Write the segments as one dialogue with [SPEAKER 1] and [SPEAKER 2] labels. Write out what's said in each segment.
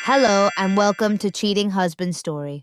[SPEAKER 1] Hello and welcome to Cheating Husband Story.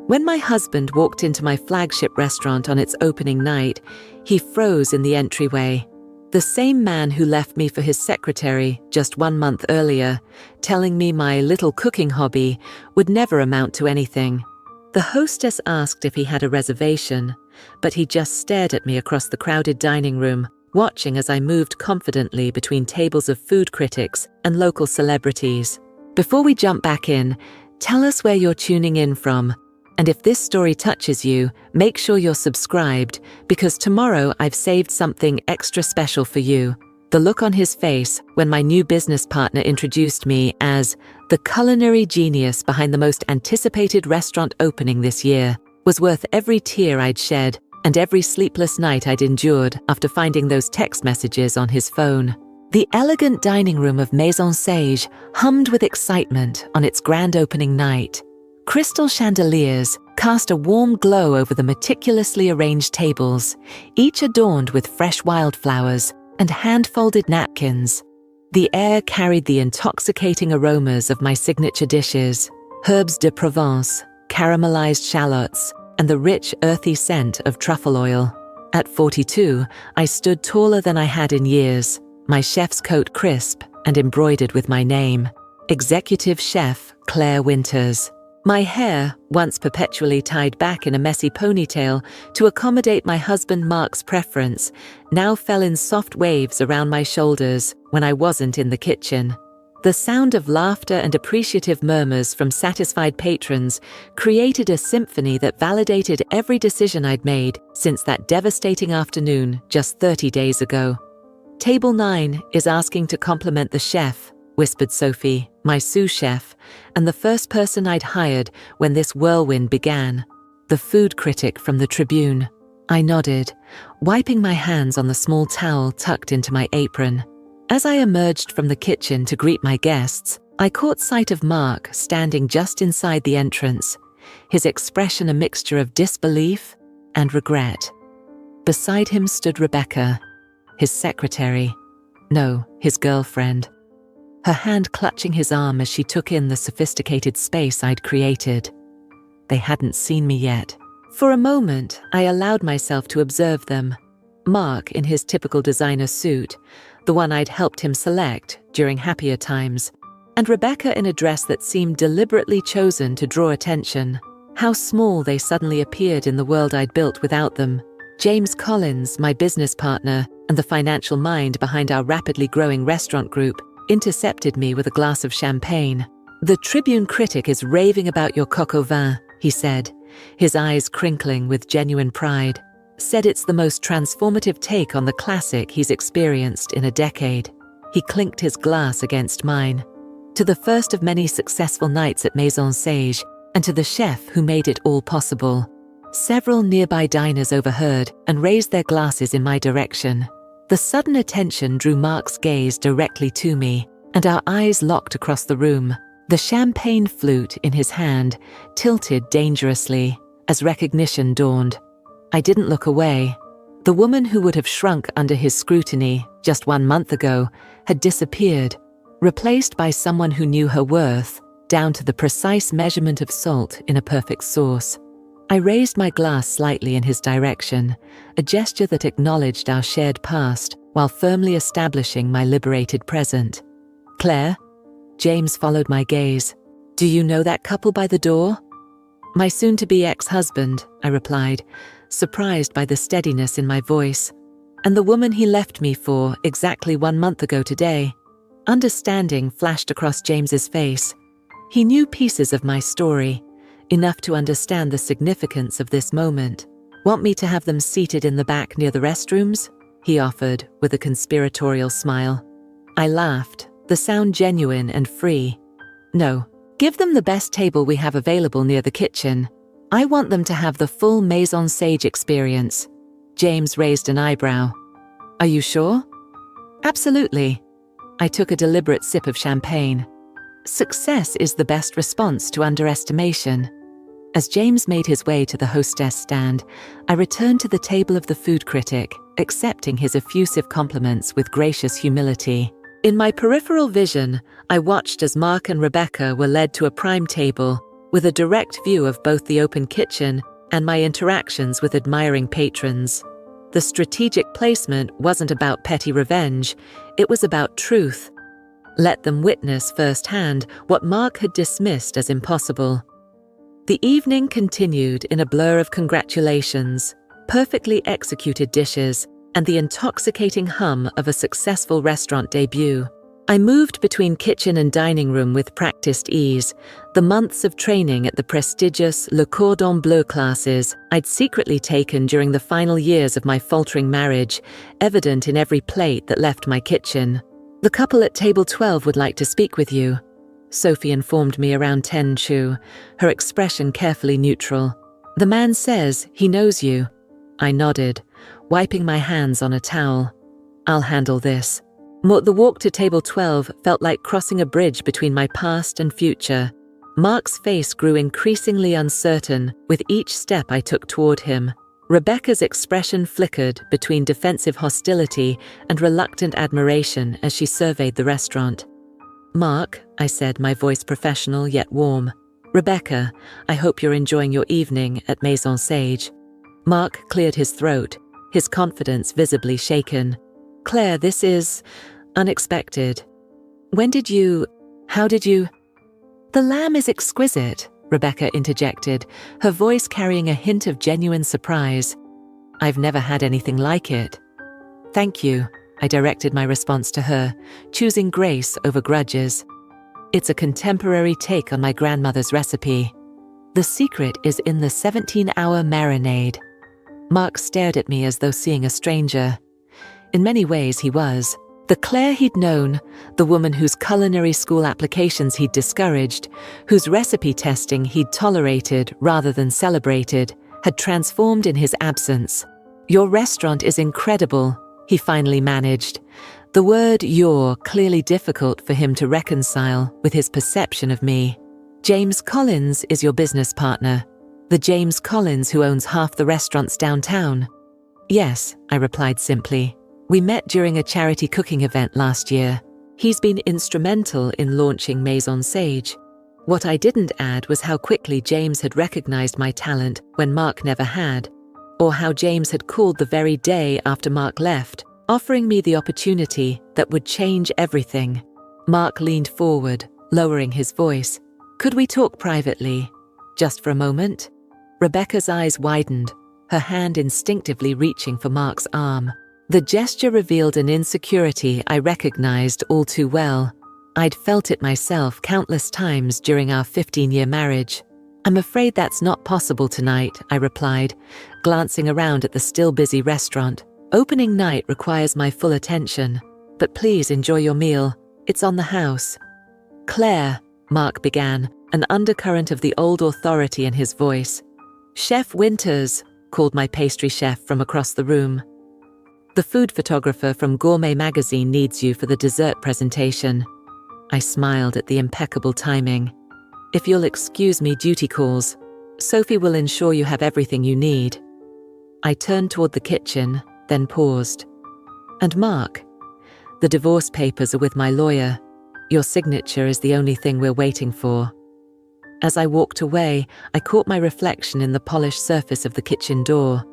[SPEAKER 2] When my husband walked into my flagship restaurant on its opening night, he froze in the entryway. The same man who left me for his secretary just 1 month earlier, telling me my little cooking hobby would never amount to anything. The hostess asked if he had a reservation, but he just stared at me across the crowded dining room, watching as I moved confidently between tables of food critics and local celebrities. Before we jump back in, tell us where you're tuning in from. And if this story touches you, make sure you're subscribed, because tomorrow I've saved something extra special for you. The look on his face when my new business partner introduced me as the culinary genius behind the most anticipated restaurant opening this year was worth every tear I'd shed and every sleepless night I'd endured after finding those text messages on his phone. The elegant dining room of Maison Sage hummed with excitement on its grand opening night. Crystal chandeliers cast a warm glow over the meticulously arranged tables, each adorned with fresh wildflowers and hand-folded napkins. The air carried the intoxicating aromas of my signature dishes, herbes de Provence, caramelized shallots, and the rich, earthy scent of truffle oil. At 42, I stood taller than I had in years, my chef's coat crisp and embroidered with my name, Executive Chef Claire Winters. My hair, once perpetually tied back in a messy ponytail to accommodate my husband Mark's preference, now fell in soft waves around my shoulders when I wasn't in the kitchen. The sound of laughter and appreciative murmurs from satisfied patrons created a symphony that validated every decision I'd made since that devastating afternoon just 30 days ago. Table 9 is asking to compliment the chef, whispered Sophie, my sous chef, and the first person I'd hired when this whirlwind began, the food critic from the Tribune. I nodded, wiping my hands on the small towel tucked into my apron. As I emerged from the kitchen to greet my guests, I caught sight of Mark standing just inside the entrance, his expression a mixture of disbelief and regret. Beside him stood Rebecca, his secretary, no, his girlfriend, her hand clutching his arm as she took in the sophisticated space I'd created. They hadn't seen me yet. For a moment, I allowed myself to observe them. Mark in his typical designer suit, the one I'd helped him select during happier times, and Rebecca in a dress that seemed deliberately chosen to draw attention. How small they suddenly appeared in the world I'd built without them. James Collins, my business partner, and the financial mind behind our rapidly growing restaurant group, intercepted me with a glass of champagne. "The Tribune critic is raving about your coq au vin," he said, his eyes crinkling with genuine pride. "Said it's the most transformative take on the classic he's experienced in a decade." He clinked his glass against mine. To the first of many successful nights at Maison Sage, and to the chef who made it all possible. Several nearby diners overheard and raised their glasses in my direction. The sudden attention drew Mark's gaze directly to me, and our eyes locked across the room. The champagne flute in his hand tilted dangerously as recognition dawned. I didn't look away. The woman who would have shrunk under his scrutiny just 1 month ago had disappeared, replaced by someone who knew her worth, down to the precise measurement of salt in a perfect sauce. I raised my glass slightly in his direction, a gesture that acknowledged our shared past while firmly establishing my liberated present. "Claire?" James followed my gaze. "Do you know that couple by the door?" "My soon-to-be ex-husband," I replied, surprised by the steadiness in my voice. "And the woman he left me for exactly 1 month ago today." Understanding flashed across James's face. He knew pieces of my story, enough to understand the significance of this moment. "Want me to have them seated in the back near the restrooms?" he offered with a conspiratorial smile. I laughed, the sound genuine and free. "No, give them the best table we have available near the kitchen. I want them to have the full Maison Sage experience." James raised an eyebrow. "Are you sure?" "Absolutely." I took a deliberate sip of champagne. Success is the best response to underestimation. As James made his way to the hostess stand, I returned to the table of the food critic, accepting his effusive compliments with gracious humility. In my peripheral vision, I watched as Mark and Rebecca were led to a prime table with a direct view of both the open kitchen and my interactions with admiring patrons. The strategic placement wasn't about petty revenge, it was about truth. Let them witness firsthand what Mark had dismissed as impossible. The evening continued in a blur of congratulations, perfectly executed dishes, and the intoxicating hum of a successful restaurant debut. I moved between kitchen and dining room with practiced ease, the months of training at the prestigious Le Cordon Bleu classes I'd secretly taken during the final years of my faltering marriage, evident in every plate that left my kitchen. "The couple at table 12 would like to speak with you," Sophie informed me around 10 Chu, her expression carefully neutral. "The man says he knows you." I nodded, wiping my hands on a towel. "I'll handle this." The walk to table 12 felt like crossing a bridge between my past and future. Mark's face grew increasingly uncertain with each step I took toward him. Rebecca's expression flickered between defensive hostility and reluctant admiration as she surveyed the restaurant. "Mark," I said, my voice professional yet warm. "Rebecca, I hope you're enjoying your evening at Maison Sage." Mark cleared his throat, his confidence visibly shaken. "Claire, this is unexpected. How did you? "The lamb is exquisite," Rebecca interjected, her voice carrying a hint of genuine surprise. "I've never had anything like it." "Thank you," I directed my response to her, choosing grace over grudges. "It's a contemporary take on my grandmother's recipe. The secret is in the 17-hour marinade." Mark stared at me as though seeing a stranger. In many ways, he was. The Claire he'd known, the woman whose culinary school applications he'd discouraged, whose recipe testing he'd tolerated rather than celebrated, had transformed in his absence. "Your restaurant is incredible," he finally managed, the word "your" clearly difficult for him to reconcile with his perception of me. "James Collins is your business partner, the James Collins who owns half the restaurants downtown?" "Yes," I replied simply. "We met during a charity cooking event last year. He's been instrumental in launching Maison Sage." What I didn't add was how quickly James had recognized my talent when Mark never had, or how James had called the very day after Mark left, offering me the opportunity that would change everything. Mark leaned forward, lowering his voice. "Could we talk privately? Just for a moment?" Rebecca's eyes widened, her hand instinctively reaching for Mark's arm. The gesture revealed an insecurity I recognized all too well. I'd felt it myself countless times during our 15-year marriage. "I'm afraid that's not possible tonight," I replied, glancing around at the still busy restaurant. "Opening night requires my full attention, but please enjoy your meal. It's on the house." "Claire," Mark began, an undercurrent of the old authority in his voice. "Chef Winters," called my pastry chef from across the room. "The food photographer from Gourmet magazine needs you for the dessert presentation." I smiled at the impeccable timing. "If you'll excuse me duty calls, Sophie will ensure you have everything you need." I turned toward the kitchen, then paused. "And Mark, the divorce papers are with my lawyer. Your signature is the only thing we're waiting for." As I walked away, I caught my reflection in the polished surface of the kitchen door.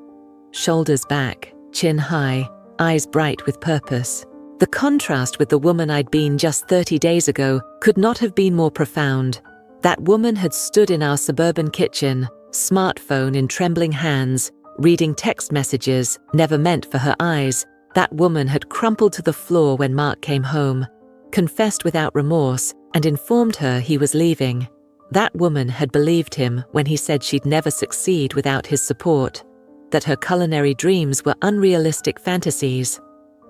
[SPEAKER 2] Shoulders back, chin high, eyes bright with purpose. The contrast with the woman I'd been just 30 days ago could not have been more profound. That woman had stood in our suburban kitchen, smartphone in trembling hands, reading text messages never meant for her eyes. That woman had crumpled to the floor when Mark came home, confessed without remorse, and informed her he was leaving. That woman had believed him when he said she'd never succeed without his support, that her culinary dreams were unrealistic fantasies.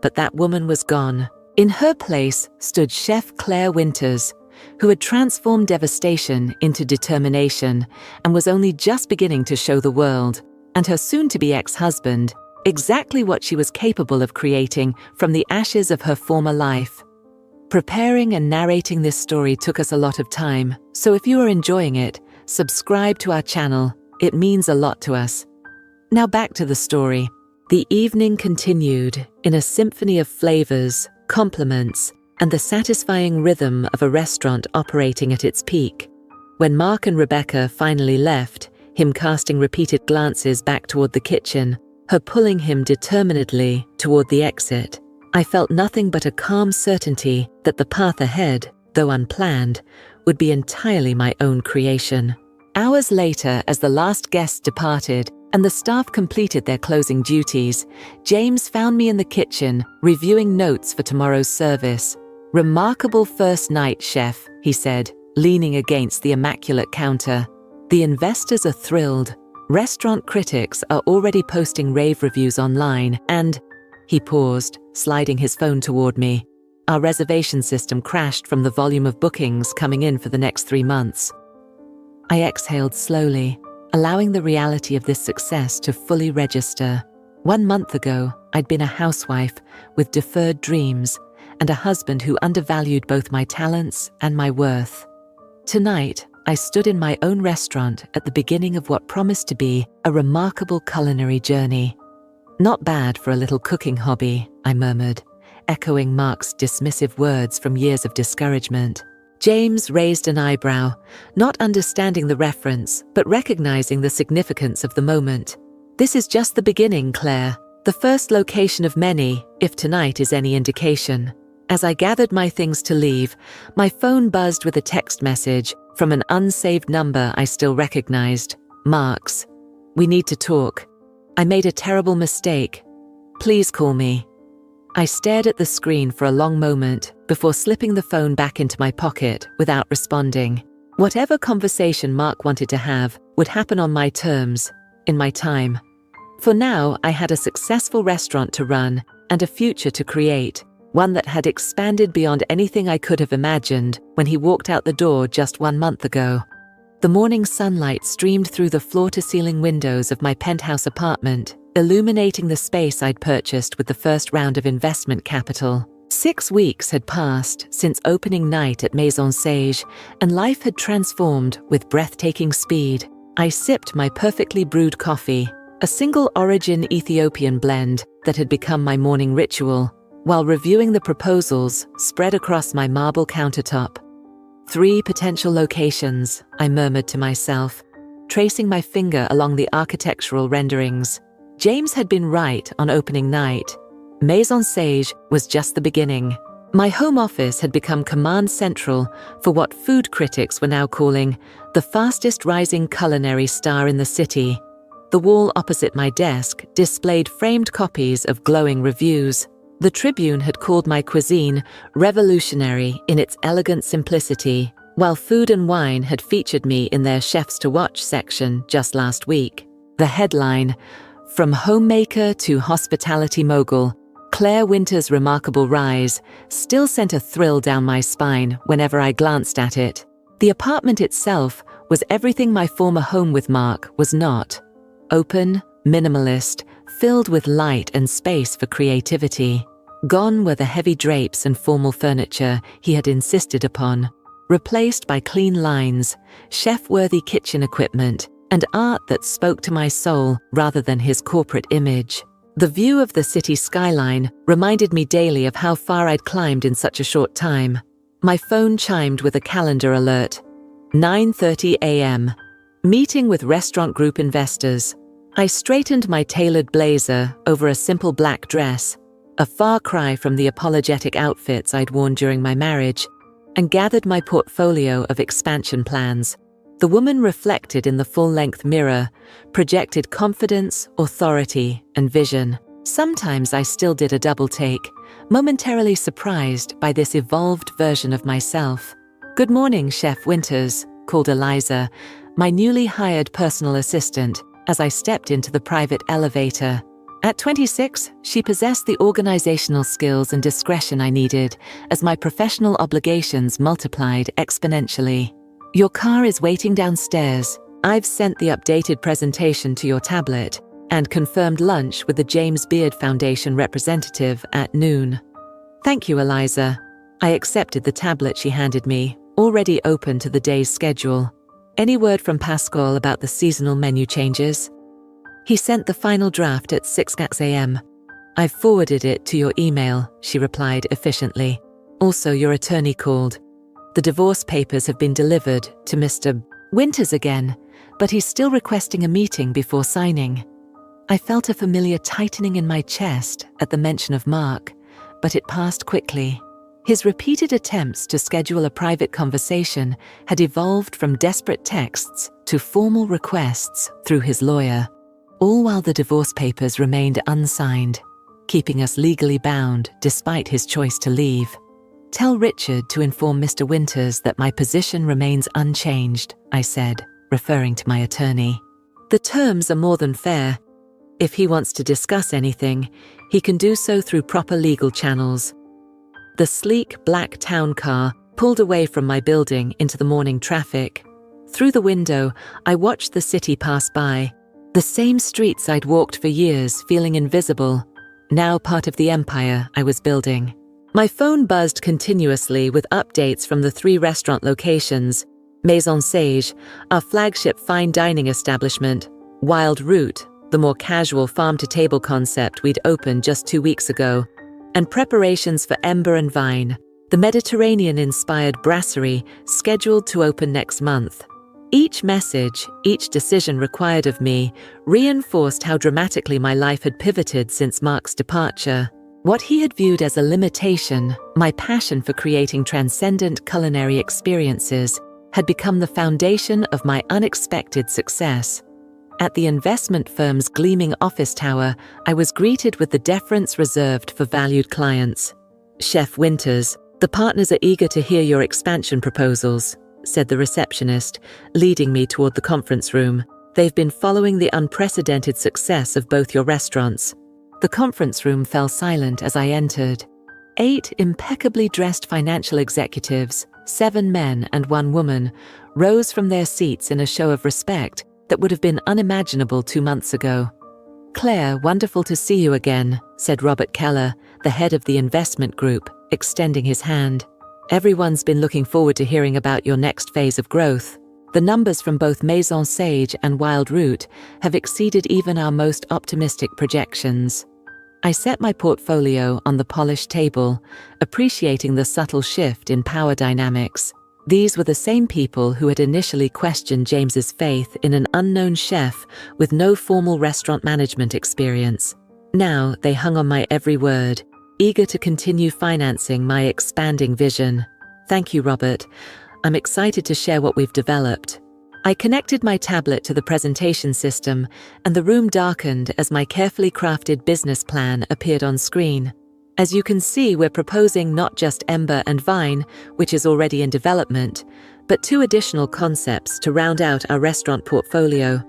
[SPEAKER 2] But that woman was gone. In her place stood Chef Claire Winters, who had transformed devastation into determination and was only just beginning to show the world, and her soon-to-be ex-husband, exactly what she was capable of creating from the ashes of her former life. Preparing and narrating this story took us a lot of time, so if you are enjoying it, subscribe to our channel. It means a lot to us. Now back to the story. The evening continued in a symphony of flavors, compliments, and the satisfying rhythm of a restaurant operating at its peak. When Mark and Rebecca finally left, him casting repeated glances back toward the kitchen, her pulling him determinedly toward the exit, I felt nothing but a calm certainty that the path ahead, though unplanned, would be entirely my own creation. Hours later, as the last guests departed and the staff completed their closing duties, James found me in the kitchen, reviewing notes for tomorrow's service. "Remarkable first night, chef," he said, leaning against the immaculate counter. "The investors are thrilled. Restaurant critics are already posting rave reviews online, and..." He paused, sliding his phone toward me. "Our reservation system crashed from the volume of bookings coming in for the next 3 months." I exhaled slowly, allowing the reality of this success to fully register. 1 month ago, I'd been a housewife with deferred dreams and a husband who undervalued both my talents and my worth. Tonight, I stood in my own restaurant at the beginning of what promised to be a remarkable culinary journey. "Not bad for a little cooking hobby," I murmured, echoing Mark's dismissive words from years of discouragement. James raised an eyebrow, not understanding the reference, but recognizing the significance of the moment. "This is just the beginning, Claire. The first location of many, if tonight is any indication." As I gathered my things to leave, my phone buzzed with a text message from an unsaved number I still recognized. Mark's. "We need to talk. I made a terrible mistake. Please call me." I stared at the screen for a long moment before slipping the phone back into my pocket without responding. Whatever conversation Mark wanted to have would happen on my terms, in my time. For now, I had a successful restaurant to run and a future to create, one that had expanded beyond anything I could have imagined when he walked out the door just 1 month ago. The morning sunlight streamed through the floor-to-ceiling windows of my penthouse apartment, illuminating the space I'd purchased with the first round of investment capital. 6 weeks had passed since opening night at Maison Sage, and life had transformed with breathtaking speed. I sipped my perfectly brewed coffee, a single-origin Ethiopian blend that had become my morning ritual, while reviewing the proposals spread across my marble countertop. 3 potential locations, I murmured to myself, tracing my finger along the architectural renderings. James had been right on opening night. Maison Sage was just the beginning. My home office had become command central for what food critics were now calling the fastest rising culinary star in the city. The wall opposite my desk displayed framed copies of glowing reviews. The Tribune had called my cuisine revolutionary in its elegant simplicity, while Food and Wine had featured me in their Chefs to Watch section just last week. The headline, "From Homemaker to Hospitality Mogul, Claire Winter's Remarkable Rise," still sent a thrill down my spine whenever I glanced at it. The apartment itself was everything my former home with Mark was not. Open, minimalist, filled with light and space for creativity. Gone were the heavy drapes and formal furniture he had insisted upon, replaced by clean lines, chef-worthy kitchen equipment, and art that spoke to my soul rather than his corporate image. The view of the city skyline reminded me daily of how far I'd climbed in such a short time. My phone chimed with a calendar alert. 9:30 a.m. Meeting with restaurant group investors. I straightened my tailored blazer over a simple black dress, a far cry from the apologetic outfits I'd worn during my marriage, and gathered my portfolio of expansion plans. The woman reflected in the full-length mirror projected confidence, authority, and vision. Sometimes I still did a double take, momentarily surprised by this evolved version of myself. "Good morning, Chef Winters," called Eliza, my newly hired personal assistant, as I stepped into the private elevator. At 26, she possessed the organizational skills and discretion I needed as my professional obligations multiplied exponentially. "Your car is waiting downstairs. I've sent the updated presentation to your tablet and confirmed lunch with the James Beard Foundation representative at noon." "Thank you, Eliza." I accepted the tablet she handed me, already open to the day's schedule. "Any word from Pascal about the seasonal menu changes?" "He sent the final draft at 6 a.m. "I've forwarded it to your email," she replied efficiently. Also, your attorney called. The divorce papers have been delivered to Mr. Winters again, but he's still requesting a meeting before signing. I felt a familiar tightening in my chest at the mention of Mark, but it passed quickly. His repeated attempts to schedule a private conversation had evolved from desperate texts to formal requests through his lawyer, all while the divorce papers remained unsigned, keeping us legally bound despite his choice to leave. Tell Richard to inform Mr. Winters that my position remains unchanged, I said, referring to my attorney. The terms are more than fair. If he wants to discuss anything, he can do so through proper legal channels. The sleek black town car pulled away from my building into the morning traffic. Through the window, I watched the city pass by. The same streets I'd walked for years, feeling invisible, now part of the empire I was building. My phone buzzed continuously with updates from the 3 restaurant locations: Maison Sage, our flagship fine dining establishment; Wild Root, the more casual farm-to-table concept we'd opened just 2 weeks ago; and preparations for Ember and Vine, the Mediterranean-inspired brasserie scheduled to open next month. Each message, each decision required of me, reinforced how dramatically my life had pivoted since Mark's departure. What he had viewed as a limitation, my passion for creating transcendent culinary experiences, had become the foundation of my unexpected success. At the investment firm's gleaming office tower, I was greeted with the deference reserved for valued clients. "Chef Winters, the partners are eager to hear your expansion proposals," said the receptionist, leading me toward the conference room. "They've been following the unprecedented success of both your restaurants." The conference room fell silent as I entered. 8 impeccably dressed financial executives, 7 men and 1 woman, rose from their seats in a show of respect that would have been unimaginable 2 months ago. "Claire, wonderful to see you again," said Robert Keller, the head of the investment group, extending his hand. "Everyone's been looking forward to hearing about your next phase of growth. The numbers from both Maison Sage and Wild Root have exceeded even our most optimistic projections." I set my portfolio on the polished table, appreciating the subtle shift in power dynamics. These were the same people who had initially questioned James's faith in an unknown chef with no formal restaurant management experience. Now they hung on my every word, eager to continue financing my expanding vision. "Thank you, Robert. I'm excited to share what we've developed." I connected my tablet to the presentation system, and the room darkened as my carefully crafted business plan appeared on screen. As you can see, we're proposing not just Ember and Vine, which is already in development, but 2 additional concepts to round out our restaurant portfolio.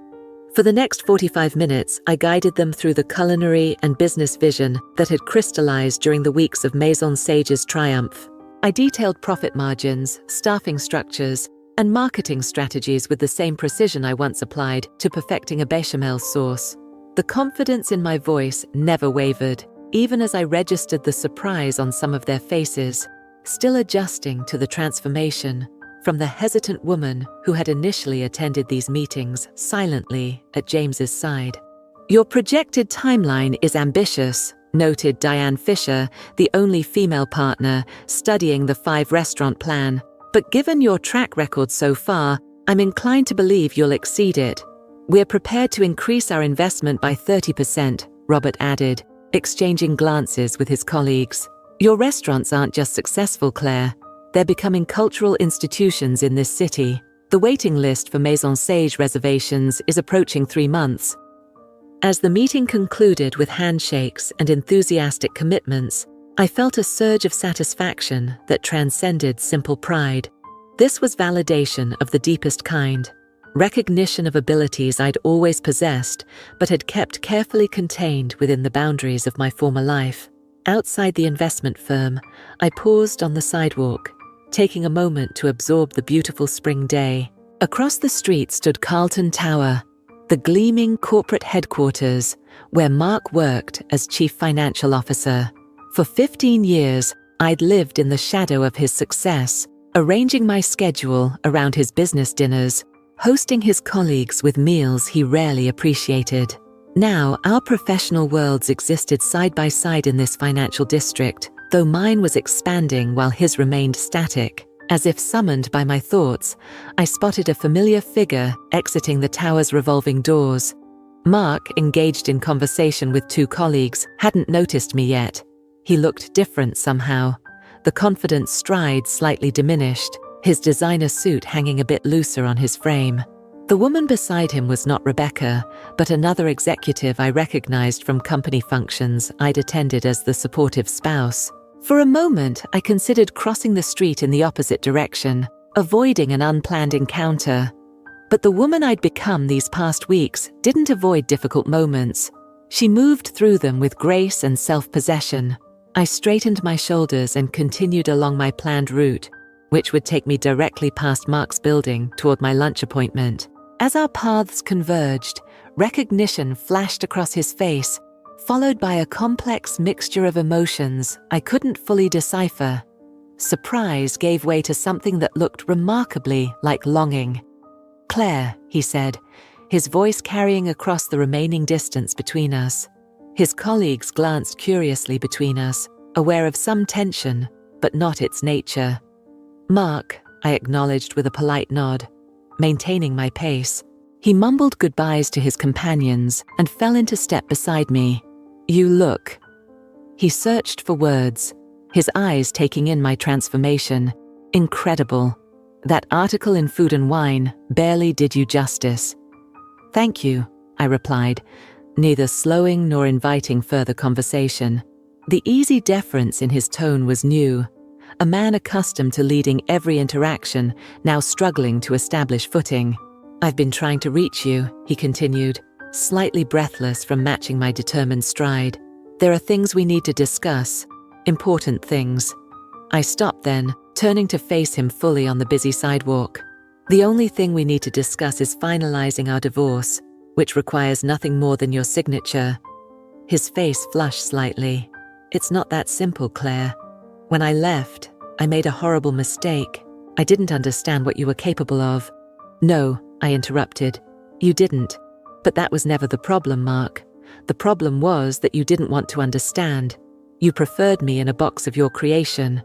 [SPEAKER 2] For the next 45 minutes, I guided them through the culinary and business vision that had crystallized during the weeks of Maison Sage's triumph. I detailed profit margins, staffing structures, and marketing strategies with the same precision I once applied to perfecting a bechamel sauce. The confidence in my voice never wavered, even as I registered the surprise on some of their faces, still adjusting to the transformation from the hesitant woman who had initially attended these meetings silently at James's side. "Your projected timeline is ambitious," noted Diane Fisher, the only female partner studying the 5-restaurant plan. "But given your track record so far, I'm inclined to believe you'll exceed it. We're prepared to increase our investment by 30%, Robert added, exchanging glances with his colleagues. "Your restaurants aren't just successful, Claire. They're becoming cultural institutions in this city. The waiting list for Maison Sage reservations is approaching 3 months. As the meeting concluded with handshakes and enthusiastic commitments, I felt a surge of satisfaction that transcended simple pride. This was validation of the deepest kind, recognition of abilities I'd always possessed but had kept carefully contained within the boundaries of my former life. Outside the investment firm, I paused on the sidewalk, taking a moment to absorb the beautiful spring day. Across the street stood Carlton Tower, the gleaming corporate headquarters where Mark worked as Chief Financial Officer. For 15 years, I'd lived in the shadow of his success, arranging my schedule around his business dinners, hosting his colleagues with meals he rarely appreciated. Now, our professional worlds existed side by side in this financial district, though mine was expanding while his remained static. As if summoned by my thoughts, I spotted a familiar figure exiting the tower's revolving doors. Mark, engaged in conversation with two colleagues, hadn't noticed me yet. He looked different somehow, the confident stride slightly diminished, his designer suit hanging a bit looser on his frame. The woman beside him was not Rebecca, but another executive I recognized from company functions I'd attended as the supportive spouse. For a moment, I considered crossing the street in the opposite direction, avoiding an unplanned encounter. But the woman I'd become these past weeks didn't avoid difficult moments. She moved through them with grace and self-possession. I straightened my shoulders and continued along my planned route, which would take me directly past Mark's building toward my lunch appointment. As our paths converged, recognition flashed across his face, followed by a complex mixture of emotions I couldn't fully decipher. Surprise gave way to something that looked remarkably like longing. "Claire," he said, his voice carrying across the remaining distance between us. His colleagues glanced curiously between us, aware of some tension, but not its nature. "Mark," I acknowledged with a polite nod, maintaining my pace. He mumbled goodbyes to his companions and fell into step beside me. "You look." He searched for words, his eyes taking in my transformation. Incredible. That article in Food and Wine barely did you justice. "Thank you," I replied, neither slowing nor inviting further conversation. The easy deference in his tone was new. A man accustomed to leading every interaction, now struggling to establish footing. "I've been trying to reach you," he continued, slightly breathless from matching my determined stride. "There are things we need to discuss, important things." I stopped then, turning to face him fully on the busy sidewalk. "The only thing we need to discuss is finalizing our divorce, which requires nothing more than your signature." His face flushed slightly. "It's not that simple, Claire. When I left, I made a horrible mistake. I didn't understand what you were capable of." "No," I interrupted. "You didn't. But that was never the problem, Mark. The problem was that you didn't want to understand. You preferred me in a box of your creation."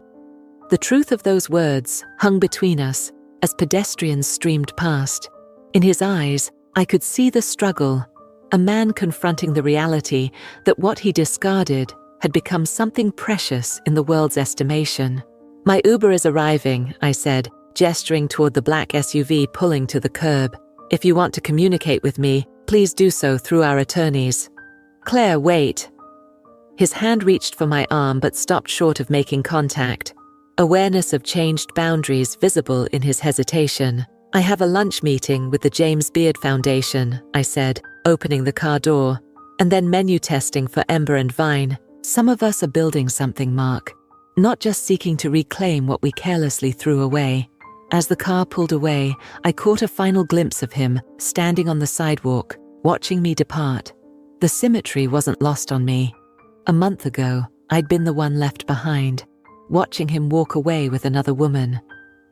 [SPEAKER 2] The truth of those words hung between us as pedestrians streamed past. In his eyes, I could see the struggle, a man confronting the reality that what he discarded had become something precious in the world's estimation. "My Uber is arriving," I said, gesturing toward the black SUV pulling to the curb. "If you want to communicate with me, please do so through our attorneys." "Claire, wait." His hand reached for my arm but stopped short of making contact, awareness of changed boundaries visible in his hesitation. "I have a lunch meeting with the James Beard Foundation," I said, opening the car door, "and then menu testing for Ember and Vine. Some of us are building something, Mark, not just seeking to reclaim what we carelessly threw away." As the car pulled away, I caught a final glimpse of him, standing on the sidewalk, watching me depart. The symmetry wasn't lost on me. A month ago, I'd been the one left behind, watching him walk away with another woman.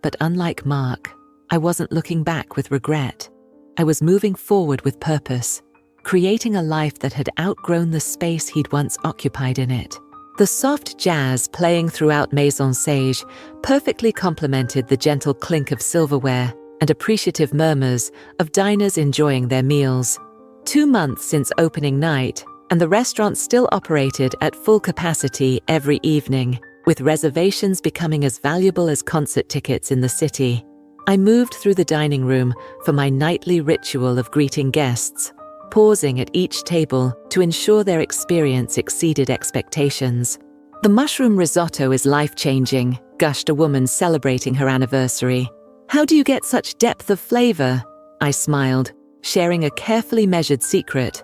[SPEAKER 2] But unlike Mark, I wasn't looking back with regret. I was moving forward with purpose, creating a life that had outgrown the space he'd once occupied in it. The soft jazz playing throughout Maison Sage perfectly complemented the gentle clink of silverware and appreciative murmurs of diners enjoying their meals. 2 months since opening night, and the restaurant still operated at full capacity every evening, with reservations becoming as valuable as concert tickets in the city. I moved through the dining room for my nightly ritual of greeting guests, pausing at each table to ensure their experience exceeded expectations. "The mushroom risotto is life-changing," gushed a woman celebrating her anniversary. "How do you get such depth of flavor?" I smiled, sharing a carefully measured secret.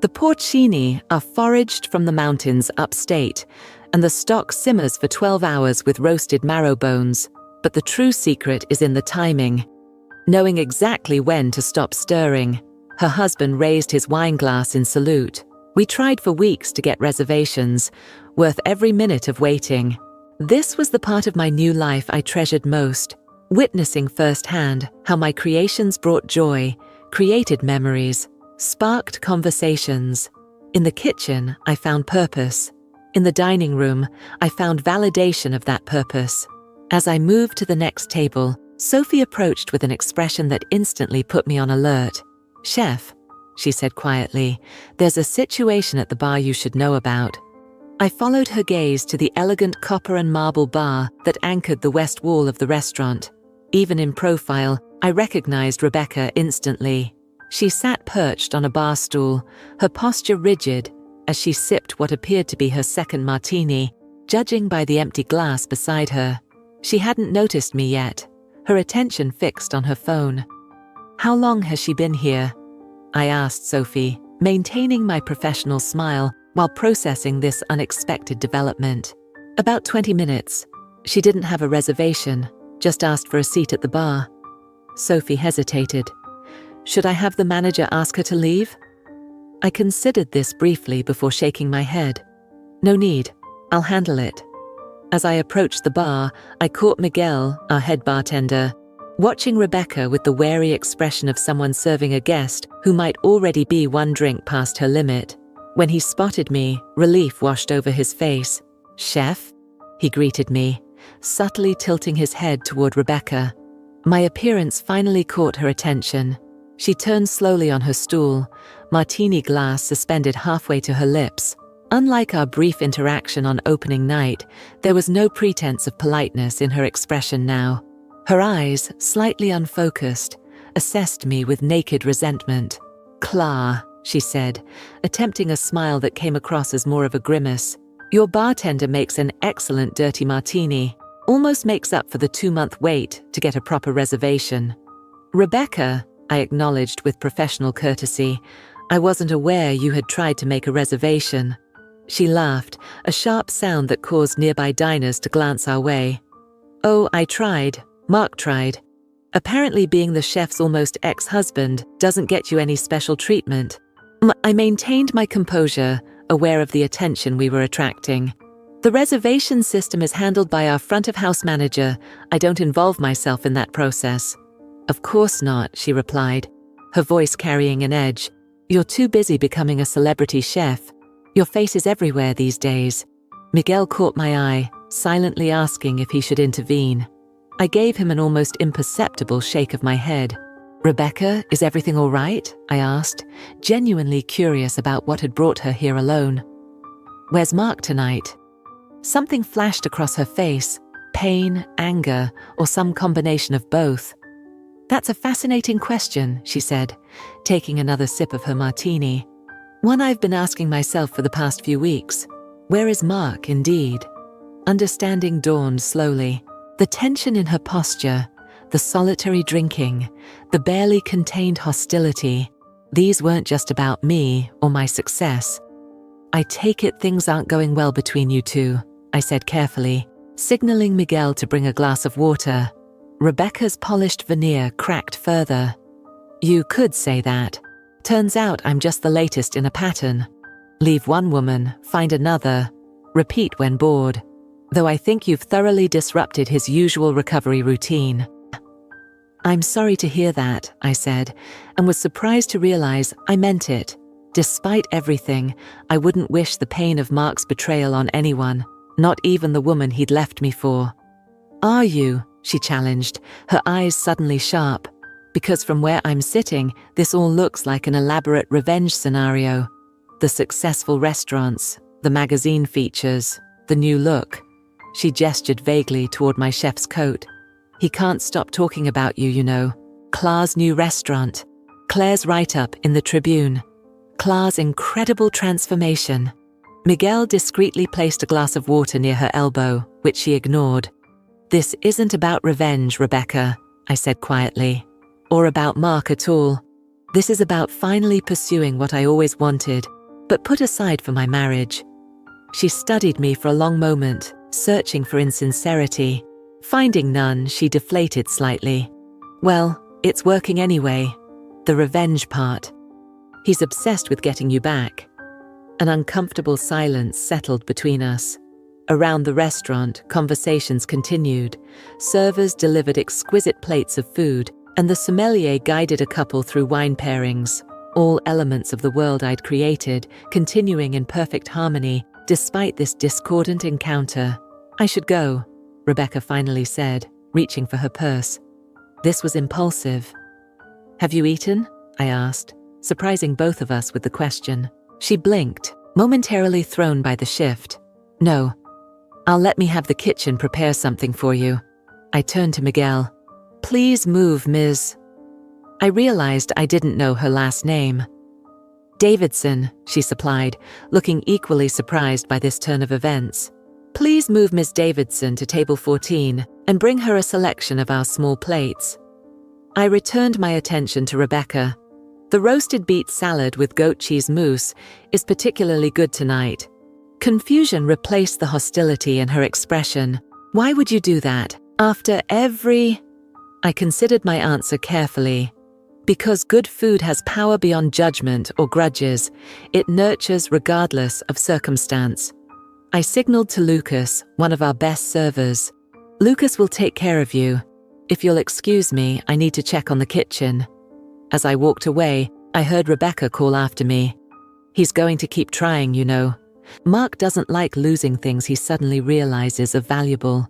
[SPEAKER 2] "The porcini are foraged from the mountains upstate, and the stock simmers for 12 hours with roasted marrow bones. But the true secret is in the timing, knowing exactly when to stop stirring." Her husband raised his wine glass in salute. "We tried for weeks to get reservations, worth every minute of waiting." This was the part of my new life I treasured most, witnessing firsthand how my creations brought joy, created memories, sparked conversations. In the kitchen, I found purpose. In the dining room, I found validation of that purpose. As I moved to the next table, Sophie approached with an expression that instantly put me on alert. "Chef," she said quietly, "there's a situation at the bar you should know about." I followed her gaze to the elegant copper and marble bar that anchored the west wall of the restaurant. Even in profile, I recognized Rebecca instantly. She sat perched on a bar stool, her posture rigid, as she sipped what appeared to be her second martini, judging by the empty glass beside her. She hadn't noticed me yet, her attention fixed on her phone. "How long has she been here?" I asked Sophie, maintaining my professional smile while processing this unexpected development. "About 20 minutes. She didn't have a reservation, just asked for a seat at the bar." Sophie hesitated. "Should I have the manager ask her to leave?" I considered this briefly before shaking my head. "No need, I'll handle it." As I approached the bar, I caught Miguel, our head bartender, watching Rebecca with the wary expression of someone serving a guest who might already be one drink past her limit. When he spotted me, relief washed over his face. "Chef?" he greeted me, subtly tilting his head toward Rebecca. My appearance finally caught her attention. She turned slowly on her stool, martini glass suspended halfway to her lips. Unlike our brief interaction on opening night, there was no pretense of politeness in her expression now. Her eyes, slightly unfocused, assessed me with naked resentment. "Clara," she said, attempting a smile that came across as more of a grimace, "your bartender makes an excellent dirty martini, almost makes up for the 2-month wait to get a proper reservation." "Rebecca," I acknowledged with professional courtesy, "I wasn't aware you had tried to make a reservation." She laughed, a sharp sound that caused nearby diners to glance our way. "Oh, I tried. Mark tried. Apparently being the chef's almost ex-husband doesn't get you any special treatment." I maintained my composure, aware of the attention we were attracting. "The reservation system is handled by our front-of-house manager. I don't involve myself in that process." "Of course not," she replied, her voice carrying an edge. "You're too busy becoming a celebrity chef. Your face is everywhere these days." Miguel caught my eye, silently asking if he should intervene. I gave him an almost imperceptible shake of my head. "Rebecca, is everything all right?" I asked, genuinely curious about what had brought her here alone. "Where's Mark tonight?" Something flashed across her face, pain, anger, or some combination of both. "That's a fascinating question," she said, taking another sip of her martini. "One I've been asking myself for the past few weeks. Where is Mark, indeed?" Understanding dawned slowly. The tension in her posture, the solitary drinking, the barely contained hostility, these weren't just about me or my success. "I take it things aren't going well between you two," I said carefully, signaling Miguel to bring a glass of water. Rebecca's polished veneer cracked further. "You could say that. Turns out I'm just the latest in a pattern. Leave one woman, find another, repeat when bored. Though I think you've thoroughly disrupted his usual recovery routine." "I'm sorry to hear that," I said, and was surprised to realize I meant it. Despite everything, I wouldn't wish the pain of Mark's betrayal on anyone, not even the woman he'd left me for. "Are you?" she challenged, her eyes suddenly sharp. "Because from where I'm sitting, this all looks like an elaborate revenge scenario. The successful restaurants, the magazine features, the new look." She gestured vaguely toward my chef's coat. "He can't stop talking about you, you know. Claire's new restaurant. Claire's write-up in the Tribune. Claire's incredible transformation." Miguel discreetly placed a glass of water near her elbow, which she ignored. "This isn't about revenge, Rebecca," I said quietly. "Or about Mark at all. This is about finally pursuing what I always wanted, but put aside for my marriage." She studied me for a long moment, searching for insincerity. Finding none, she deflated slightly. "Well, it's working anyway. The revenge part. He's obsessed with getting you back." An uncomfortable silence settled between us. Around the restaurant, conversations continued. Servers delivered exquisite plates of food, and the sommelier guided a couple through wine pairings, all elements of the world I'd created, continuing in perfect harmony, despite this discordant encounter. "I should go," Rebecca finally said, reaching for her purse. This was impulsive. "Have you eaten?" I asked, surprising both of us with the question. She blinked, momentarily thrown by the shift. "No. I'll let me have the kitchen prepare something for you." I turned to Miguel. "Please move, Ms." I realized I didn't know her last name. "Davidson," she supplied, looking equally surprised by this turn of events. "Please move Miss Davidson to table 14 and bring her a selection of our small plates." I returned my attention to Rebecca. "The roasted beet salad with goat cheese mousse is particularly good tonight." Confusion replaced the hostility in her expression. "Why would you do that? After every—" I considered my answer carefully. "Because good food has power beyond judgment or grudges. It nurtures regardless of circumstance." I signaled to Lucas, one of our best servers. "Lucas will take care of you. If you'll excuse me, I need to check on the kitchen." As I walked away, I heard Rebecca call after me. "He's going to keep trying, you know. Mark doesn't like losing things he suddenly realizes are valuable."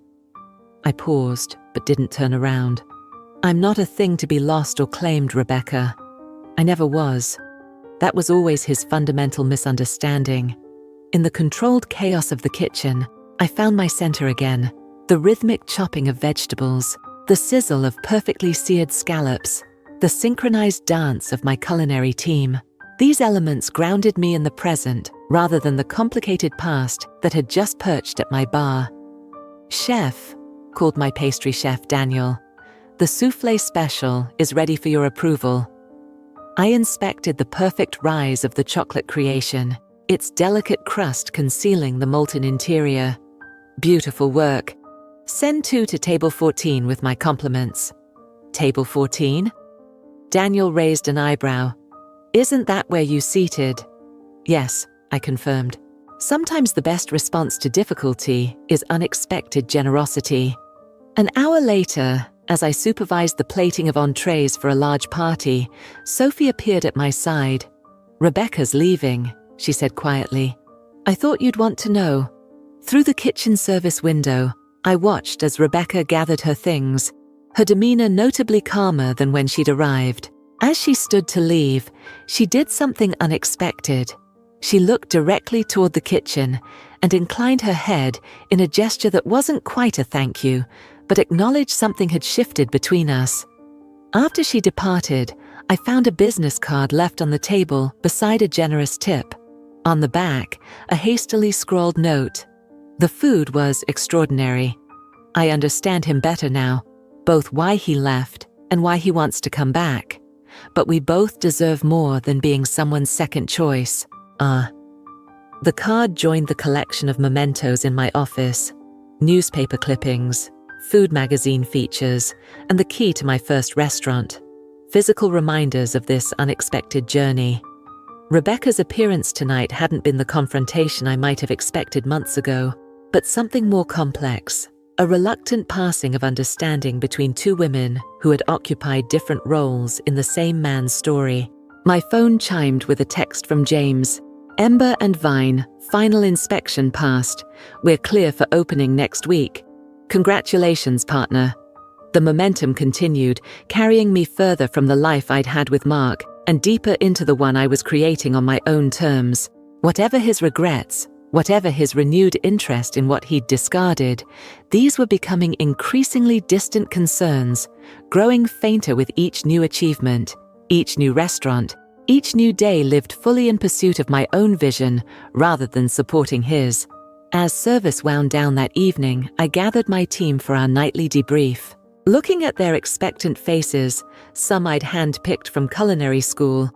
[SPEAKER 2] I paused, but didn't turn around. "I'm not a thing to be lost or claimed, Rebecca. I never was. That was always his fundamental misunderstanding." In the controlled chaos of the kitchen, I found my center again. The rhythmic chopping of vegetables, the sizzle of perfectly seared scallops, the synchronized dance of my culinary team. These elements grounded me in the present rather than the complicated past that had just perched at my bar. "Chef," called my pastry chef Daniel, "the soufflé special is ready for your approval." I inspected the perfect rise of the chocolate creation, its delicate crust concealing the molten interior. "Beautiful work. Send 2 to table 14 with my compliments." "Table 14? Daniel raised an eyebrow. "Isn't that where you seated?" "Yes," I confirmed. Sometimes the best response to difficulty is unexpected generosity. An hour later, as I supervised the plating of entrees for a large party, Sophie appeared at my side. "Rebecca's leaving," she said quietly. "I thought you'd want to know." Through the kitchen service window, I watched as Rebecca gathered her things, her demeanor notably calmer than when she'd arrived. As she stood to leave, she did something unexpected. She looked directly toward the kitchen and inclined her head in a gesture that wasn't quite a thank you, but acknowledged something had shifted between us. After she departed, I found a business card left on the table beside a generous tip. On the back, a hastily scrawled note. The food was extraordinary. I understand him better now, both why he left and why he wants to come back. But we both deserve more than being someone's second choice. The card joined the collection of mementos in my office, newspaper clippings, food magazine features, and the key to my first restaurant. Physical reminders of this unexpected journey. Rebecca's appearance tonight hadn't been the confrontation I might have expected months ago, but something more complex, a reluctant passing of understanding between two women who had occupied different roles in the same man's story. My phone chimed with a text from James. "Ember and Vine, final inspection passed. We're clear for opening next week. Congratulations, partner." The momentum continued, carrying me further from the life I'd had with Mark and deeper into the one I was creating on my own terms. Whatever his regrets, whatever his renewed interest in what he'd discarded, these were becoming increasingly distant concerns, growing fainter with each new achievement, each new restaurant, each new day lived fully in pursuit of my own vision rather than supporting his. As service wound down that evening, I gathered my team for our nightly debrief. Looking at their expectant faces, some I'd hand-picked from culinary school,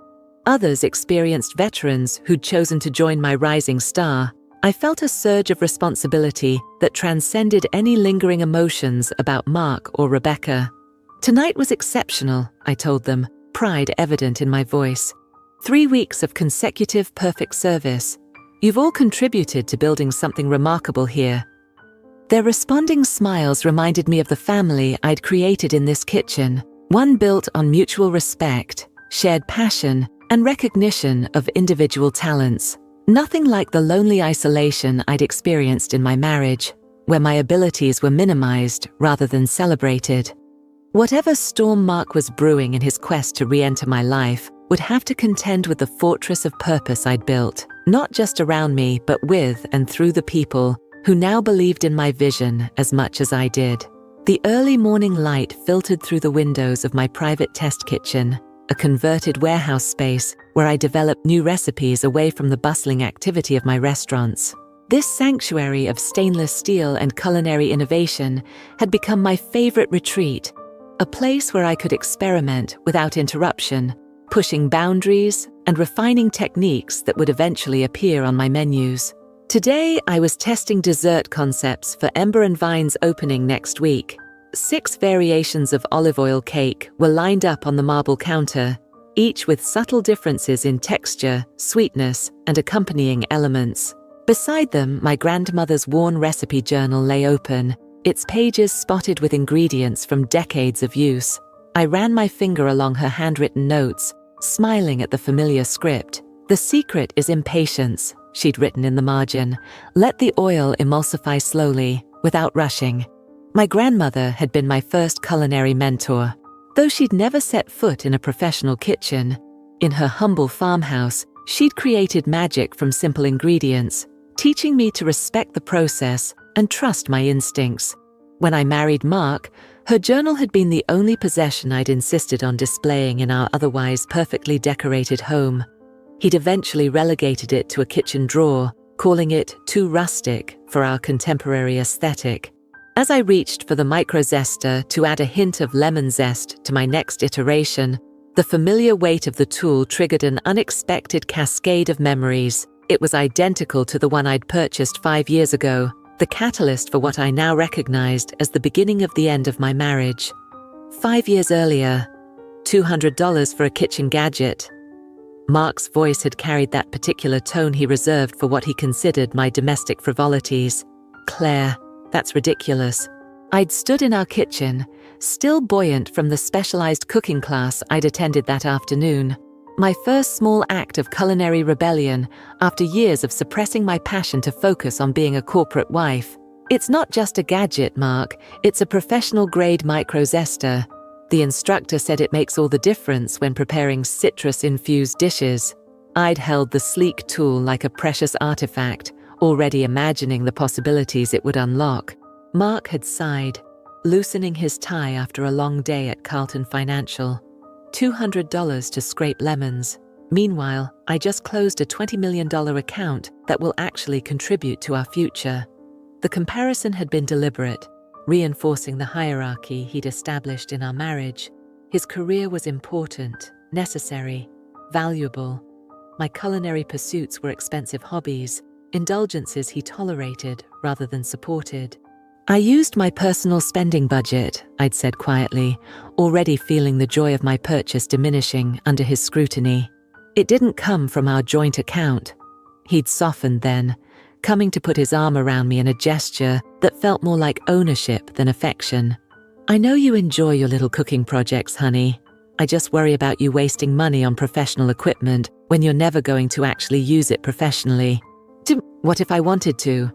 [SPEAKER 2] others experienced veterans who'd chosen to join my rising star, I felt a surge of responsibility that transcended any lingering emotions about Mark or Rebecca. "Tonight was exceptional," I told them, pride evident in my voice. 3 weeks of consecutive perfect service. You've all contributed to building something remarkable here. Their responding smiles reminded me of the family I'd created in this kitchen, one built on mutual respect, shared passion, and recognition of individual talents. Nothing like the lonely isolation I'd experienced in my marriage, where my abilities were minimized rather than celebrated. Whatever storm Mark was brewing in his quest to re-enter my life would have to contend with the fortress of purpose I'd built, not just around me, but with and through the people who now believed in my vision as much as I did. The early morning light filtered through the windows of my private test kitchen, a converted warehouse space where I developed new recipes away from the bustling activity of my restaurants. This sanctuary of stainless steel and culinary innovation had become my favorite retreat, a place where I could experiment without interruption, pushing boundaries and refining techniques that would eventually appear on my menus. Today, I was testing dessert concepts for Ember and Vine's opening next week. 6 variations of olive oil cake were lined up on the marble counter, each with subtle differences in texture, sweetness, and accompanying elements. Beside them, my grandmother's worn recipe journal lay open, its pages spotted with ingredients from decades of use. I ran my finger along her handwritten notes, smiling at the familiar script. "The secret is impatience," she'd written in the margin. "Let the oil emulsify slowly, without rushing." My grandmother had been my first culinary mentor. Though she'd never set foot in a professional kitchen, in her humble farmhouse, she'd created magic from simple ingredients, teaching me to respect the process and trust my instincts. When I married Mark, her journal had been the only possession I'd insisted on displaying in our otherwise perfectly decorated home. He'd eventually relegated it to a kitchen drawer, calling it too rustic for our contemporary aesthetic. As I reached for the microzester to add a hint of lemon zest to my next iteration, the familiar weight of the tool triggered an unexpected cascade of memories. It was identical to the one I'd purchased 5 years ago, the catalyst for what I now recognized as the beginning of the end of my marriage. 5 years earlier, $200 for a kitchen gadget. Mark's voice had carried that particular tone he reserved for what he considered my domestic frivolities. "Claire, that's ridiculous." I'd stood in our kitchen, still buoyant from the specialized cooking class I'd attended that afternoon. My first small act of culinary rebellion after years of suppressing my passion to focus on being a corporate wife. "It's not just a gadget, Mark, it's a professional-grade microzester. The instructor said it makes all the difference when preparing citrus-infused dishes." I'd held the sleek tool like a precious artifact, already imagining the possibilities it would unlock. Mark had sighed, loosening his tie after a long day at Carlton Financial. $200 to scrape lemons. Meanwhile, I just closed a $20 million account that will actually contribute to our future. The comparison had been deliberate, reinforcing the hierarchy he'd established in our marriage. His career was important, necessary, valuable. My culinary pursuits were expensive hobbies, indulgences he tolerated rather than supported. "I used my personal spending budget," I'd said quietly, already feeling the joy of my purchase diminishing under his scrutiny. "It didn't come from our joint account." He'd softened then, coming to put his arm around me in a gesture that felt more like ownership than affection. "I know you enjoy your little cooking projects, honey. I just worry about you wasting money on professional equipment when you're never going to actually use it professionally." What if I wanted to?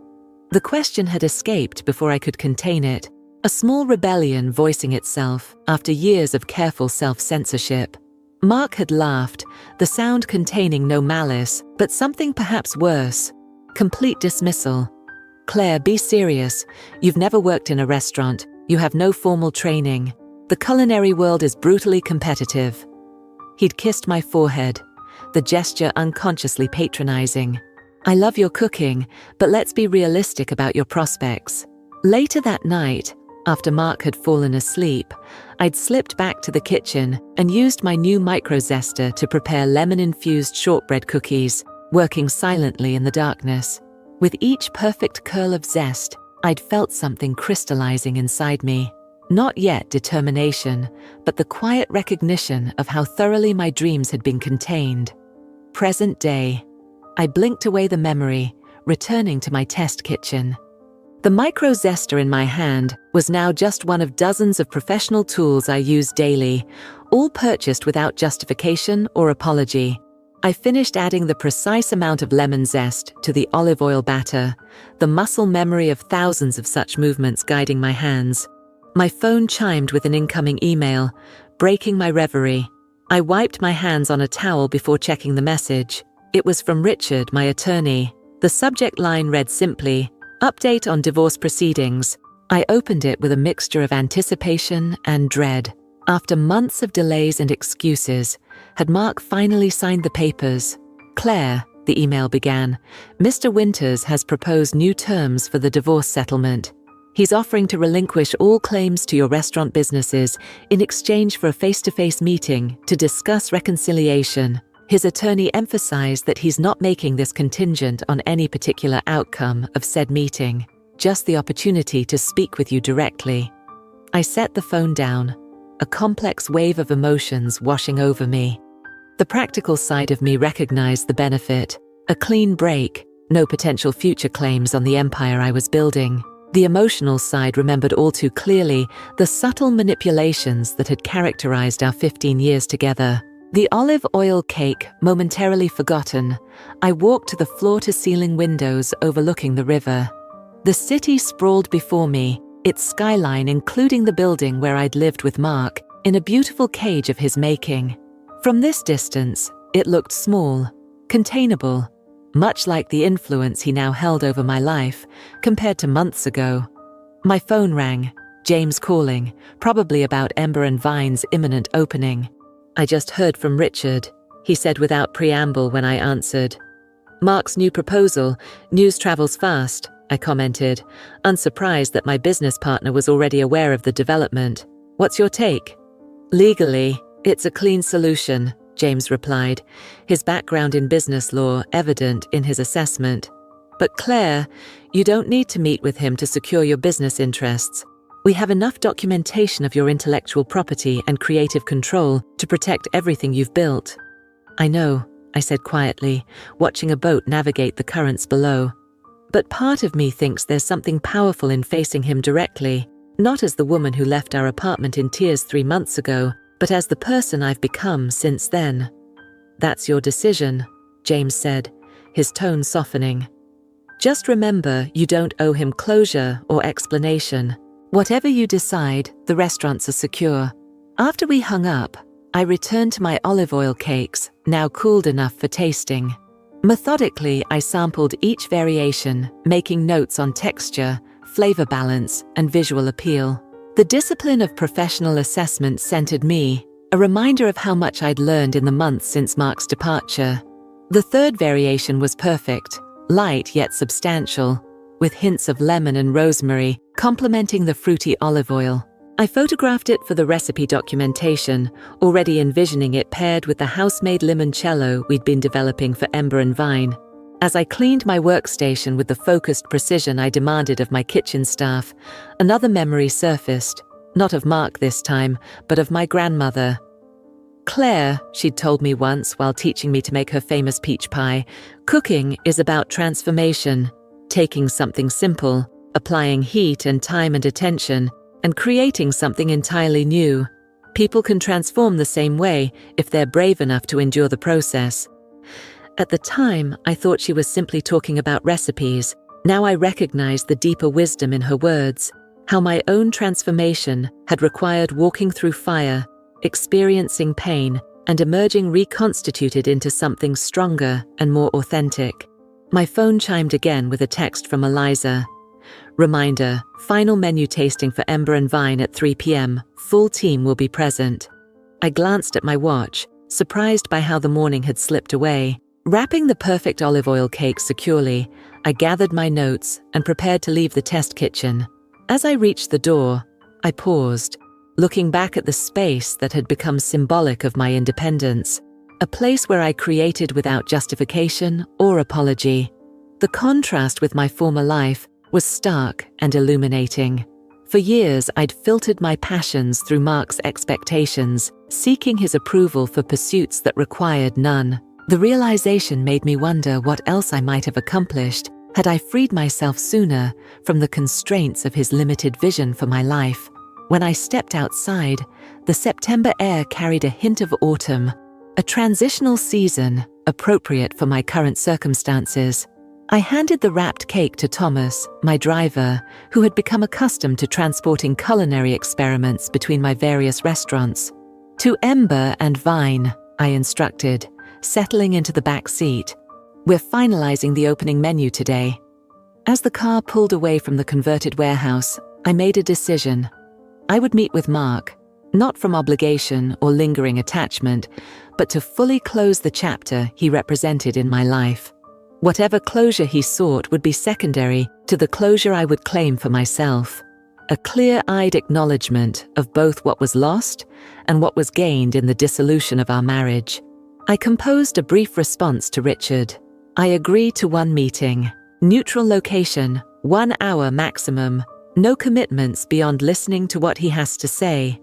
[SPEAKER 2] The question had escaped before I could contain it, a small rebellion voicing itself after years of careful self-censorship. Mark had laughed, the sound containing no malice, but something perhaps worse. Complete dismissal. "Claire, be serious. You've never worked in a restaurant. You have no formal training. The culinary world is brutally competitive." He'd kissed my forehead, the gesture unconsciously patronizing. "I love your cooking, but let's be realistic about your prospects." Later that night, after Mark had fallen asleep, I'd slipped back to the kitchen and used my new microzester to prepare lemon-infused shortbread cookies, working silently in the darkness. With each perfect curl of zest, I'd felt something crystallizing inside me. Not yet determination, but the quiet recognition of how thoroughly my dreams had been contained. Present day. I blinked away the memory, returning to my test kitchen. The microzester in my hand was now just one of dozens of professional tools I use daily, all purchased without justification or apology. I finished adding the precise amount of lemon zest to the olive oil batter, the muscle memory of thousands of such movements guiding my hands. My phone chimed with an incoming email, breaking my reverie. I wiped my hands on a towel before checking the message. It was from Richard, my attorney. The subject line read simply, "Update on divorce proceedings." I opened it with a mixture of anticipation and dread. After months of delays and excuses, had Mark finally signed the papers? "Claire," the email began, "Mr. Winters has proposed new terms for the divorce settlement. He's offering to relinquish all claims to your restaurant businesses in exchange for a face-to-face meeting to discuss reconciliation." His attorney emphasized that he's not making this contingent on any particular outcome of said meeting, just the opportunity to speak with you directly. I set the phone down, a complex wave of emotions washing over me. The practical side of me recognized the benefit, a clean break, no potential future claims on the empire I was building. The emotional side remembered all too clearly the subtle manipulations that had characterized our 15 years together. The olive oil cake momentarily forgotten, I walked to the floor-to-ceiling windows overlooking the river. The city sprawled before me, its skyline including the building where I'd lived with Mark, in a beautiful cage of his making. From this distance, it looked small, containable, much like the influence he now held over my life, compared to months ago. My phone rang, James calling, probably about Ember and Vine's imminent opening. "I just heard from Richard," he said without preamble when I answered. "Mark's new proposal, news travels fast," I commented, unsurprised that my business partner was already aware of the development. "What's your take?" "Legally, it's a clean solution," James replied, his background in business law evident in his assessment. "But Claire, you don't need to meet with him to secure your business interests. We have enough documentation of your intellectual property and creative control to protect everything you've built." "I know," I said quietly, watching a boat navigate the currents below. "But part of me thinks there's something powerful in facing him directly, not as the woman who left our apartment in tears 3 months ago, but as the person I've become since then." "That's your decision," James said, his tone softening. "Just remember, you don't owe him closure or explanation. Whatever you decide, the restaurants are secure." After we hung up, I returned to my olive oil cakes, now cooled enough for tasting. Methodically, I sampled each variation, making notes on texture, flavor balance, and visual appeal. The discipline of professional assessment centered me, a reminder of how much I'd learned in the months since Mark's departure. The third variation was perfect, light yet substantial, with hints of lemon and rosemary complementing the fruity olive oil. I photographed it for the recipe documentation, already envisioning it paired with the house-made limoncello we'd been developing for Ember and Vine. As I cleaned my workstation with the focused precision I demanded of my kitchen staff, another memory surfaced, not of Mark this time, but of my grandmother. "Claire," she'd told me once while teaching me to make her famous peach pie, "cooking is about transformation, taking something simple, applying heat and time and attention, and creating something entirely new. People can transform the same way if they're brave enough to endure the process." At the time, I thought she was simply talking about recipes. Now I recognized the deeper wisdom in her words, how my own transformation had required walking through fire, experiencing pain, and emerging reconstituted into something stronger and more authentic. My phone chimed again with a text from Eliza. "Reminder, final menu tasting for Ember and Vine at 3 p.m. Full team will be present." I glanced at my watch, surprised by how the morning had slipped away. Wrapping the perfect olive oil cake securely, I gathered my notes and prepared to leave the test kitchen. As I reached the door, I paused, looking back at the space that had become symbolic of my independence, a place where I created without justification or apology. The contrast with my former life was stark and illuminating. For years, I'd filtered my passions through Mark's expectations, seeking his approval for pursuits that required none. The realization made me wonder what else I might have accomplished had I freed myself sooner from the constraints of his limited vision for my life. When I stepped outside, the September air carried a hint of autumn, a transitional season, appropriate for my current circumstances. I handed the wrapped cake to Thomas, my driver, who had become accustomed to transporting culinary experiments between my various restaurants. "To Ember and Vine," I instructed, settling into the back seat. "We're finalizing the opening menu today." As the car pulled away from the converted warehouse, I made a decision. I would meet with Mark, not from obligation or lingering attachment, but to fully close the chapter he represented in my life. Whatever closure he sought would be secondary to the closure I would claim for myself. A clear-eyed acknowledgement of both what was lost and what was gained in the dissolution of our marriage. I composed a brief response to Richard. I agreed to one meeting. Neutral location, 1 hour maximum, no commitments beyond listening to what he has to say.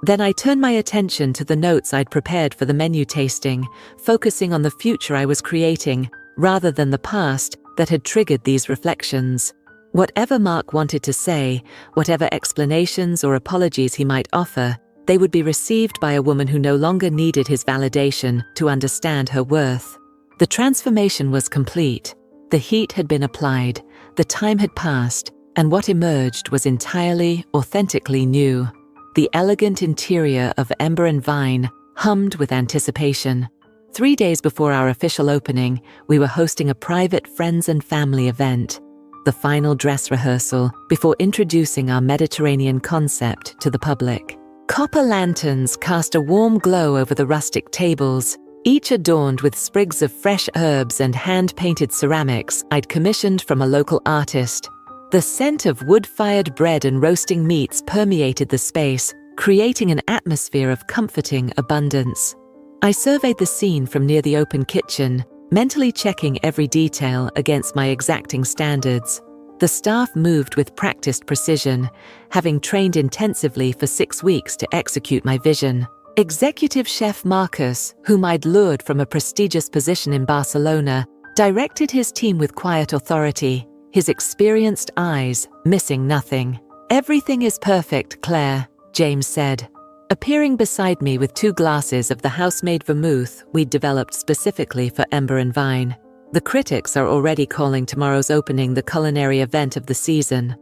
[SPEAKER 2] Then I turned my attention to the notes I'd prepared for the menu tasting, focusing on the future I was creating, rather than the past that had triggered these reflections. Whatever Mark wanted to say, whatever explanations or apologies he might offer, they would be received by a woman who no longer needed his validation to understand her worth. The transformation was complete. The heat had been applied, the time had passed, and what emerged was entirely, authentically new. The elegant interior of Ember and Vine hummed with anticipation. 3 days before our official opening, we were hosting a private friends and family event, the final dress rehearsal before introducing our Mediterranean concept to the public. Copper lanterns cast a warm glow over the rustic tables, each adorned with sprigs of fresh herbs and hand-painted ceramics I'd commissioned from a local artist. The scent of wood-fired bread and roasting meats permeated the space, creating an atmosphere of comforting abundance. I surveyed the scene from near the open kitchen, mentally checking every detail against my exacting standards. The staff moved with practiced precision, having trained intensively for 6 weeks to execute my vision. Executive Chef Marcus, whom I'd lured from a prestigious position in Barcelona, directed his team with quiet authority, his experienced eyes missing nothing. "Everything is perfect, Claire," James said, appearing beside me with 2 glasses of the house-made vermouth we'd developed specifically for Ember and Vine. "The critics are already calling tomorrow's opening the culinary event of the season."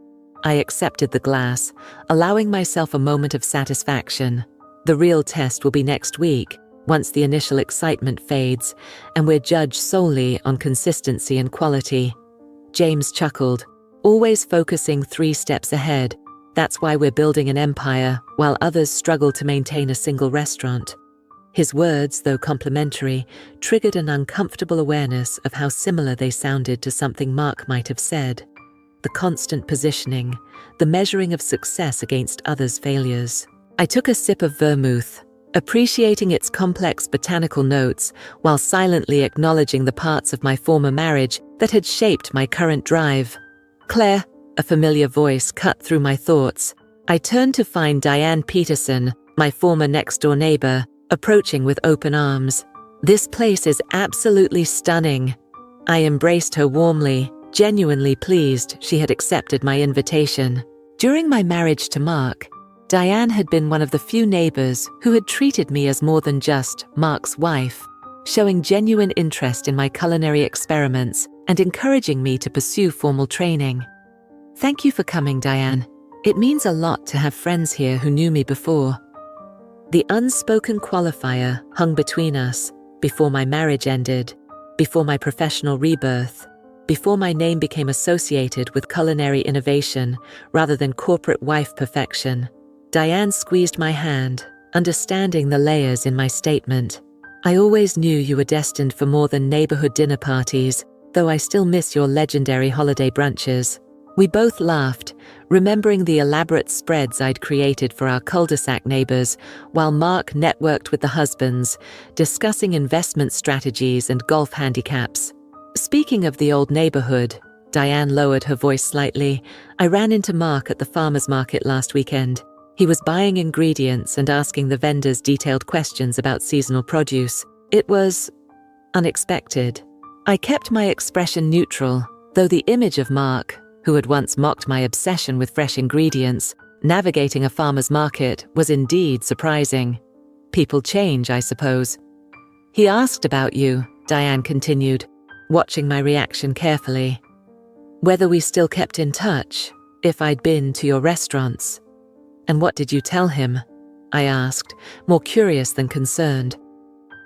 [SPEAKER 2] I accepted the glass, allowing myself a moment of satisfaction. The real test will be next week, once the initial excitement fades, and we're judged solely on consistency and quality. James chuckled, always focusing 3 steps ahead. "That's why we're building an empire, while others struggle to maintain a single restaurant." His words, though complimentary, triggered an uncomfortable awareness of how similar they sounded to something Mark might have said. The constant positioning, the measuring of success against others' failures. I took a sip of vermouth, appreciating its complex botanical notes while silently acknowledging the parts of my former marriage that had shaped my current drive. "Claire," a familiar voice cut through my thoughts. I turned to find Diane Peterson, my former next-door neighbor, approaching with open arms. "This place is absolutely stunning." I embraced her warmly, genuinely pleased she had accepted my invitation. During my marriage to Mark, Diane had been one of the few neighbors who had treated me as more than just Mark's wife, showing genuine interest in my culinary experiments and encouraging me to pursue formal training. "Thank you for coming, Diane. It means a lot to have friends here who knew me before." The unspoken qualifier hung between us before my marriage ended, before my professional rebirth, before my name became associated with culinary innovation rather than corporate wife perfection. Diane squeezed my hand, understanding the layers in my statement. "I always knew you were destined for more than neighborhood dinner parties, though I still miss your legendary holiday brunches." We both laughed, remembering the elaborate spreads I'd created for our cul-de-sac neighbors, while Mark networked with the husbands, discussing investment strategies and golf handicaps. "Speaking of the old neighborhood," Diane lowered her voice slightly, "I ran into Mark at the farmer's market last weekend. He was buying ingredients and asking the vendors detailed questions about seasonal produce. It was unexpected." I kept my expression neutral, though the image of Mark, who had once mocked my obsession with fresh ingredients, navigating a farmer's market was indeed surprising. People change, I suppose. "He asked about you," Diane continued, watching my reaction carefully. Whether we still kept in touch, if I'd been to your restaurants. And what did you tell him? I asked, more curious than concerned.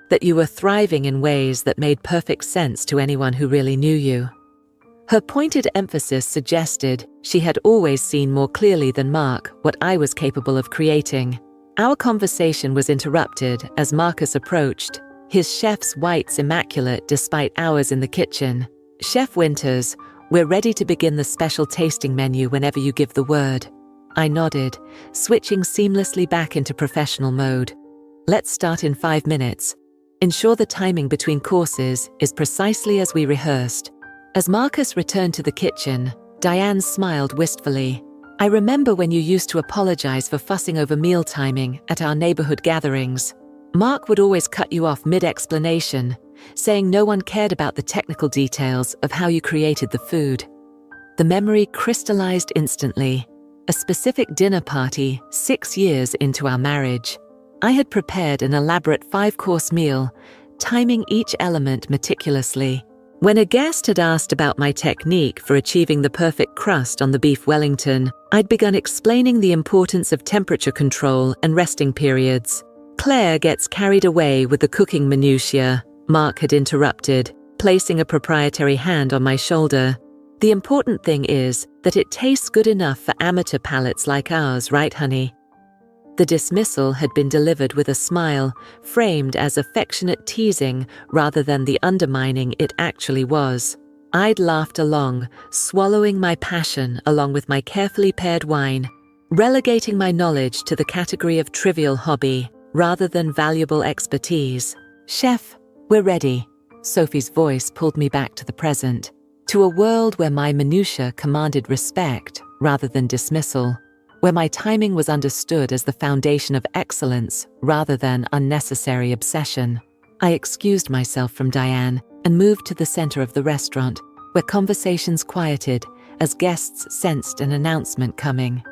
[SPEAKER 2] That you were thriving in ways that made perfect sense to anyone who really knew you. Her pointed emphasis suggested she had always seen more clearly than Mark what I was capable of creating. Our conversation was interrupted as Marcus approached, his chef's whites immaculate despite hours in the kitchen. "Chef Winters, we're ready to begin the special tasting menu whenever you give the word." I nodded, switching seamlessly back into professional mode. "Let's start in 5 minutes. Ensure the timing between courses is precisely as we rehearsed." As Marcus returned to the kitchen, Diane smiled wistfully. "I remember when you used to apologize for fussing over meal timing at our neighborhood gatherings. Mark would always cut you off mid-explanation, saying no one cared about the technical details of how you created the food." The memory crystallized instantly. A specific dinner party 6 years into our marriage. I had prepared an elaborate 5-course meal, timing each element meticulously. When a guest had asked about my technique for achieving the perfect crust on the beef Wellington, I'd begun explaining the importance of temperature control and resting periods. "Claire gets carried away with the cooking minutiae," Mark had interrupted, placing a proprietary hand on my shoulder. "The important thing is that it tastes good enough for amateur palates like ours, right, honey?" The dismissal had been delivered with a smile, framed as affectionate teasing rather than the undermining it actually was. I'd laughed along, swallowing my passion along with my carefully paired wine, relegating my knowledge to the category of trivial hobby rather than valuable expertise. "Chef, we're ready." Sophie's voice pulled me back to the present, to a world where my minutiae commanded respect rather than dismissal, where my timing was understood as the foundation of excellence rather than unnecessary obsession. I excused myself from Diane and moved to the center of the restaurant, where conversations quieted as guests sensed an announcement coming.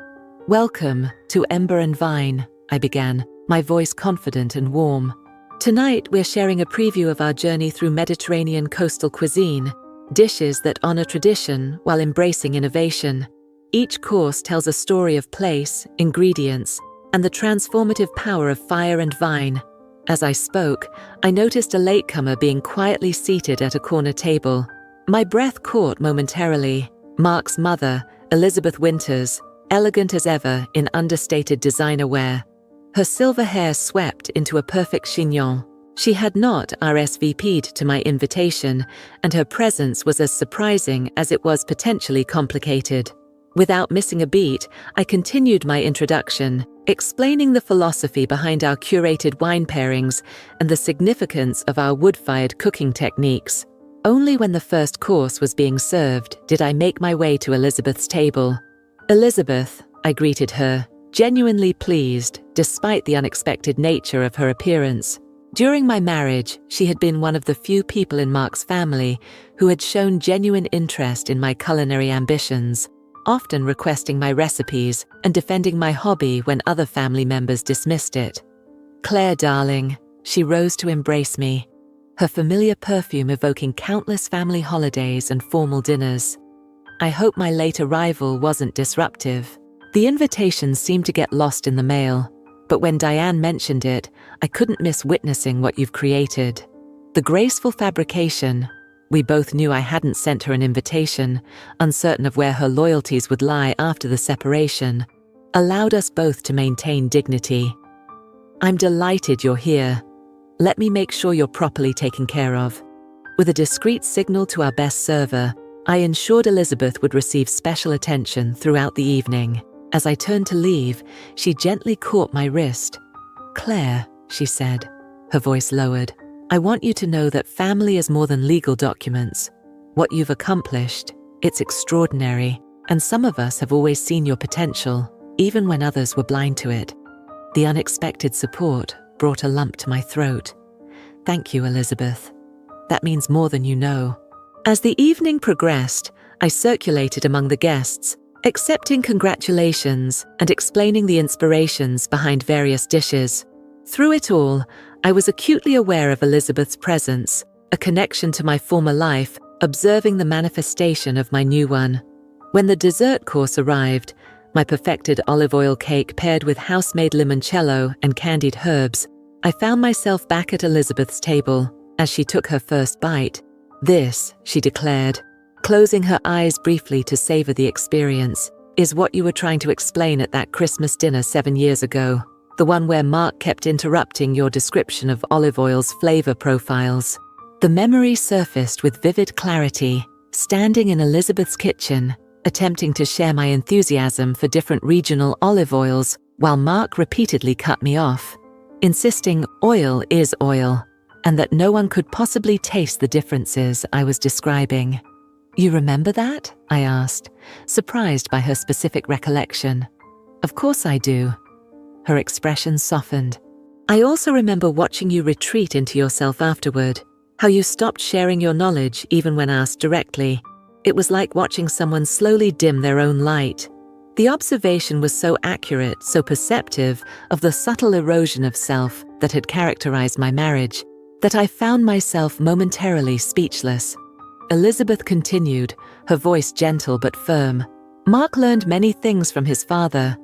[SPEAKER 2] "Welcome to Ember and Vine," I began, my voice confident and warm. "Tonight we're sharing a preview of our journey through Mediterranean coastal cuisine, dishes that honor tradition while embracing innovation. Each course tells a story of place, ingredients, and the transformative power of fire and vine." As I spoke, I noticed a latecomer being quietly seated at a corner table. My breath caught momentarily. Mark's mother, Elizabeth Winters, elegant as ever in understated designer wear. Her silver hair swept into a perfect chignon. She had not RSVP'd to my invitation, and her presence was as surprising as it was potentially complicated. Without missing a beat, I continued my introduction, explaining the philosophy behind our curated wine pairings and the significance of our wood-fired cooking techniques. Only when the first course was being served did I make my way to Elizabeth's table. "Elizabeth," I greeted her, genuinely pleased despite the unexpected nature of her appearance. During my marriage, she had been one of the few people in Mark's family who had shown genuine interest in my culinary ambitions, often requesting my recipes and defending my hobby when other family members dismissed it. "Claire, darling," she rose to embrace me, her familiar perfume evoking countless family holidays and formal dinners. I hope my late arrival wasn't disruptive. The invitation seemed to get lost in the mail, but when Diane mentioned it, I couldn't miss witnessing what you've created. The graceful fabrication. We both knew I hadn't sent her an invitation, uncertain of where her loyalties would lie after the separation, allowed us both to maintain dignity. "I'm delighted you're here. Let me make sure you're properly taken care of." With a discreet signal to our best server, I ensured Elizabeth would receive special attention throughout the evening. As I turned to leave, she gently caught my wrist. "Claire," she said, her voice lowered, "I want you to know that family is more than legal documents. What you've accomplished, it's extraordinary, and some of us have always seen your potential, even when others were blind to it." The unexpected support brought a lump to my throat. "Thank you, Elizabeth. That means more than you know." As the evening progressed, I circulated among the guests, accepting congratulations and explaining the inspirations behind various dishes. Through it all, I was acutely aware of Elizabeth's presence, a connection to my former life, observing the manifestation of my new one. When the dessert course arrived, my perfected olive oil cake paired with house-made limoncello and candied herbs, I found myself back at Elizabeth's table as she took her first bite. "This," she declared, closing her eyes briefly to savor the experience, "is what you were trying to explain at that Christmas dinner 7 years ago, the one where Mark kept interrupting your description of olive oil's flavor profiles." The memory surfaced with vivid clarity, standing in Elizabeth's kitchen, attempting to share my enthusiasm for different regional olive oils while Mark repeatedly cut me off, insisting oil is oil, and that no one could possibly taste the differences I was describing. "You remember that?" I asked, surprised by her specific recollection. "Of course I do." Her expression softened. "I also remember watching you retreat into yourself afterward, how you stopped sharing your knowledge even when asked directly. It was like watching someone slowly dim their own light. The observation was so accurate, so perceptive of the subtle erosion of self that had characterized my marriage, that I found myself momentarily speechless." Elizabeth continued, her voice gentle but firm. "Mark learned many things from his father.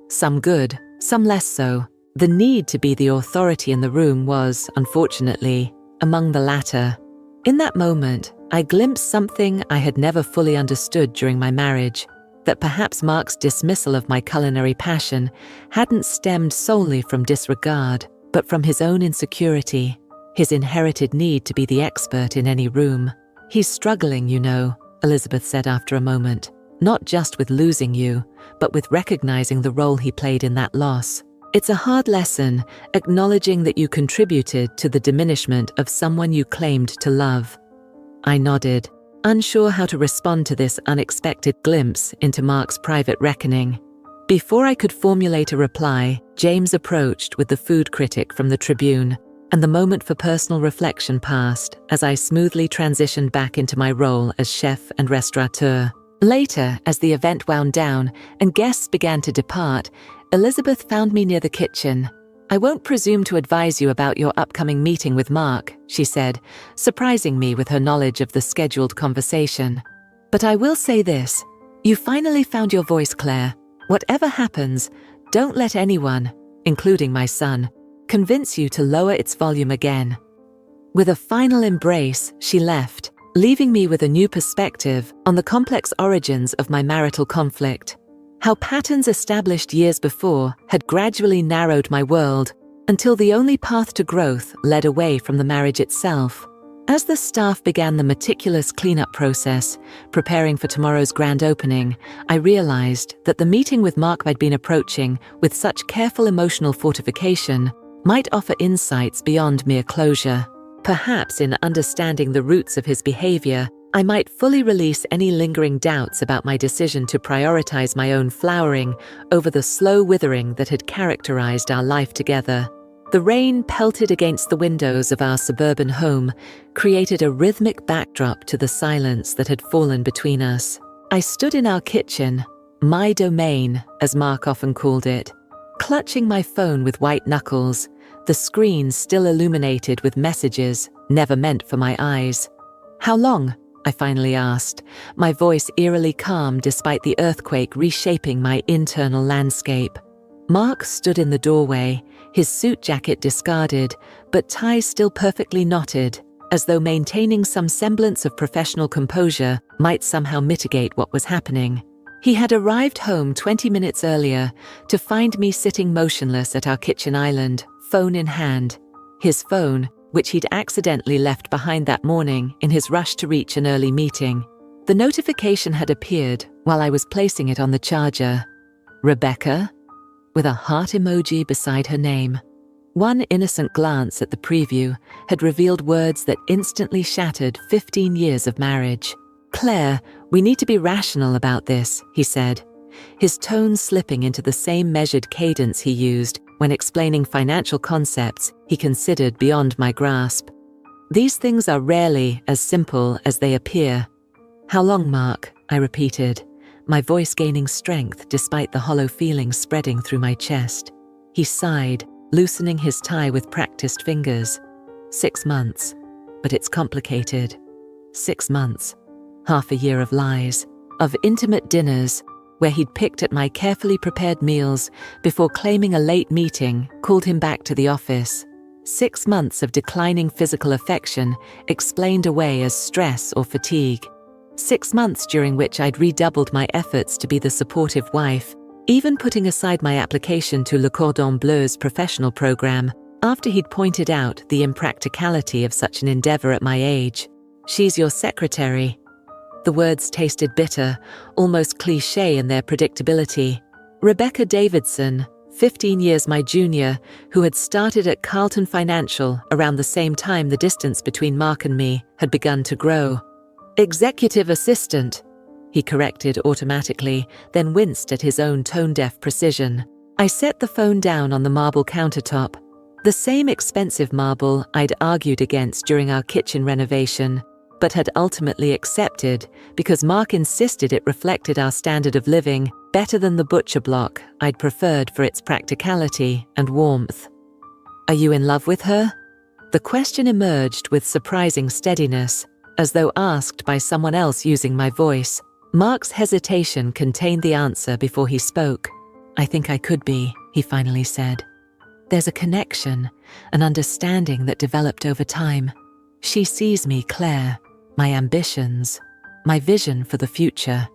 [SPEAKER 2] Some good, some less so. The need to be the authority in the room was, unfortunately, among the latter. In that moment, I glimpsed something I had never fully understood during my marriage, that perhaps Mark's dismissal of my culinary passion hadn't stemmed solely from disregard, but from his own insecurity, his inherited need to be the expert in any room. "He's struggling, you know," Elizabeth said after a moment, "not just with losing you, but with recognizing the role he played in that loss. It's a hard lesson, acknowledging that you contributed to the diminishment of someone you claimed to love." I nodded, unsure how to respond to this unexpected glimpse into Mark's private reckoning. Before I could formulate a reply, James approached with the food critic from the Tribune, and the moment for personal reflection passed as I smoothly transitioned back into my role as chef and restaurateur. Later, as the event wound down and guests began to depart, Elizabeth found me near the kitchen. "I won't presume to advise you about your upcoming meeting with Mark," she said, surprising me with her knowledge of the scheduled conversation. "But I will say this. You finally found your voice, Claire. Whatever happens, don't let anyone, including my son, convince you to lower its volume again." With a final embrace, she left, leaving me with a new perspective on the complex origins of my marital conflict. How patterns established years before had gradually narrowed my world until the only path to growth led away from the marriage itself. As the staff began the meticulous cleanup process, preparing for tomorrow's grand opening, I realized that the meeting with Mark I'd been approaching with such careful emotional fortification might offer insights beyond mere closure. Perhaps in understanding the roots of his behavior, I might fully release any lingering doubts about my decision to prioritize my own flowering over the slow withering that had characterized our life together. The rain pelted against the windows of our suburban home, created a rhythmic backdrop to the silence that had fallen between us. I stood in our kitchen, my domain, as Mark often called it, clutching my phone with white knuckles, the screen still illuminated with messages never meant for my eyes. "How long?" I finally asked, my voice eerily calm despite the earthquake reshaping my internal landscape. Mark stood in the doorway, his suit jacket discarded, but tie still perfectly knotted, as though maintaining some semblance of professional composure might somehow mitigate what was happening. He had arrived home 20 minutes earlier to find me sitting motionless at our kitchen island, phone in hand. His phone, which he'd accidentally left behind that morning in his rush to reach an early meeting. The notification had appeared while I was placing it on the charger. "Rebecca?" with a heart emoji beside her name. One innocent glance at the preview had revealed words that instantly shattered 15 years of marriage. "Claire, we need to be rational about this," he said, his tone slipping into the same measured cadence he used when explaining financial concepts he considered beyond my grasp. "These things are rarely as simple as they appear." "How long, Mark?" I repeated, my voice gaining strength despite the hollow feeling spreading through my chest. He sighed, loosening his tie with practiced fingers. 6 months. but it's complicated. 6 months, half a year of lies, of intimate dinners where he'd picked at my carefully prepared meals before claiming a late meeting called him back to the office. 6 months of declining physical affection explained away as stress or fatigue. 6 months during which I'd redoubled my efforts to be the supportive wife, even putting aside my application to Le Cordon Bleu's professional program after he'd pointed out the impracticality of such an endeavor at my age. "She's your secretary." The words tasted bitter, almost cliché in their predictability. Rebecca Davidson, 15 years my junior, who had started at Carlton Financial around the same time the distance between Mark and me had begun to grow. "Executive assistant," he corrected automatically, then winced at his own tone-deaf precision. I set the phone down on the marble countertop, the same expensive marble I'd argued against during our kitchen renovation, but had ultimately accepted because Mark insisted it reflected our standard of living better than the butcher block I'd preferred for its practicality and warmth. "Are you in love with her?" The question emerged with surprising steadiness, as though asked by someone else using my voice. Mark's hesitation contained the answer before he spoke. "I think I could be," he finally said. "There's a connection, an understanding that developed over time. She sees me, Claire, my ambitions, my vision for the future."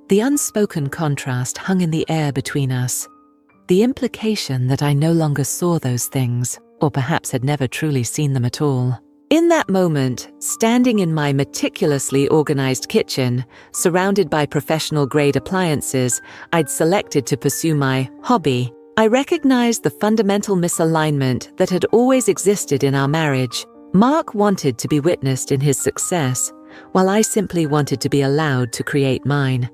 [SPEAKER 2] The unspoken contrast hung in the air between us, the implication that I no longer saw those things, or perhaps had never truly seen them at all. In that moment, standing in my meticulously organized kitchen, surrounded by professional-grade appliances I'd selected to pursue my hobby, I recognized the fundamental misalignment that had always existed in our marriage. Mark wanted to be witnessed in his success, while I simply wanted to be allowed to create mine.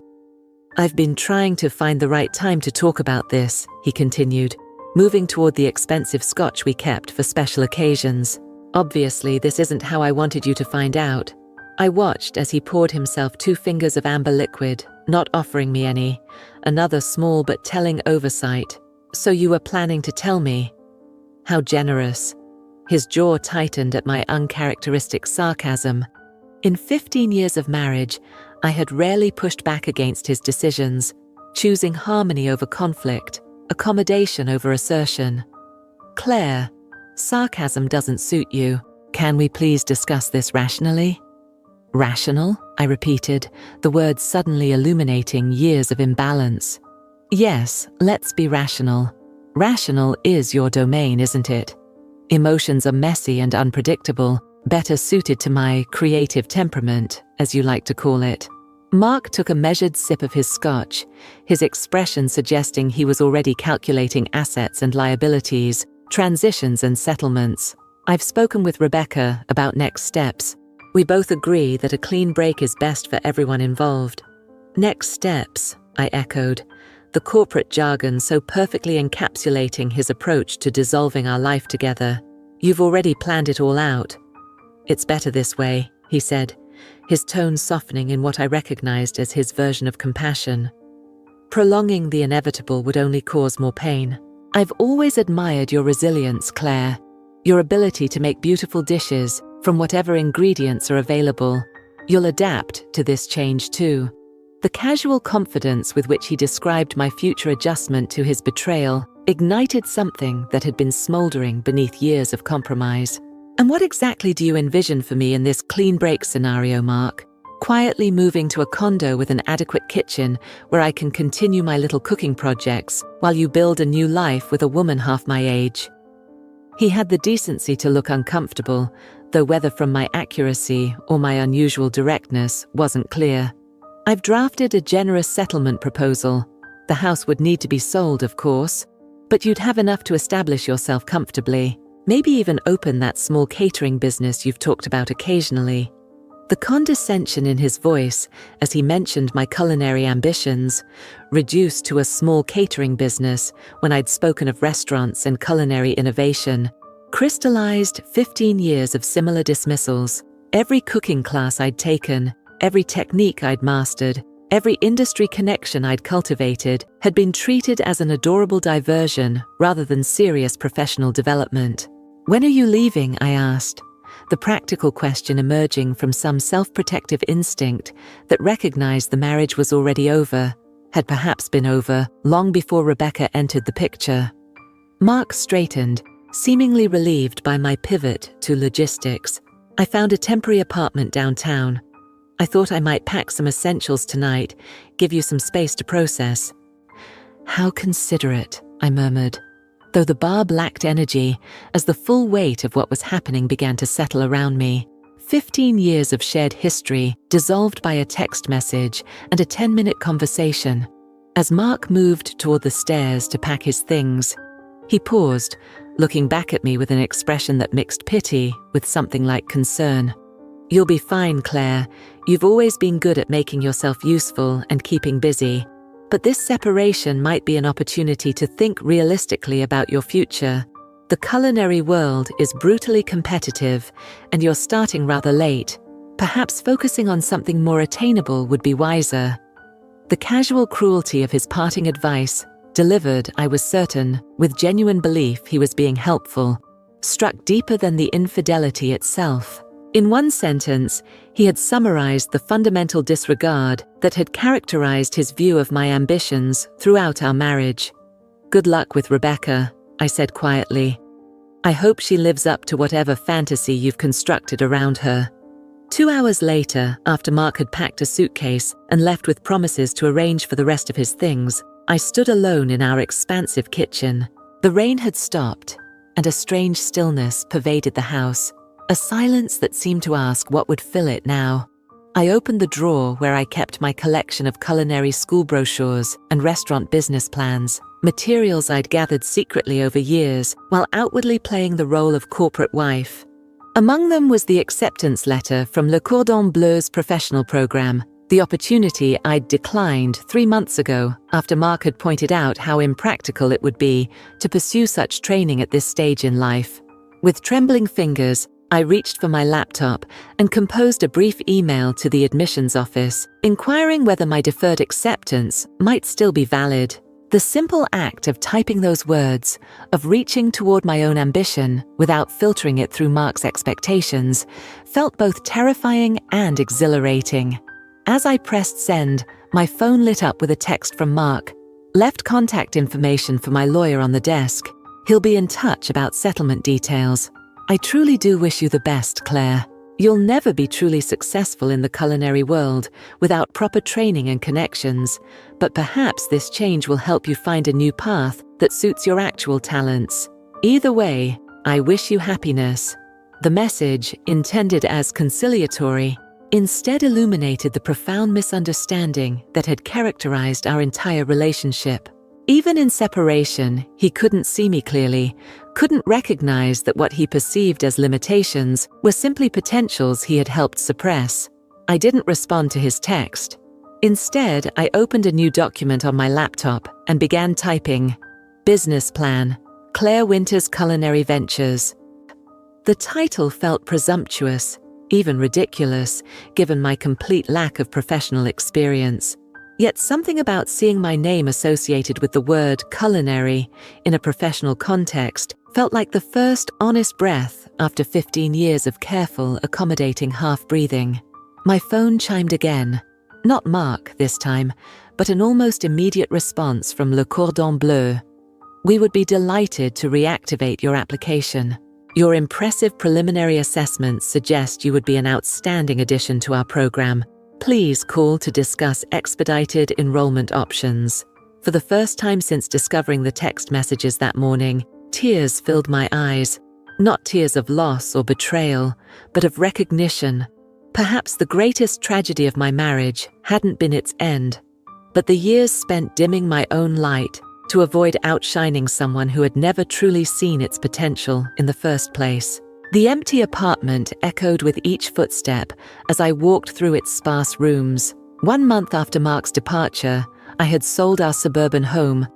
[SPEAKER 2] "I've been trying to find the right time to talk about this," he continued, moving toward the expensive scotch we kept for special occasions. "Obviously, this isn't how I wanted you to find out." I watched as he poured himself 2 fingers of amber liquid, not offering me any, another small but telling oversight. "So you were planning to tell me?" How generous. His jaw tightened at my uncharacteristic sarcasm. In 15 years of marriage, I had rarely pushed back against his decisions, choosing harmony over conflict, accommodation over assertion. "Claire, sarcasm doesn't suit you. Can we please discuss this rationally?" "Rational?" I repeated, the words suddenly illuminating years of imbalance. "Yes, let's be rational. Rational is your domain, isn't it? Emotions are messy and unpredictable, better suited to my creative temperament, as you like to call it." Mark took a measured sip of his scotch, his expression suggesting he was already calculating assets and liabilities, transitions and settlements. "I've spoken with Rebecca about next steps. We both agree that a clean break is best for everyone involved." "Next steps," I echoed, the corporate jargon so perfectly encapsulating his approach to dissolving our life together. "You've already planned it all out." "It's better this way," he said, his tone softening in what I recognized as his version of compassion. "Prolonging the inevitable would only cause more pain. I've always admired your resilience, Claire, your ability to make beautiful dishes from whatever ingredients are available. You'll adapt to this change too." The casual confidence with which he described my future adjustment to his betrayal ignited something that had been smoldering beneath years of compromise. "And what exactly do you envision for me in this clean break scenario, Mark? Quietly moving to a condo with an adequate kitchen where I can continue my little cooking projects while you build a new life with a woman half my age." He had the decency to look uncomfortable, though whether from my accuracy or my unusual directness wasn't clear. "I've drafted a generous settlement proposal. The house would need to be sold, of course, but you'd have enough to establish yourself comfortably, maybe even open that small catering business you've talked about occasionally." The condescension in his voice, as he mentioned my culinary ambitions, reduced to a small catering business when I'd spoken of restaurants and culinary innovation, crystallized 15 years of similar dismissals. Every cooking class I'd taken, every technique I'd mastered, every industry connection I'd cultivated had been treated as an adorable diversion rather than serious professional development. "When are you leaving?" I asked. the practical question emerging from some self-protective instinct that recognized the marriage was already over, had perhaps been over long before Rebecca entered the picture. Mark straightened, seemingly relieved by my pivot to logistics. I found a temporary apartment downtown. I thought I might pack some essentials tonight, give you some space to process. How considerate, I murmured, though the barb lacked energy as the full weight of what was happening began to settle around me. 15 years of shared history dissolved by a text message and a 10-minute conversation. As Mark moved toward the stairs to pack his things, he paused, looking back at me with an expression that mixed pity with something like concern. "You'll be fine, Claire. You've always been good at making yourself useful and keeping busy. But this separation might be an opportunity to think realistically about your future. The culinary world is brutally competitive, and you're starting rather late. Perhaps focusing on something more attainable would be wiser." The casual cruelty of his parting advice, delivered, I was certain, with genuine belief he was being helpful, struck deeper than the infidelity itself. In one sentence, he had summarized the fundamental disregard that had characterized his view of my ambitions throughout our marriage. "Good luck with Rebecca," I said quietly. "I hope she lives up to whatever fantasy you've constructed around her." 2 hours later, after Mark had packed a suitcase and left with promises to arrange for the rest of his things, I stood alone in our expansive kitchen. The rain had stopped, and a strange stillness pervaded the house. A silence that seemed to ask what would fill it now. I opened the drawer where I kept my collection of culinary school brochures and restaurant business plans, materials I'd gathered secretly over years while outwardly playing the role of corporate wife. Among them was the acceptance letter from Le Cordon Bleu's professional program, the opportunity I'd declined 3 months ago after Mark had pointed out how impractical it would be to pursue such training at this stage in life. With trembling fingers, I reached for my laptop and composed a brief email to the admissions office, inquiring whether my deferred acceptance might still be valid. The simple act of typing those words, of reaching toward my own ambition without filtering it through Mark's expectations, felt both terrifying and exhilarating. As I pressed send, my phone lit up with a text from Mark. "Left contact information for my lawyer on the desk. He'll be in touch about settlement details. I truly do wish you the best, Claire. You'll never be truly successful in the culinary world without proper training and connections, but perhaps this change will help you find a new path that suits your actual talents. Either way, I wish you happiness." The message, intended as conciliatory, instead illuminated the profound misunderstanding that had characterized our entire relationship. Even in separation, he couldn't see me clearly, couldn't recognize that what he perceived as limitations were simply potentials he had helped suppress. I didn't respond to his text. Instead, I opened a new document on my laptop and began typing, "Business Plan, Claire Winter's Culinary Ventures." The title felt presumptuous, even ridiculous, given my complete lack of professional experience. Yet something about seeing my name associated with the word culinary in a professional context felt like the first honest breath after 15 years of careful, accommodating half-breathing. My phone chimed again. Not Mark this time, but an almost immediate response from Le Cordon Bleu. "We would be delighted to reactivate your application. Your impressive preliminary assessments suggest you would be an outstanding addition to our program. Please call to discuss expedited enrollment options." For the first time since discovering the text messages that morning, tears filled my eyes. Not tears of loss or betrayal, but of recognition. Perhaps the greatest tragedy of my marriage hadn't been its end, but the years spent dimming my own light to avoid outshining someone who had never truly seen its potential in the first place. The empty apartment echoed with each footstep as I walked through its sparse rooms. 1 month after Mark's departure, I had sold our suburban home,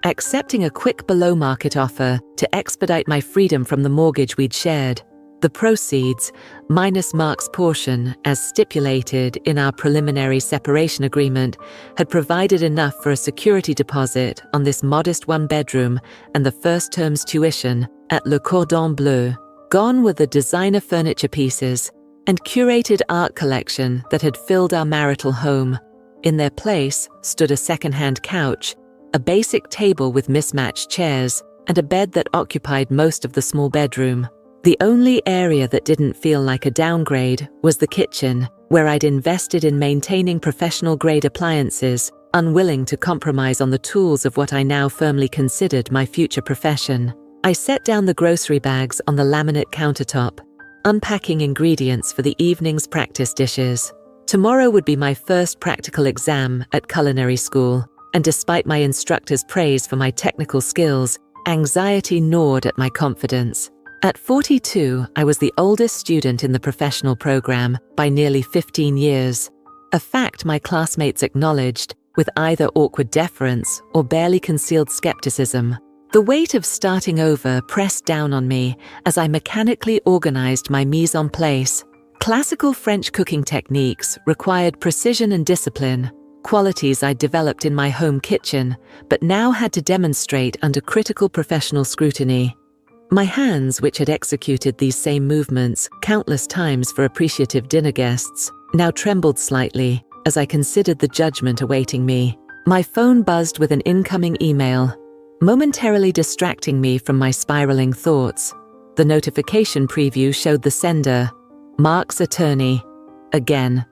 [SPEAKER 2] accepting a quick below-market offer to expedite my freedom from the mortgage we'd shared. The proceeds, minus Mark's portion as stipulated in our preliminary separation agreement, had provided enough for a security deposit on this modest 1-bedroom and the first term's tuition at Le Cordon Bleu. Gone were the designer furniture pieces and curated art collection that had filled our marital home. In their place stood a second-hand couch, a basic table with mismatched chairs, and a bed that occupied most of the small bedroom. The only area that didn't feel like a downgrade was the kitchen, where I'd invested in maintaining professional-grade appliances, unwilling to compromise on the tools of what I now firmly considered my future profession. I set down the grocery bags on the laminate countertop, unpacking ingredients for the evening's practice dishes. Tomorrow would be my first practical exam at culinary school, and despite my instructor's praise for my technical skills, anxiety gnawed at my confidence. At 42, I was the oldest student in the professional program by nearly 15 years, a fact my classmates acknowledged with either awkward deference or barely concealed skepticism. The weight of starting over pressed down on me as I mechanically organized my mise en place. Classical French cooking techniques required precision and discipline, qualities I'd developed in my home kitchen, but now had to demonstrate under critical professional scrutiny. My hands, which had executed these same movements countless times for appreciative dinner guests, now trembled slightly as I considered the judgment awaiting me. My phone buzzed with an incoming email, momentarily distracting me from my spiraling thoughts. The notification preview showed the sender, Mark's attorney. Again.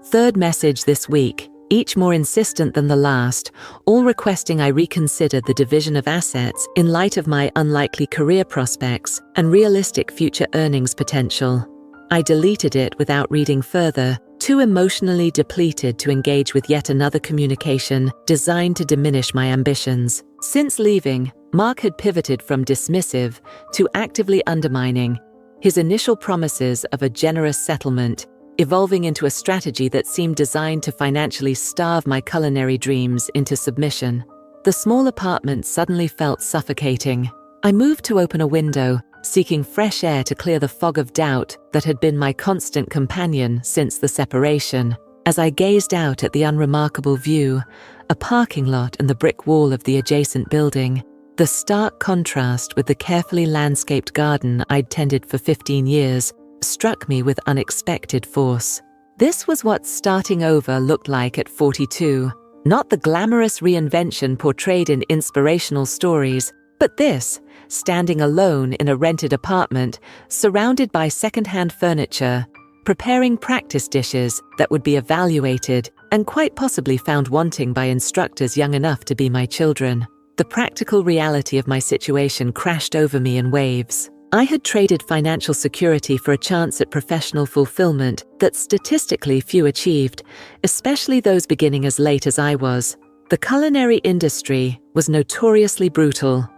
[SPEAKER 2] Third message this week, each more insistent than the last, all requesting I reconsider the division of assets in light of my unlikely career prospects and realistic future earnings potential. I deleted it without reading further, too emotionally depleted to engage with yet another communication designed to diminish my ambitions. Since leaving, Mark had pivoted from dismissive to actively undermining, his initial promises of a generous settlement evolving into a strategy that seemed designed to financially starve my culinary dreams into submission. The small apartment suddenly felt suffocating. I moved to open a window, seeking fresh air to clear the fog of doubt that had been my constant companion since the separation. As I gazed out at the unremarkable view, a parking lot and the brick wall of the adjacent building, the stark contrast with the carefully landscaped garden I'd tended for 15 years struck me with unexpected force. This was what starting over looked like at 42, not the glamorous reinvention portrayed in inspirational stories, but this, standing alone in a rented apartment, surrounded by second-hand furniture, preparing practice dishes that would be evaluated and quite possibly found wanting by instructors young enough to be my children. The practical reality of my situation crashed over me in waves. I had traded financial security for a chance at professional fulfillment that statistically few achieved, especially those beginning as late as I was. The culinary industry was notoriously brutal.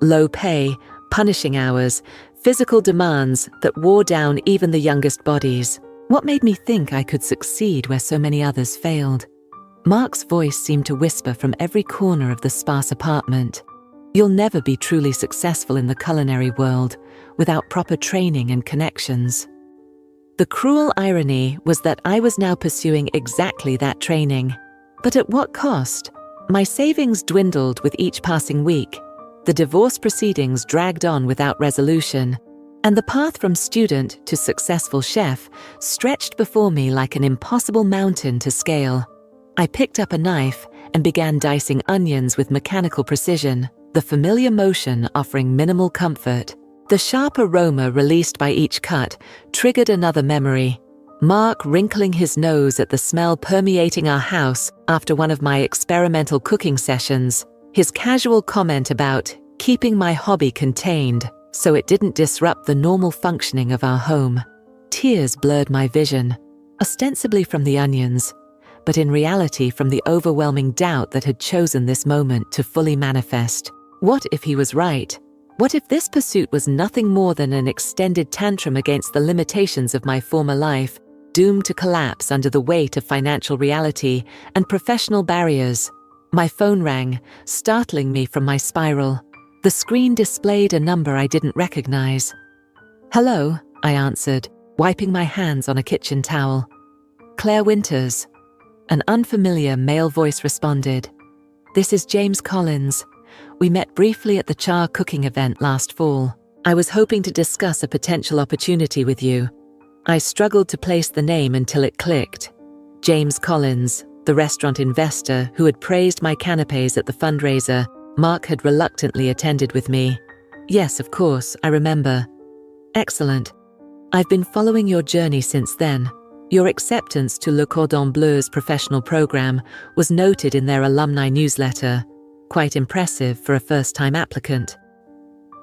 [SPEAKER 2] Low pay, punishing hours, physical demands that wore down even the youngest bodies. What made me think I could succeed where so many others failed? Mark's voice seemed to whisper from every corner of the sparse apartment. You'll never be truly successful in the culinary world without proper training and connections. The cruel irony was that I was now pursuing exactly that training. But at what cost? My savings dwindled with each passing week. The divorce proceedings dragged on without resolution, and the path from student to successful chef stretched before me like an impossible mountain to scale. I picked up a knife and began dicing onions with mechanical precision, the familiar motion offering minimal comfort. The sharp aroma released by each cut triggered another memory. Mark wrinkling his nose at the smell permeating our house after one of my experimental cooking sessions, his casual comment about keeping my hobby contained so it didn't disrupt the normal functioning of our home. Tears blurred my vision, ostensibly from the onions, but in reality from the overwhelming doubt that had chosen this moment to fully manifest. What if he was right? What if this pursuit was nothing more than an extended tantrum against the limitations of my former life, doomed to collapse under the weight of financial reality and professional barriers? My phone rang, startling me from my spiral. The screen displayed a number I didn't recognize. "Hello," I answered, wiping my hands on a kitchen towel. "Claire Winters." An unfamiliar male voice responded. "This is James Collins. We met briefly at the Char cooking event last fall." I was hoping to discuss a potential opportunity with you. I struggled to place the name until it clicked. James Collins, the restaurant investor who had praised my canapés at the fundraiser Mark had reluctantly attended with me. Yes, of course, I remember. Excellent. I've been following your journey since then. Your acceptance to Le Cordon Bleu's professional program was noted in their alumni newsletter. Quite impressive for a first-time applicant.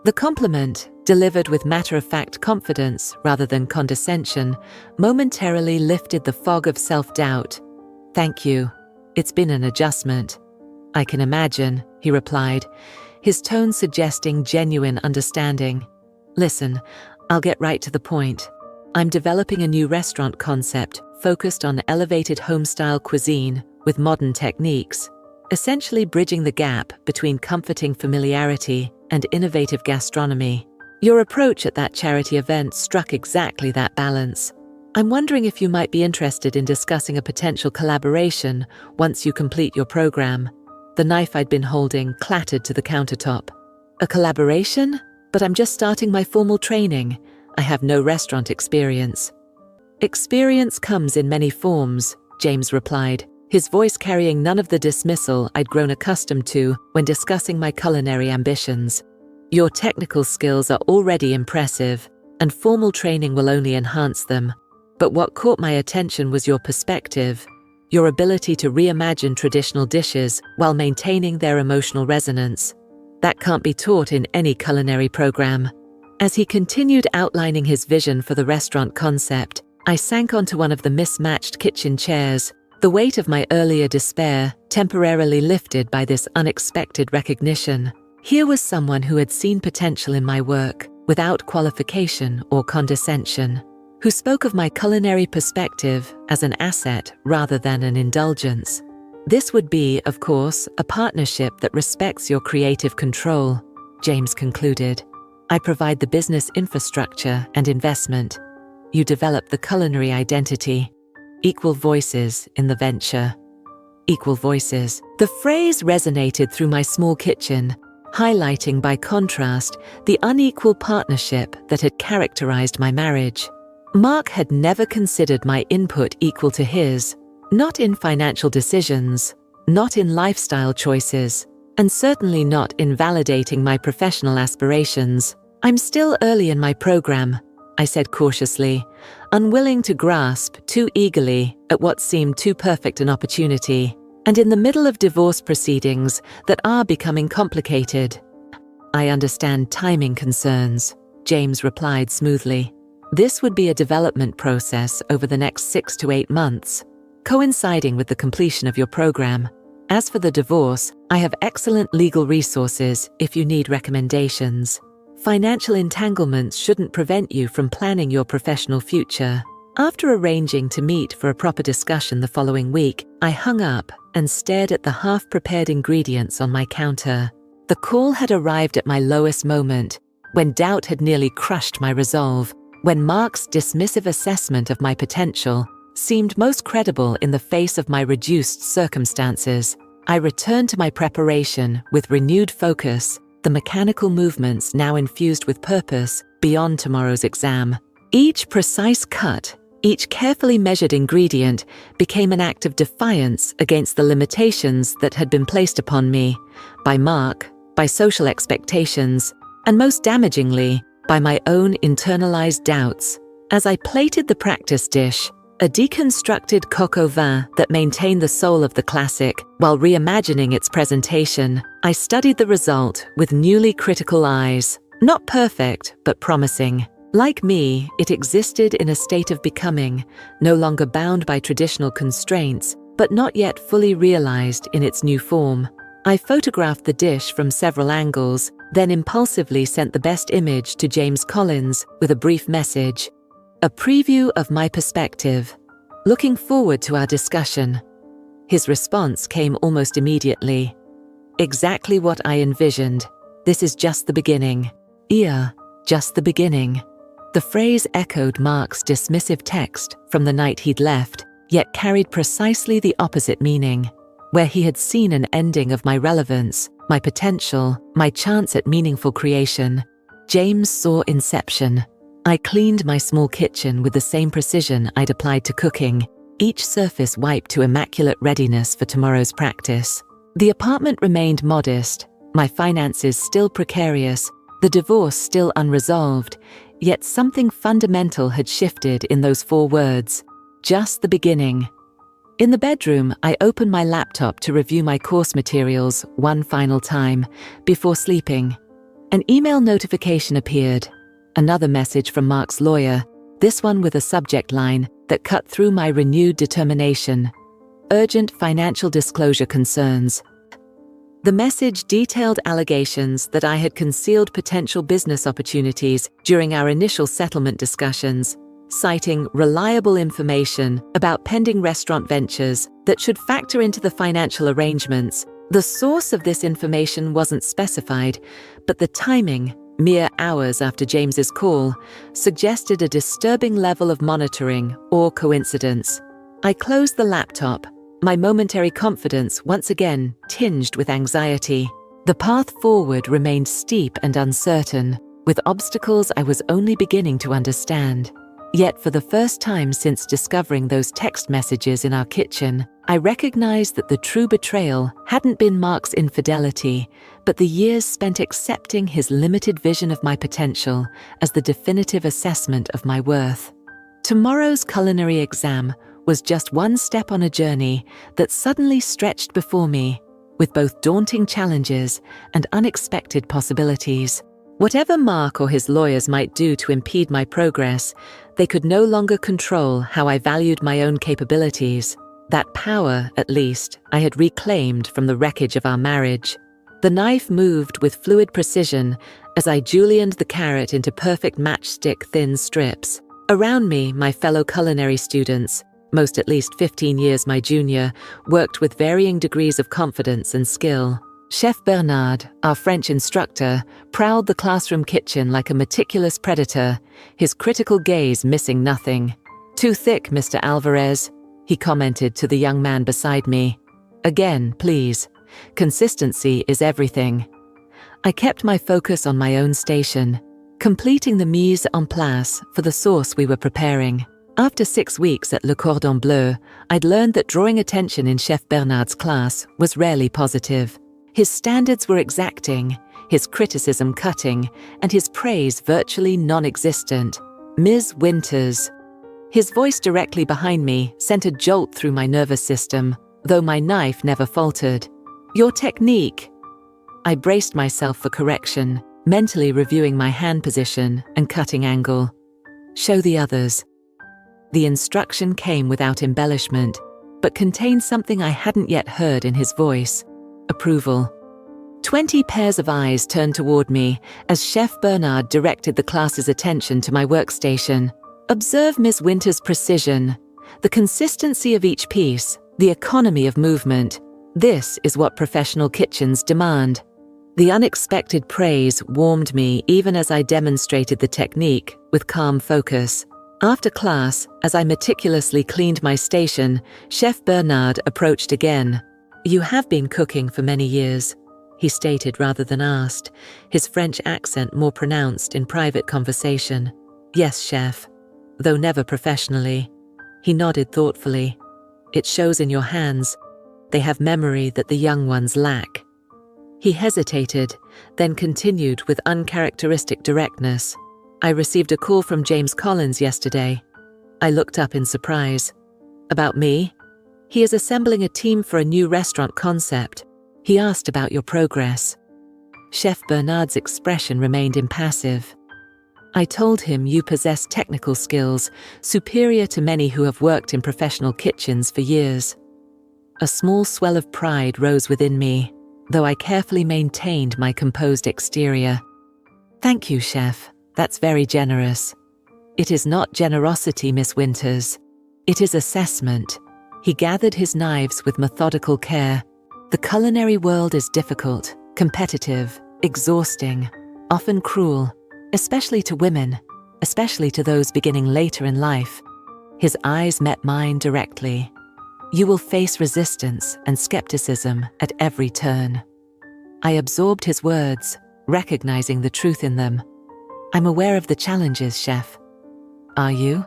[SPEAKER 2] The compliment, delivered with matter-of-fact confidence rather than condescension, momentarily lifted the fog of self-doubt. Thank you. It's been an adjustment. I can imagine, he replied, his tone suggesting genuine understanding. Listen, I'll get right to the point. I'm developing a new restaurant concept focused on elevated home-style cuisine with modern techniques, essentially bridging the gap between comforting familiarity and innovative gastronomy. Your approach at that charity event struck exactly that balance. I'm wondering if you might be interested in discussing a potential collaboration once you complete your program. The knife I'd been holding clattered to the countertop. A collaboration? But I'm just starting my formal training. I have no restaurant experience. Experience comes in many forms, James replied, his voice carrying none of the dismissal I'd grown accustomed to when discussing my culinary ambitions. Your technical skills are already impressive, and formal training will only enhance them. But what caught my attention was your perspective, your ability to reimagine traditional dishes while maintaining their emotional resonance. That can't be taught in any culinary program. As he continued outlining his vision for the restaurant concept, I sank onto one of the mismatched kitchen chairs, the weight of my earlier despair temporarily lifted by this unexpected recognition. Here was someone who had seen potential in my work, without qualification or condescension, who spoke of my culinary perspective as an asset rather than an indulgence. This would be, of course, a partnership that respects your creative control, James concluded. I provide the business infrastructure and investment. You develop the culinary identity. Equal voices in the venture. Equal voices. The phrase resonated through my small kitchen, highlighting by contrast the unequal partnership that had characterized my marriage. Mark had never considered my input equal to his, not in financial decisions, not in lifestyle choices, and certainly not in validating my professional aspirations. I'm still early in my program, I said cautiously, unwilling to grasp too eagerly at what seemed too perfect an opportunity, and in the middle of divorce proceedings that are becoming complicated. I understand timing concerns, James replied smoothly. This would be a development process over the next 6 to 8 months, coinciding with the completion of your program. As for the divorce, I have excellent legal resources if you need recommendations. Financial entanglements shouldn't prevent you from planning your professional future. After arranging to meet for a proper discussion the following week, I hung up and stared at the half-prepared ingredients on my counter. The call had arrived at my lowest moment, when doubt had nearly crushed my resolve, when Mark's dismissive assessment of my potential seemed most credible in the face of my reduced circumstances. I returned to my preparation with renewed focus, the mechanical movements now infused with purpose beyond tomorrow's exam. Each precise cut, each carefully measured ingredient became an act of defiance against the limitations that had been placed upon me by Mark, by social expectations, and most damagingly, by my own internalized doubts. As I plated the practice dish, a deconstructed coq au vin that maintained the soul of the classic while reimagining its presentation, I studied the result with newly critical eyes. Not perfect, but promising. Like me, it existed in a state of becoming, no longer bound by traditional constraints, but not yet fully realized in its new form. I photographed the dish from several angles, then impulsively sent the best image to James Collins with a brief message. A preview of my perspective. Looking forward to our discussion. His response came almost immediately. Exactly what I envisioned. This is just the beginning. Yeah, just the beginning. The phrase echoed Mark's dismissive text from the night he'd left, yet carried precisely the opposite meaning. Where he had seen an ending of my relevance, my potential, my chance at meaningful creation, James saw inception. I cleaned my small kitchen with the same precision I'd applied to cooking, each surface wiped to immaculate readiness for tomorrow's practice. The apartment remained modest, my finances still precarious, the divorce still unresolved, yet something fundamental had shifted in those 4 words. Just the beginning. In the bedroom, I opened my laptop to review my course materials one final time before sleeping. An email notification appeared. Another message from Mark's lawyer, this one with a subject line that cut through my renewed determination. Urgent financial disclosure concerns. The message detailed allegations that I had concealed potential business opportunities during our initial settlement discussions, citing reliable information about pending restaurant ventures that should factor into the financial arrangements. The source of this information wasn't specified, but the timing, mere hours after James's call, suggested a disturbing level of monitoring or coincidence. I closed the laptop, my momentary confidence once again tinged with anxiety. The path forward remained steep and uncertain, with obstacles I was only beginning to understand. Yet for the first time since discovering those text messages in our kitchen, I recognized that the true betrayal hadn't been Mark's infidelity, but the years spent accepting his limited vision of my potential as the definitive assessment of my worth. Tomorrow's culinary exam was just one step on a journey that suddenly stretched before me, with both daunting challenges and unexpected possibilities. Whatever Mark or his lawyers might do to impede my progress, they could no longer control how I valued my own capabilities. That power, at least, I had reclaimed from the wreckage of our marriage. The knife moved with fluid precision as I julienned the carrot into perfect matchstick-thin strips. Around me, my fellow culinary students, most at least 15 years my junior, worked with varying degrees of confidence and skill. Chef Bernard, our French instructor, prowled the classroom kitchen like a meticulous predator, his critical gaze missing nothing. "Too thick, Mr. Alvarez," he commented to the young man beside me. "Again, please. Consistency is everything." I kept my focus on my own station, completing the mise en place for the sauce we were preparing. After 6 weeks at Le Cordon Bleu, I'd learned that drawing attention in Chef Bernard's class was rarely positive. His standards were exacting, his criticism cutting, and his praise virtually non-existent. "Ms. Winters." His voice directly behind me sent a jolt through my nervous system, though my knife never faltered. "Your technique." I braced myself for correction, mentally reviewing my hand position and cutting angle. "Show the others." The instruction came without embellishment, but contained something I hadn't yet heard in his voice. Approval. 20 pairs of eyes turned toward me as Chef Bernard directed the class's attention to my workstation. "Observe Ms. Winter's precision, the consistency of each piece, the economy of movement. This is what professional kitchens demand." The unexpected praise warmed me even as I demonstrated the technique with calm focus. After class, as I meticulously cleaned my station, Chef Bernard approached again. "You have been cooking for many years," he stated rather than asked, his French accent more pronounced in private conversation. "Yes, chef, though never professionally." He nodded thoughtfully. "It shows in your hands. They have memory that the young ones lack." He hesitated, then continued with uncharacteristic directness. "I received a call from James Collins yesterday." I looked up in surprise. "About me?" "He is assembling a team for a new restaurant concept. He asked about your progress." Chef Bernard's expression remained impassive. "I told him you possess technical skills superior to many who have worked in professional kitchens for years." A small swell of pride rose within me, though I carefully maintained my composed exterior. "Thank you, chef. That's very generous." "It is not generosity, Miss Winters. It is assessment." He gathered his knives with methodical care. "The culinary world is difficult, competitive, exhausting, often cruel, especially to women, especially to those beginning later in life." His eyes met mine directly. "You will face resistance and skepticism at every turn." I absorbed his words, recognizing the truth in them. I'm aware of the challenges, chef. Are you?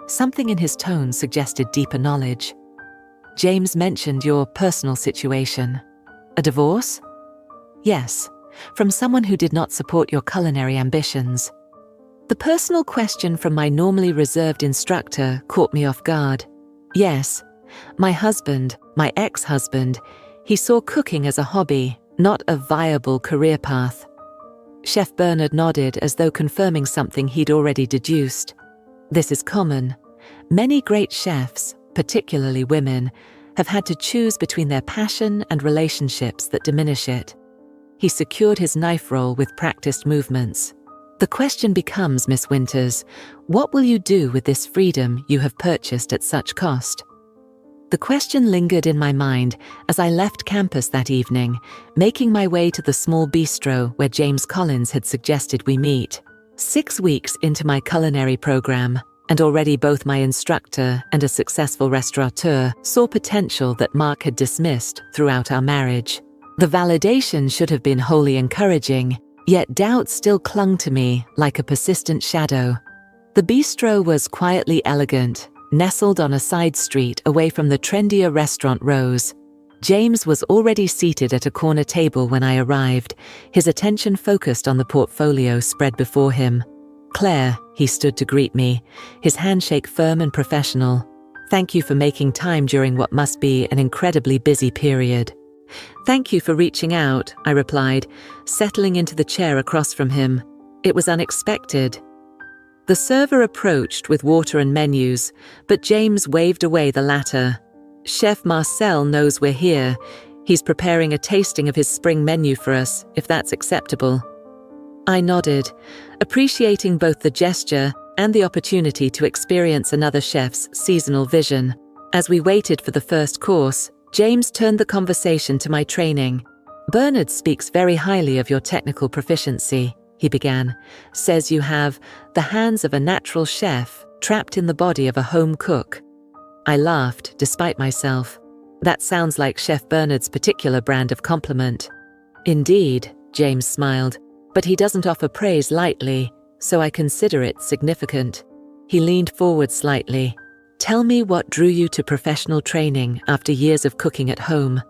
[SPEAKER 2] Something in his tone suggested deeper knowledge. James mentioned your personal situation. A divorce? Yes, from someone who did not support your culinary ambitions. The personal question from my normally reserved instructor caught me off guard. Yes, my husband, my ex-husband, he saw cooking as a hobby, not a viable career path. Chef Bernard nodded as though confirming something he'd already deduced. This is common. Many great chefs, particularly women, have had to choose between their passion and relationships that diminish it. He secured his knife roll with practiced movements. The question becomes, Miss Winters, what will you do with this freedom you have purchased at such cost? The question lingered in my mind as I left campus that evening, making my way to the small bistro where James Collins had suggested we meet. 6 weeks into my culinary program, and already both my instructor and a successful restaurateur saw potential that Mark had dismissed throughout our marriage. The validation should have been wholly encouraging, yet doubt still clung to me like a persistent shadow. The bistro was quietly elegant, nestled on a side street away from the trendier restaurant rows. James was already seated at a corner table when I arrived, his attention focused on the portfolio spread before him. Claire, he stood to greet me, his handshake firm and professional. Thank you for making time during what must be an incredibly busy period. Thank you for reaching out, I replied, settling into the chair across from him. It was unexpected. The server approached with water and menus, but James waved away the latter. Chef Marcel knows we're here. He's preparing a tasting of his spring menu for us, if that's acceptable. I nodded, appreciating both the gesture and the opportunity to experience another chef's seasonal vision. As we waited for the first course, James turned the conversation to my training. Bernard speaks very highly of your technical proficiency, he began. Says you have the hands of a natural chef trapped in the body of a home cook. I laughed, despite myself. That sounds like Chef Bernard's particular brand of compliment. Indeed, James smiled, but he doesn't offer praise lightly, so I consider it significant. He leaned forward slightly. Tell me what drew you to professional training after years of cooking at home.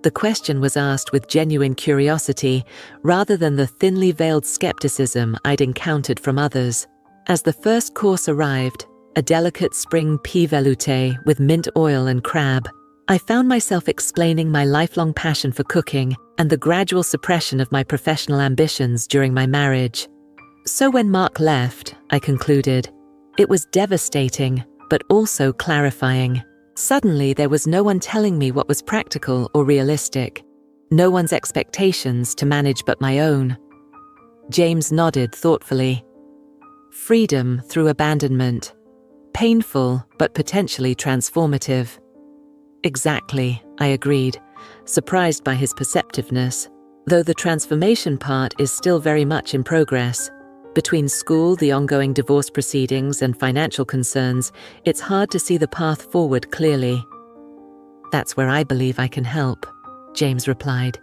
[SPEAKER 2] The question was asked with genuine curiosity, rather than the thinly veiled skepticism I'd encountered from others. As the first course arrived, a delicate spring pea velouté with mint oil and crab, I found myself explaining my lifelong passion for cooking and the gradual suppression of my professional ambitions during my marriage. So when Mark left, I concluded, it was devastating, but also clarifying. Suddenly, there was no one telling me what was practical or realistic, no one's expectations to manage but my own. James nodded thoughtfully. Freedom through abandonment. Painful, but potentially transformative. Exactly, I agreed, surprised by his perceptiveness, though the transformation part is still very much in progress. Between school, the ongoing divorce proceedings, and financial concerns, it's hard to see the path forward clearly. That's where I believe I can help, James replied,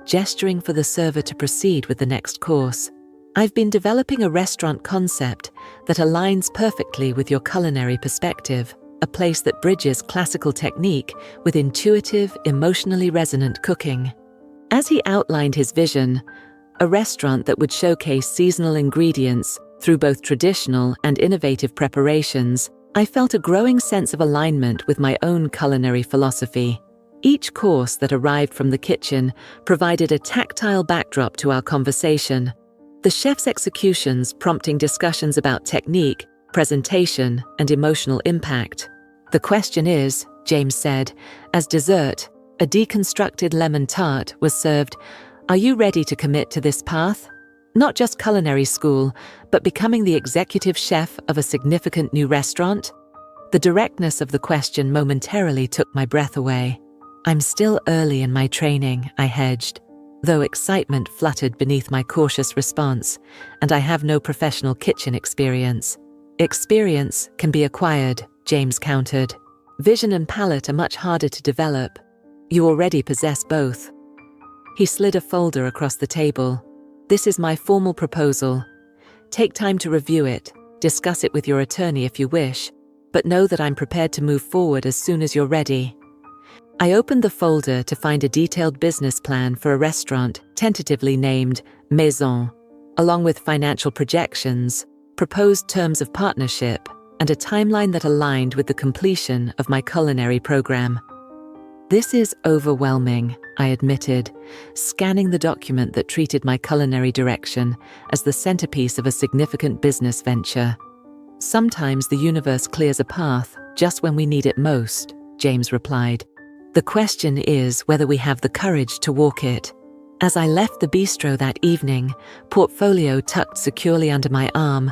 [SPEAKER 2] gesturing for the server to proceed with the next course. I've been developing a restaurant concept that aligns perfectly with your culinary perspective, a place that bridges classical technique with intuitive, emotionally resonant cooking. As he outlined his vision, a restaurant that would showcase seasonal ingredients through both traditional and innovative preparations, I felt a growing sense of alignment with my own culinary philosophy. Each course that arrived from the kitchen provided a tactile backdrop to our conversation, the chef's executions prompting discussions about technique, presentation, and emotional impact. The question is, James said, as dessert, a deconstructed lemon tart was served. Are you ready to commit to this path? Not just culinary school, but becoming the executive chef of a significant new restaurant? The directness of the question momentarily took my breath away. I'm still early in my training, I hedged, though excitement fluttered beneath my cautious response, and I have no professional kitchen experience. Experience can be acquired, James countered. Vision and palate are much harder to develop. You already possess both. He slid a folder across the table. This is my formal proposal. Take time to review it, discuss it with your attorney if you wish, but know that I'm prepared to move forward as soon as you're ready. I opened the folder to find a detailed business plan for a restaurant tentatively named Maison, along with financial projections, proposed terms of partnership, and a timeline that aligned with the completion of my culinary program. This is overwhelming, I admitted, scanning the document that treated my culinary direction as the centerpiece of a significant business venture. Sometimes the universe clears a path just when we need it most, James replied. The question is whether we have the courage to walk it. As I left the bistro that evening, portfolio tucked securely under my arm,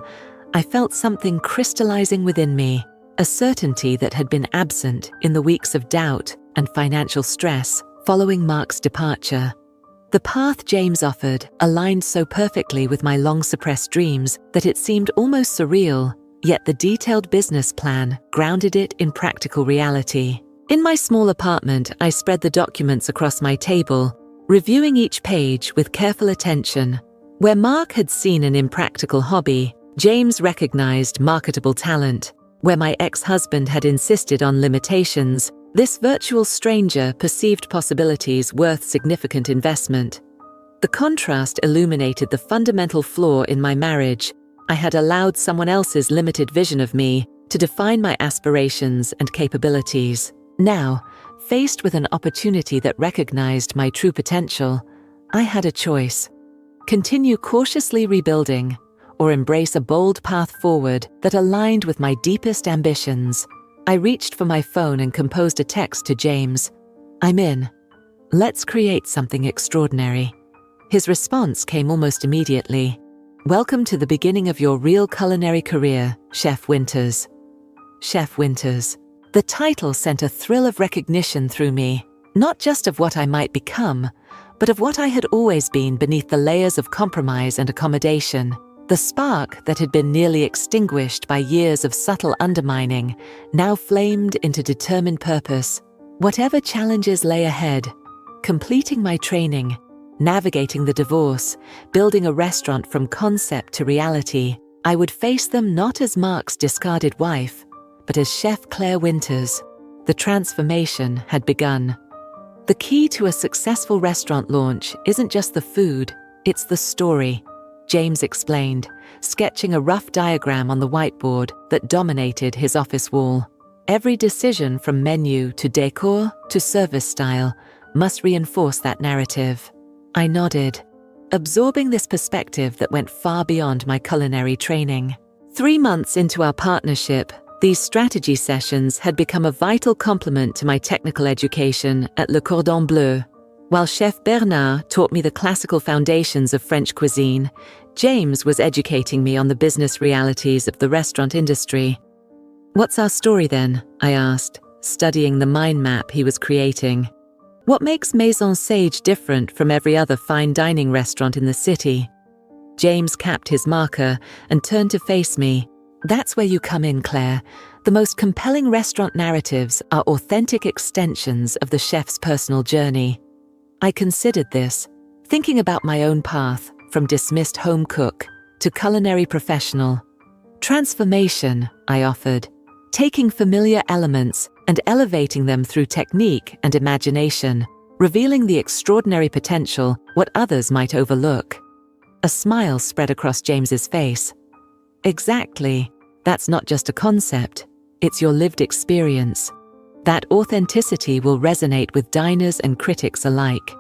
[SPEAKER 2] I felt something crystallizing within me, a certainty that had been absent in the weeks of doubt and financial stress following Mark's departure. The path James offered aligned so perfectly with my long-suppressed dreams that it seemed almost surreal, yet the detailed business plan grounded it in practical reality. In my small apartment, I spread the documents across my table, reviewing each page with careful attention. Where Mark had seen an impractical hobby, James recognized marketable talent. Where my ex-husband had insisted on limitations, this virtual stranger perceived possibilities worth significant investment. The contrast illuminated the fundamental flaw in my marriage. I had allowed someone else's limited vision of me to define my aspirations and capabilities. Now, faced with an opportunity that recognized my true potential, I had a choice: continue cautiously rebuilding, or embrace a bold path forward that aligned with my deepest ambitions. I reached for my phone and composed a text to James. I'm in. Let's create something extraordinary. His response came almost immediately. Welcome to the beginning of your real culinary career, Chef Winters. Chef Winters. The title sent a thrill of recognition through me, not just of what I might become, but of what I had always been beneath the layers of compromise and accommodation. The spark that had been nearly extinguished by years of subtle undermining now flamed into determined purpose. Whatever challenges lay ahead, completing my training, navigating the divorce, building a restaurant from concept to reality, I would face them not as Mark's discarded wife, but as Chef Claire Winters. The transformation had begun. The key to a successful restaurant launch isn't just the food, it's the story, James explained, sketching a rough diagram on the whiteboard that dominated his office wall. Every decision from menu to decor to service style must reinforce that narrative. I nodded, absorbing this perspective that went far beyond my culinary training. 3 months into our partnership, these strategy sessions had become a vital complement to my technical education at Le Cordon Bleu. While Chef Bernard taught me the classical foundations of French cuisine, James was educating me on the business realities of the restaurant industry. What's our story then? I asked, studying the mind map he was creating. What makes Maison Sage different from every other fine dining restaurant in the city? James capped his marker and turned to face me. That's where you come in, Claire. The most compelling restaurant narratives are authentic extensions of the chef's personal journey. I considered this, thinking about my own path from dismissed home cook to culinary professional. Transformation, I offered, taking familiar elements and elevating them through technique and imagination, revealing the extraordinary potential what others might overlook. A smile spread across James's face. Exactly. That's not just a concept, it's your lived experience. That authenticity will resonate with diners and critics alike.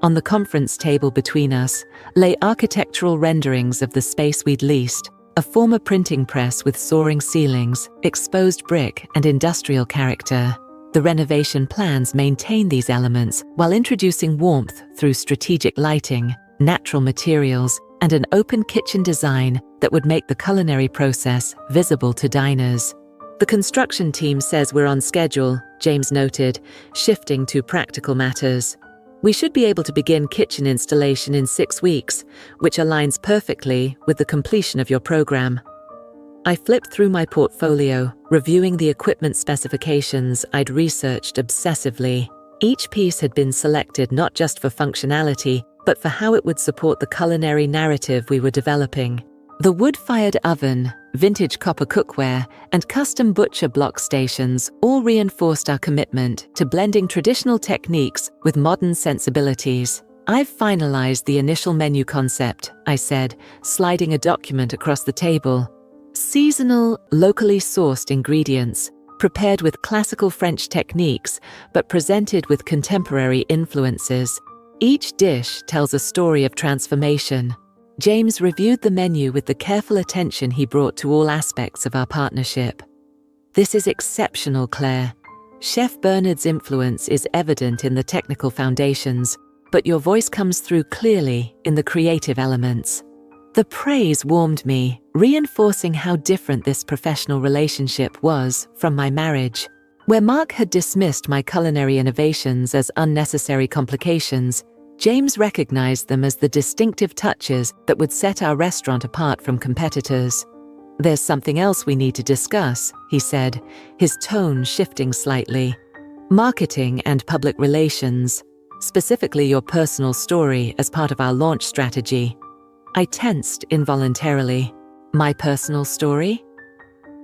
[SPEAKER 2] On the conference table between us lay architectural renderings of the space we'd leased, a former printing press with soaring ceilings, exposed brick, and industrial character. The renovation plans maintain these elements while introducing warmth through strategic lighting, natural materials, and an open kitchen design that would make the culinary process visible to diners. The construction team says we're on schedule, James noted, shifting to practical matters. We should be able to begin kitchen installation in 6 weeks, which aligns perfectly with the completion of your program. I flipped through my portfolio, reviewing the equipment specifications I'd researched obsessively. Each piece had been selected not just for functionality, but for how it would support the culinary narrative we were developing. The wood-fired oven, vintage copper cookware, and custom butcher block stations all reinforced our commitment to blending traditional techniques with modern sensibilities. "I've finalized the initial menu concept," I said, sliding a document across the table. Seasonal, locally sourced ingredients, prepared with classical French techniques, but presented with contemporary influences. Each dish tells a story of transformation. James reviewed the menu with the careful attention he brought to all aspects of our partnership. "This is exceptional, Claire. Chef Bernard's influence is evident in the technical foundations, but your voice comes through clearly in the creative elements." The praise warmed me, reinforcing how different this professional relationship was from my marriage. Where Mark had dismissed my culinary innovations as unnecessary complications, James recognized them as the distinctive touches that would set our restaurant apart from competitors. "There's something else we need to discuss," he said, his tone shifting slightly. "Marketing and public relations, specifically your personal story as part of our launch strategy." I tensed involuntarily. My personal story?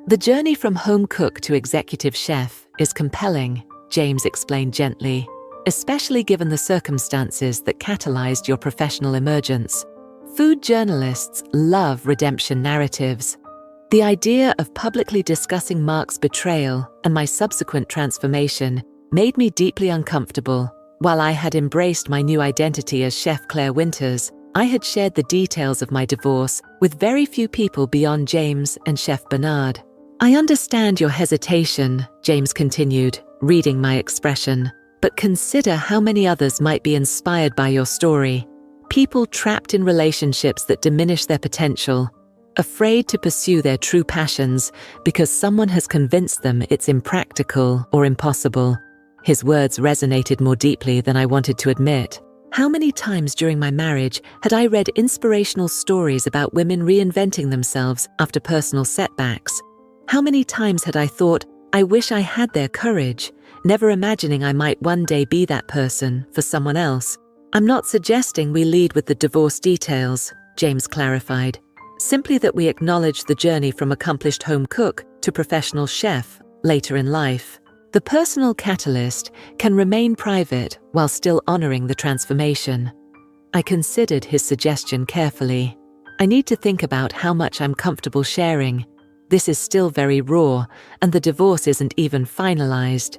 [SPEAKER 2] "The journey from home cook to executive chef is compelling," James explained gently, "especially given the circumstances that catalyzed your professional emergence. Food journalists love redemption narratives. The idea of publicly discussing Mark's betrayal and my subsequent transformation made me deeply uncomfortable. While I had embraced my new identity as Chef Claire Winters, I had shared the details of my divorce with very few people beyond James and Chef Bernard. "I understand your hesitation," James continued, reading my expression, "but consider how many others might be inspired by your story. People trapped in relationships that diminish their potential, afraid to pursue their true passions because someone has convinced them it's impractical or impossible." His words resonated more deeply than I wanted to admit. How many times during my marriage had I read inspirational stories about women reinventing themselves after personal setbacks? How many times had I thought, "I wish I had their courage," never imagining I might one day be that person for someone else? "I'm not suggesting we lead with the divorce details," James clarified. "Simply that we acknowledge the journey from accomplished home cook to professional chef later in life. The personal catalyst can remain private while still honoring the transformation." I considered his suggestion carefully. "I need to think about how much I'm comfortable sharing. This is still very raw, and the divorce isn't even finalized."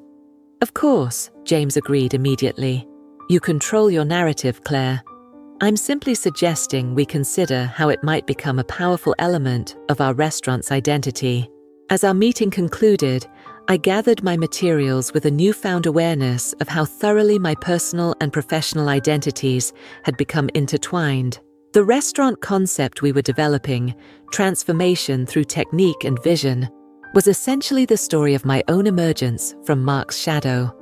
[SPEAKER 2] "Of course," James agreed immediately. "You control your narrative, Claire. I'm simply suggesting we consider how it might become a powerful element of our restaurant's identity." As our meeting concluded, I gathered my materials with a newfound awareness of how thoroughly my personal and professional identities had become intertwined. The restaurant concept we were developing, transformation through technique and vision, was essentially the story of my own emergence from Mark's shadow.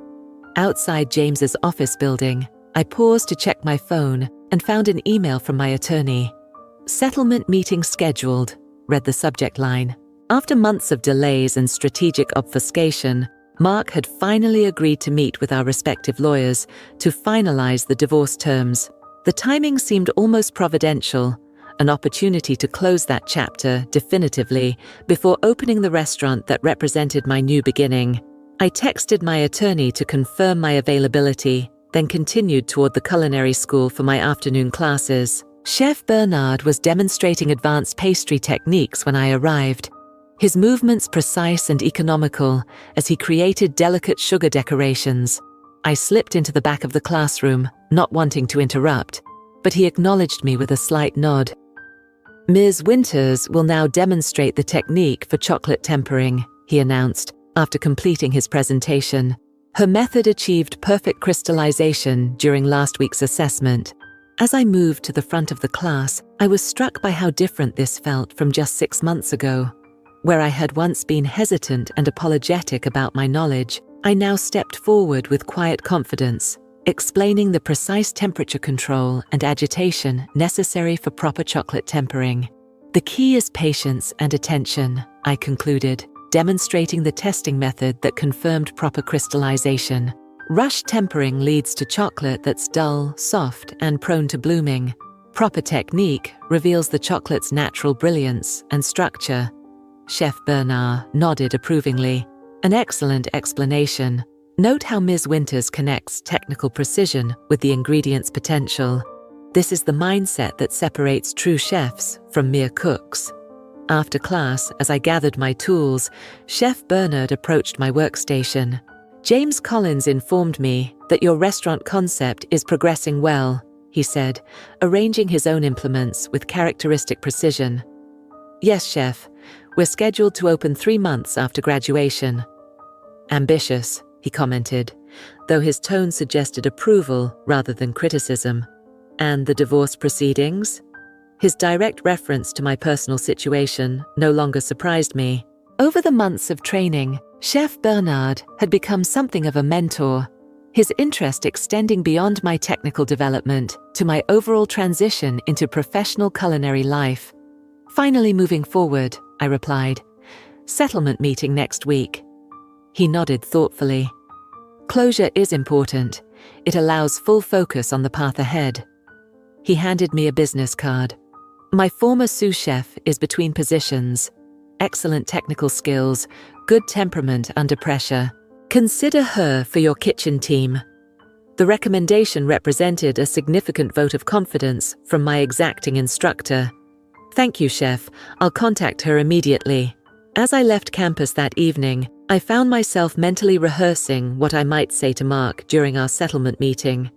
[SPEAKER 2] Outside James's office building, I paused to check my phone and found an email from my attorney. "Settlement meeting scheduled," read the subject line. After months of delays and strategic obfuscation, Mark had finally agreed to meet with our respective lawyers to finalize the divorce terms. The timing seemed almost providential, an opportunity to close that chapter definitively before opening the restaurant that represented my new beginning. I texted my attorney to confirm my availability, then continued toward the culinary school for my afternoon classes. Chef Bernard was demonstrating advanced pastry techniques when I arrived. His movements precise and economical as he created delicate sugar decorations. I slipped into the back of the classroom, not wanting to interrupt, but he acknowledged me with a slight nod. "Ms. Winters will now demonstrate the technique for chocolate tempering," he announced after completing his presentation. Her method achieved perfect crystallization during last week's assessment. As I moved to the front of the class, I was struck by how different this felt from just 6 months ago. Where I had once been hesitant and apologetic about my knowledge, I now stepped forward with quiet confidence, explaining the precise temperature control and agitation necessary for proper chocolate tempering. "The key is patience and attention," I concluded, demonstrating the testing method that confirmed proper crystallization. "Rush tempering leads to chocolate that's dull, soft, and prone to blooming. proper technique reveals the chocolate's natural brilliance and structure. Chef Bernard nodded approvingly. An excellent explanation. Note how Ms. Winters connects technical precision with the ingredient's potential. This is the mindset that separates true chefs from mere cooks. After class, as I gathered my tools, Chef Bernard approached my workstation. "James Collins informed me that your restaurant concept is progressing well," he said, arranging his own implements with characteristic precision. "Yes, chef. We're scheduled to open 3 months after graduation." "Ambitious," he commented, though his tone suggested approval rather than criticism. "And the divorce proceedings?" His direct reference to my personal situation no longer surprised me. Over the months of training, Chef Bernard had become something of a mentor, his interest extending beyond my technical development to my overall transition into professional culinary life. "Finally moving forward," I replied. "Settlement meeting next week." He nodded thoughtfully. "Closure is important. It allows full focus on the path ahead." He handed me a business card. "My former sous chef is between positions. Excellent technical skills, good temperament under pressure. Consider her for your kitchen team." The recommendation represented a significant vote of confidence from my exacting instructor. "Thank you, chef. I'll contact her immediately." As I left campus that evening, I found myself mentally rehearsing what I might say to Mark during our settlement meeting.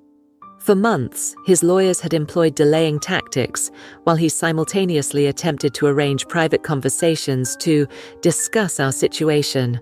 [SPEAKER 2] For months, his lawyers had employed delaying tactics while he simultaneously attempted to arrange private conversations to discuss our situation.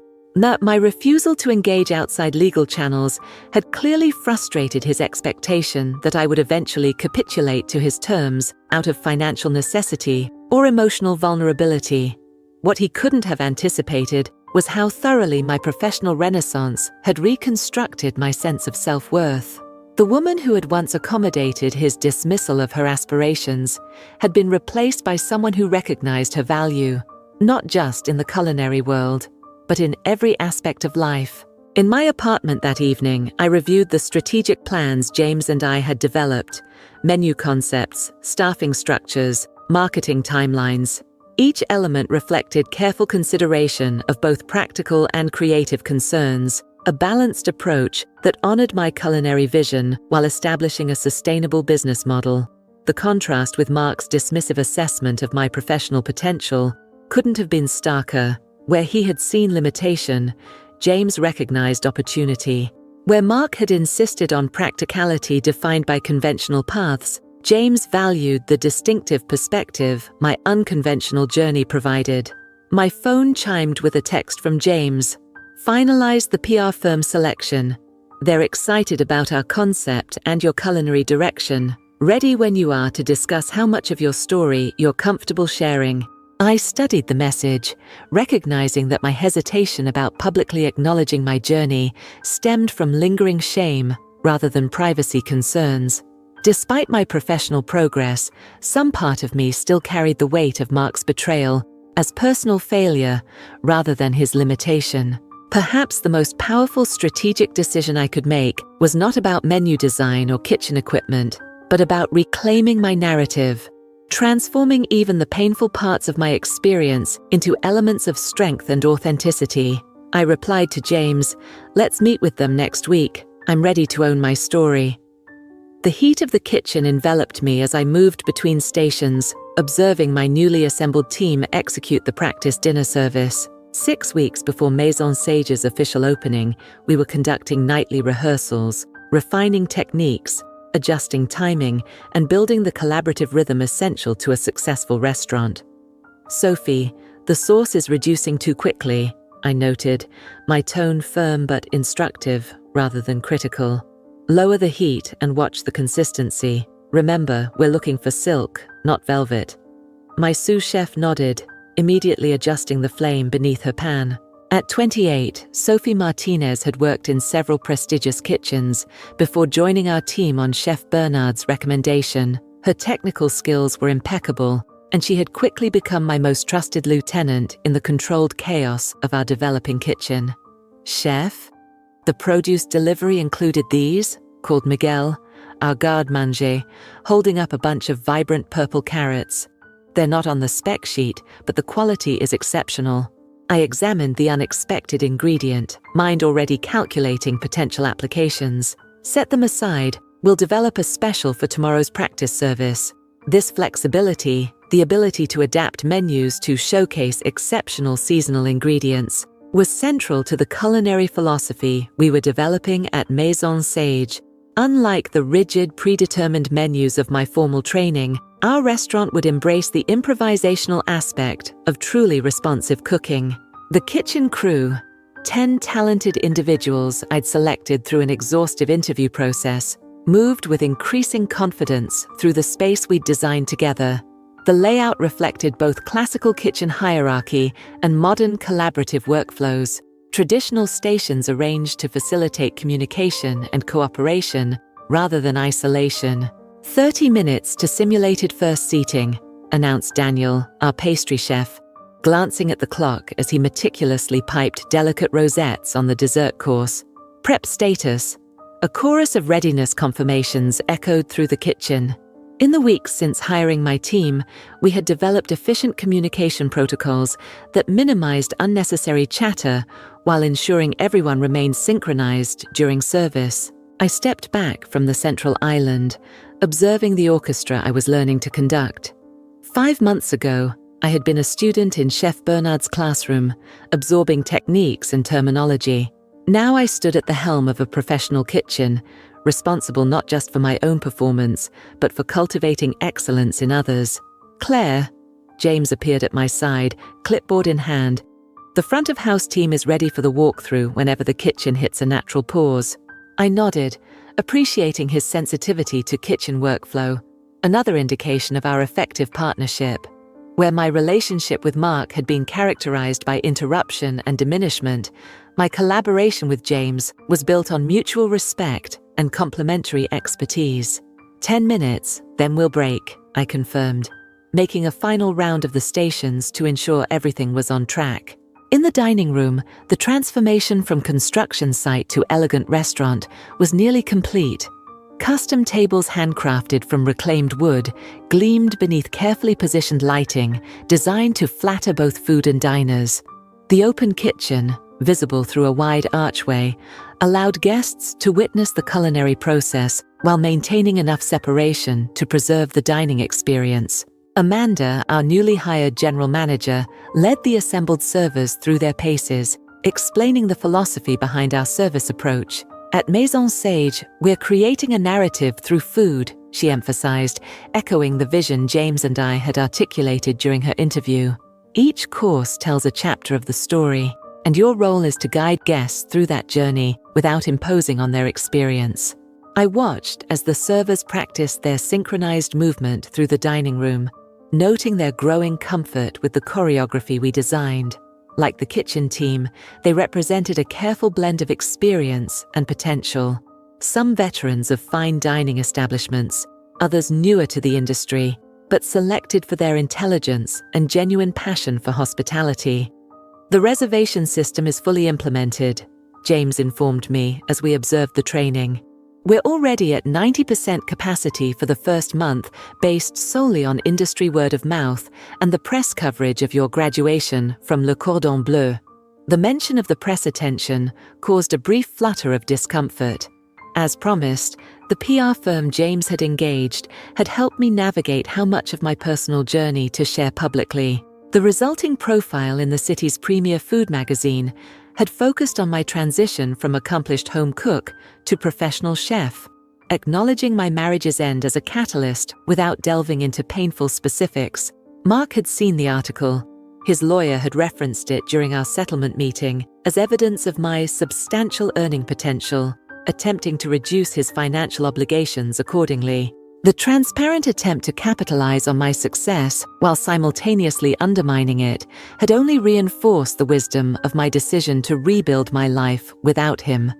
[SPEAKER 2] My refusal to engage outside legal channels had clearly frustrated his expectation that I would eventually capitulate to his terms out of financial necessity or emotional vulnerability. What he couldn't have anticipated was how thoroughly my professional renaissance had reconstructed my sense of self-worth. The woman who had once accommodated his dismissal of her aspirations had been replaced by someone who recognized her value, not just in the culinary world, but in every aspect of life. In my apartment that evening, I reviewed the strategic plans James and I had developed: menu concepts, staffing structures, marketing timelines. Each element reflected careful consideration of both practical and creative concerns, a balanced approach that honored my culinary vision while establishing a sustainable business model. The contrast with Mark's dismissive assessment of my professional potential couldn't have been starker. Where he had seen limitation, James recognized opportunity. Where Mark had insisted on practicality defined by conventional paths, James valued the distinctive perspective my unconventional journey provided. My phone chimed with a text from James. "Finalized the PR firm selection. They're excited about our concept and your culinary direction. Ready when you are to discuss how much of your story you're comfortable sharing." I studied the message, recognizing that my hesitation about publicly acknowledging my journey stemmed from lingering shame rather than privacy concerns. Despite my professional progress, some part of me still carried the weight of Mark's betrayal as personal failure rather than his limitation. Perhaps the most powerful strategic decision I could make was not about menu design or kitchen equipment, but about reclaiming my narrative, transforming even the painful parts of my experience into elements of strength and authenticity. I replied to James, "Let's meet with them next week. I'm ready to own my story." The heat of the kitchen enveloped me as I moved between stations, observing my newly assembled team execute the practice dinner service. 6 weeks before Maison Sage's official opening, we were conducting nightly rehearsals, refining techniques, adjusting timing, and building the collaborative rhythm essential to a successful restaurant. "Sophie, the sauce is reducing too quickly," I noted, my tone firm but instructive rather than critical. "Lower the heat and watch the consistency. Remember, we're looking for silk, not velvet." My sous chef nodded, immediately adjusting the flame beneath her pan. At 28, Sophie Martinez had worked in several prestigious kitchens before joining our team on Chef Bernard's recommendation. Her technical skills were impeccable, and she had quickly become my most trusted lieutenant in the controlled chaos of our developing kitchen. "Chef?" "The produce delivery included these?" called Miguel, our garde-manger, holding up a bunch of vibrant purple carrots. They're not on the spec sheet, but the quality is exceptional. I examined the unexpected ingredient, mind already calculating potential applications. Set them aside. We'll develop a special for tomorrow's practice service. This flexibility, the ability to adapt menus to showcase exceptional seasonal ingredients, was central to the culinary philosophy we were developing at Maison Sage. Unlike the rigid, predetermined menus of my formal training, our restaurant would embrace the improvisational aspect of truly responsive cooking. The kitchen crew, 10 talented individuals I'd selected through an exhaustive interview process, moved with increasing confidence through the space we'd designed together. The layout reflected both classical kitchen hierarchy and modern collaborative workflows, traditional stations arranged to facilitate communication and cooperation rather than isolation. 30 minutes to simulated first seating, announced Daniel, our pastry chef, glancing at the clock as he meticulously piped delicate rosettes on the dessert course. Prep status. A chorus of readiness confirmations echoed through the kitchen. In the weeks since hiring my team, we had developed efficient communication protocols that minimized unnecessary chatter while ensuring everyone remained synchronized during service. I stepped back from the central island, observing the orchestra I was learning to conduct. 5 months ago, I had been a student in Chef Bernard's classroom, absorbing techniques and terminology. Now I stood at the helm of a professional kitchen, responsible not just for my own performance, but for cultivating excellence in others. Claire, James appeared at my side, clipboard in hand. The front of house team is ready for the walkthrough whenever the kitchen hits a natural pause. I nodded, appreciating his sensitivity to kitchen workflow, another indication of our effective partnership. Where my relationship with Mark had been characterized by interruption and diminishment, my collaboration with James was built on mutual respect and complementary expertise. 10 minutes, then we'll break, I confirmed, making a final round of the stations to ensure everything was on track. In the dining room, the transformation from construction site to elegant restaurant was nearly complete. Custom tables handcrafted from reclaimed wood gleamed beneath carefully positioned lighting designed to flatter both food and diners. The open kitchen, visible through a wide archway, allowed guests to witness the culinary process while maintaining enough separation to preserve the dining experience. Amanda, our newly hired general manager, led the assembled servers through their paces, explaining the philosophy behind our service approach. At Maison Sage, we're creating a narrative through food, she emphasized, echoing the vision James and I had articulated during her interview. Each course tells a chapter of the story, and your role is to guide guests through that journey without imposing on their experience. I watched as the servers practiced their synchronized movement through the dining room, noting their growing comfort with the choreography we designed. Like the kitchen team, they represented a careful blend of experience and potential. Some veterans of fine dining establishments, others newer to the industry, but selected for their intelligence and genuine passion for hospitality. The reservation system is fully implemented, James informed me as we observed the training. We're already at 90% capacity for the first month, based solely on industry word of mouth and the press coverage of your graduation from Le Cordon Bleu. The mention of the press attention caused a brief flutter of discomfort. As promised, the PR firm James had engaged had helped me navigate how much of my personal journey to share publicly. The resulting profile in the city's premier food magazine had focused on my transition from accomplished home cook to professional chef, acknowledging my marriage's end as a catalyst without delving into painful specifics. Mark had seen the article. His lawyer had referenced it during our settlement meeting as evidence of my substantial earning potential, attempting to reduce his financial obligations accordingly. The transparent attempt to capitalize on my success while simultaneously undermining it had only reinforced the wisdom of my decision to rebuild my life without him.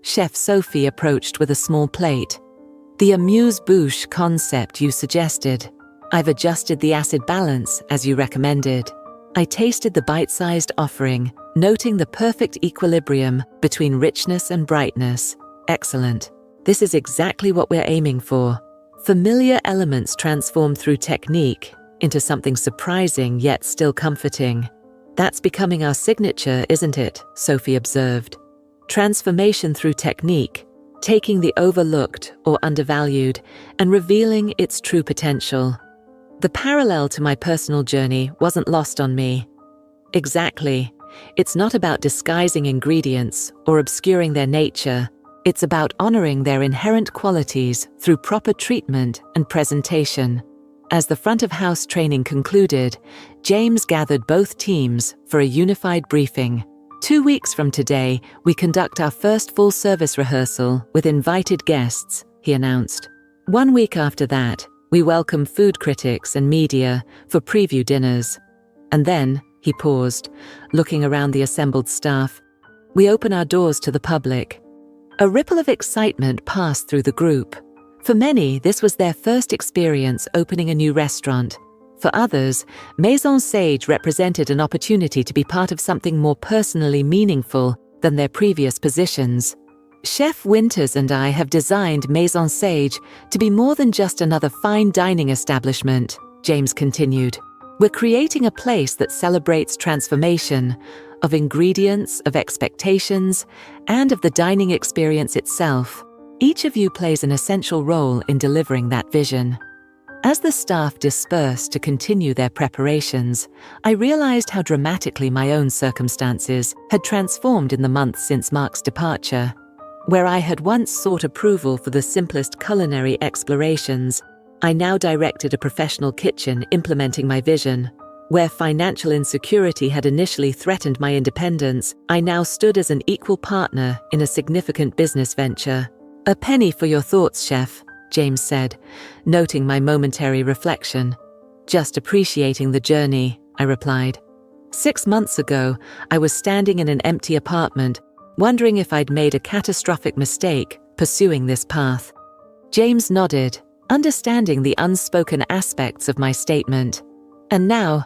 [SPEAKER 2] Chef Sophie approached with a small plate. The amuse-bouche concept you suggested. I've adjusted the acid balance as you recommended. I tasted the bite-sized offering, noting the perfect equilibrium between richness and brightness. Excellent. This is exactly what we're aiming for. Familiar elements transformed through technique into something surprising yet still comforting. That's becoming our signature, isn't it? Sophie observed. Transformation through technique, taking the overlooked or undervalued and revealing its true potential. The parallel to my personal journey wasn't lost on me. Exactly. It's not about disguising ingredients or obscuring their nature. It's about honoring their inherent qualities through proper treatment and presentation. As the front of house training concluded, James gathered both teams for a unified briefing. 2 weeks from today, we conduct our first full-service rehearsal with invited guests, he announced. 1 week after that, we welcome food critics and media for preview dinners. And then, he paused, looking around the assembled staff, we open our doors to the public. A ripple of excitement passed through the group. For many, this was their first experience opening a new restaurant. For others, Maison Sage represented an opportunity to be part of something more personally meaningful than their previous positions. Chef Winters and I have designed Maison Sage to be more than just another fine dining establishment, James continued. We're creating a place that celebrates transformation, of ingredients, of expectations, and of the dining experience itself. Each of you plays an essential role in delivering that vision. As the staff dispersed to continue their preparations, I realized how dramatically my own circumstances had transformed in the months since Mark's departure. Where I had once sought approval for the simplest culinary explorations, I now directed a professional kitchen implementing my vision. Where financial insecurity had initially threatened my independence, I now stood as an equal partner in a significant business venture. A penny for your thoughts, chef, James said, noting my momentary reflection. Just appreciating the journey, I replied. 6 months ago, I was standing in an empty apartment, wondering if I'd made a catastrophic mistake pursuing this path. James nodded, understanding the unspoken aspects of my statement. And now,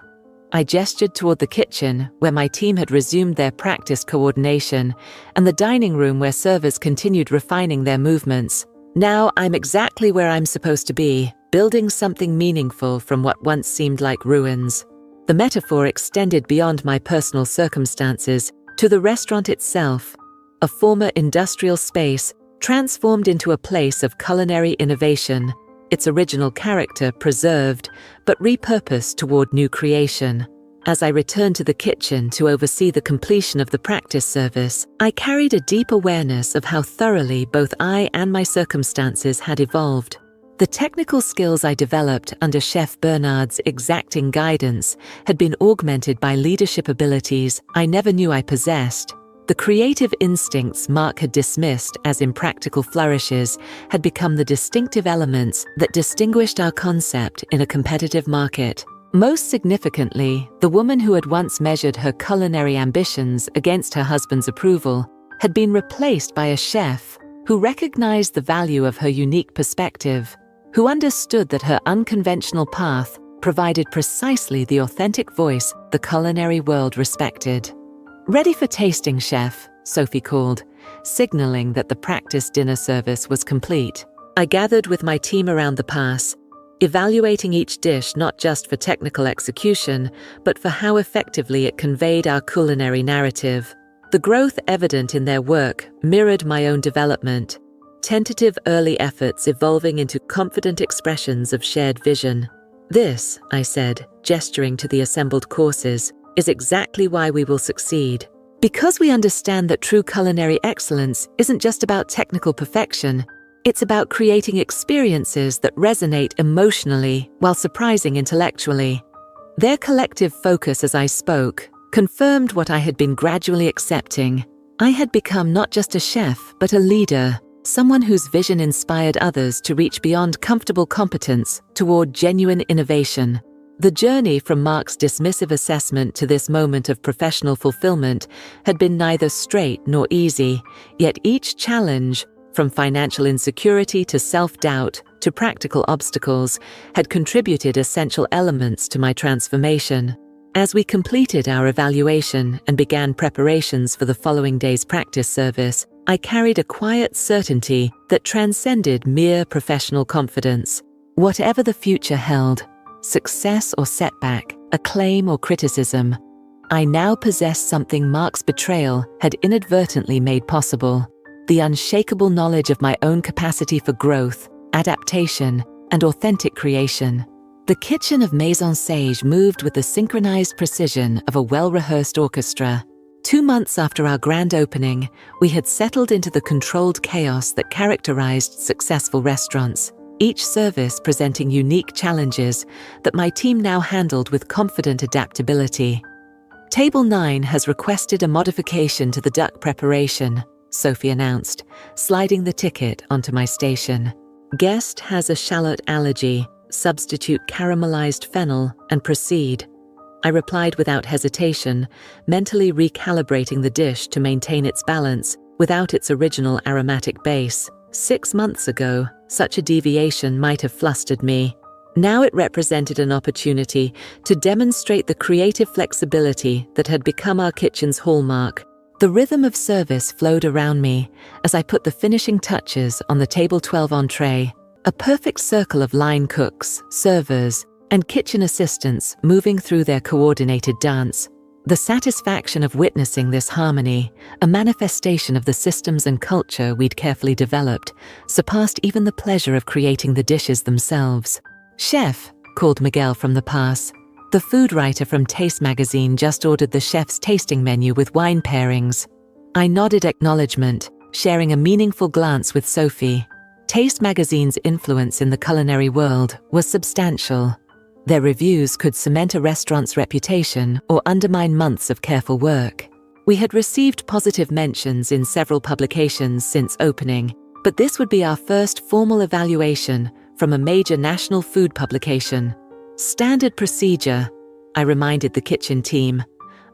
[SPEAKER 2] I gestured toward the kitchen, where my team had resumed their practice coordination, and the dining room where servers continued refining their movements. Now I'm exactly where I'm supposed to be, building something meaningful from what once seemed like ruins. The metaphor extended beyond my personal circumstances to the restaurant itself, a former industrial space transformed into a place of culinary innovation, its original character preserved, but repurposed toward new creation. As I returned to the kitchen to oversee the completion of the practice service, I carried a deep awareness of how thoroughly both I and my circumstances had evolved. The technical skills I developed under Chef Bernard's exacting guidance had been augmented by leadership abilities I never knew I possessed. The creative instincts Mark had dismissed as impractical flourishes had become the distinctive elements that distinguished our concept in a competitive market. Most significantly, the woman who had once measured her culinary ambitions against her husband's approval had been replaced by a chef who recognized the value of her unique perspective, who understood that her unconventional path provided precisely the authentic voice the culinary world respected. "Ready for tasting, chef," Sophie called, signaling that the practice dinner service was complete. I gathered with my team around the pass, evaluating each dish not just for technical execution, but for how effectively it conveyed our culinary narrative. The growth evident in their work mirrored my own development, tentative early efforts evolving into confident expressions of shared vision. "This," I said, gesturing to the assembled courses, "is exactly why we will succeed. Because we understand that true culinary excellence isn't just about technical perfection, it's about creating experiences that resonate emotionally while surprising intellectually." Their collective focus as I spoke confirmed what I had been gradually accepting. I had become not just a chef, but a leader, someone whose vision inspired others to reach beyond comfortable competence toward genuine innovation. The journey from Mark's dismissive assessment to this moment of professional fulfillment had been neither straight nor easy, yet each challenge, from financial insecurity to self-doubt to practical obstacles, had contributed essential elements to my transformation. As we completed our evaluation and began preparations for the following day's practice service, I carried a quiet certainty that transcended mere professional confidence. Whatever the future held, success or setback, acclaim or criticism, I now possessed something Mark's betrayal had inadvertently made possible: the unshakable knowledge of my own capacity for growth, adaptation, and authentic creation. The kitchen of Maison Sage moved with the synchronized precision of a well-rehearsed orchestra. 2 months after our grand opening, we had settled into the controlled chaos that characterized successful restaurants, each service presenting unique challenges that my team now handled with confident adaptability. Table 9 has requested a modification to the duck preparation, Sophie announced, sliding the ticket onto my station. Guest has a shallot allergy. Substitute caramelized fennel and proceed. I replied without hesitation, mentally recalibrating the dish to maintain its balance without its original aromatic base. 6 months ago, such a deviation might have flustered me. Now it represented an opportunity to demonstrate the creative flexibility that had become our kitchen's hallmark. The rhythm of service flowed around me as I put the finishing touches on the table 12 entree. A perfect circle of line cooks, servers, and kitchen assistants moving through their coordinated dance. The satisfaction of witnessing this harmony, a manifestation of the systems and culture we'd carefully developed, surpassed even the pleasure of creating the dishes themselves. "Chef," called Miguel from the pass. The food writer from Taste magazine just ordered the chef's tasting menu with wine pairings. I nodded acknowledgement, sharing a meaningful glance with Sophie. Taste magazine's influence in the culinary world was substantial. Their reviews could cement a restaurant's reputation or undermine months of careful work. We had received positive mentions in several publications since opening, but this would be our first formal evaluation from a major national food publication. "Standard procedure," I reminded the kitchen team,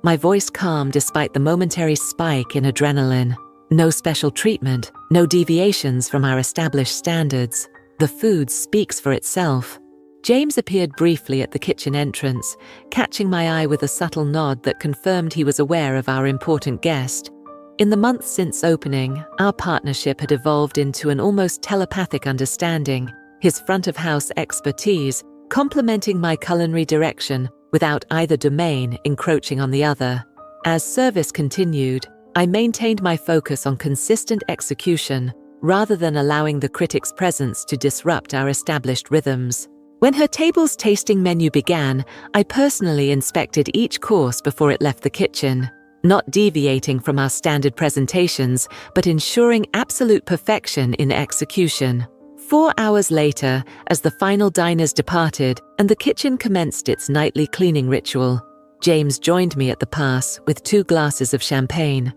[SPEAKER 2] my voice calm despite the momentary spike in adrenaline. No special treatment, no deviations from our established standards. The food speaks for itself. James appeared briefly at the kitchen entrance, catching my eye with a subtle nod that confirmed he was aware of our important guest. In the months since opening, our partnership had evolved into an almost telepathic understanding, his front-of-house expertise complementing my culinary direction without either domain encroaching on the other. As service continued, I maintained my focus on consistent execution rather than allowing the critic's presence to disrupt our established rhythms. When her table's tasting menu began, I personally inspected each course before it left the kitchen, not deviating from our standard presentations, but ensuring absolute perfection in execution. 4 hours later, as the final diners departed and the kitchen commenced its nightly cleaning ritual, James joined me at the pass with 2 glasses of champagne.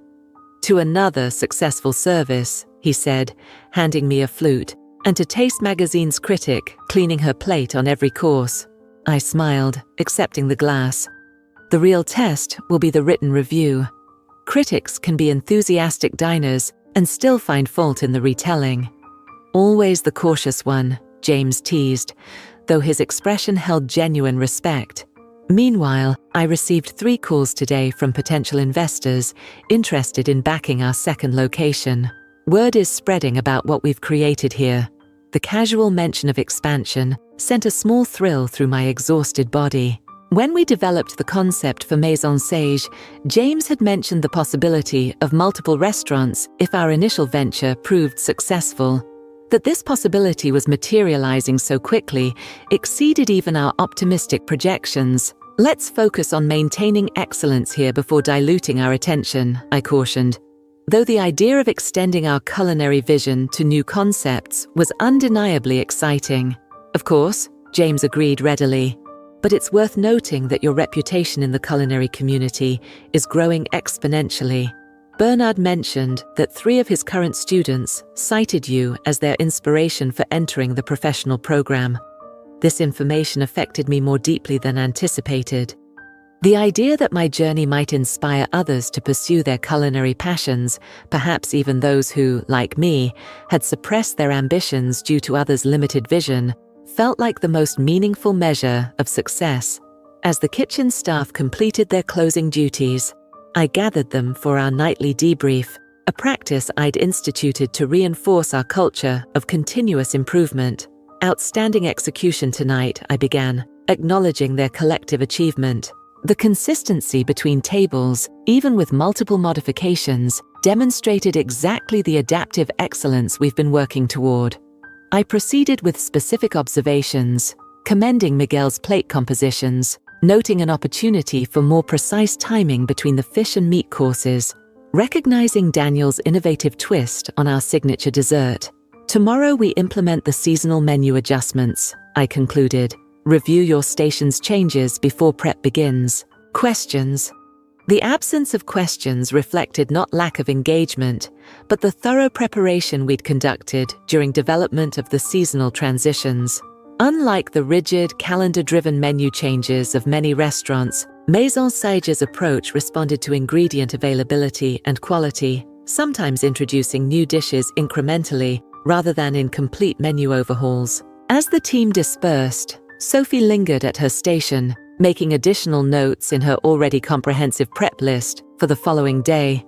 [SPEAKER 2] "To another successful service," he said, handing me a flute, and to Taste magazine's critic, cleaning her plate on every course. I smiled, accepting the glass. The real test will be the written review. Critics can be enthusiastic diners and still find fault in the retelling. "Always the cautious one," James teased, though his expression held genuine respect. Meanwhile, I received 3 calls today from potential investors interested in backing our second location. Word is spreading about what we've created here. The casual mention of expansion sent a small thrill through my exhausted body. When we developed the concept for Maison Sage, James had mentioned the possibility of multiple restaurants if our initial venture proved successful. That this possibility was materializing so quickly exceeded even our optimistic projections. "Let's focus on maintaining excellence here before diluting our attention," I cautioned. Though the idea of extending our culinary vision to new concepts was undeniably exciting. "Of course," James agreed readily. "But it's worth noting that your reputation in the culinary community is growing exponentially. Bernard mentioned that 3 of his current students cited you as their inspiration for entering the professional program. This information affected me more deeply than anticipated. The idea that my journey might inspire others to pursue their culinary passions, perhaps even those who, like me, had suppressed their ambitions due to others' limited vision, felt like the most meaningful measure of success. As the kitchen staff completed their closing duties, I gathered them for our nightly debrief, a practice I'd instituted to reinforce our culture of continuous improvement. Outstanding execution tonight, I began, acknowledging their collective achievement. The consistency between tables, even with multiple modifications, demonstrated exactly the adaptive excellence we've been working toward. I proceeded with specific observations, commending Miguel's plate compositions, noting an opportunity for more precise timing between the fish and meat courses, recognizing Daniel's innovative twist on our signature dessert. Tomorrow we implement the seasonal menu adjustments, I concluded. Review your station's changes before prep begins. Questions. The absence of questions reflected not lack of engagement, but the thorough preparation we'd conducted during development of the seasonal transitions. Unlike the rigid, calendar-driven menu changes of many restaurants, Maison Sage's approach responded to ingredient availability and quality, sometimes introducing new dishes incrementally rather than in complete menu overhauls. As the team dispersed, Sophie lingered at her station, making additional notes in her already comprehensive prep list for the following day.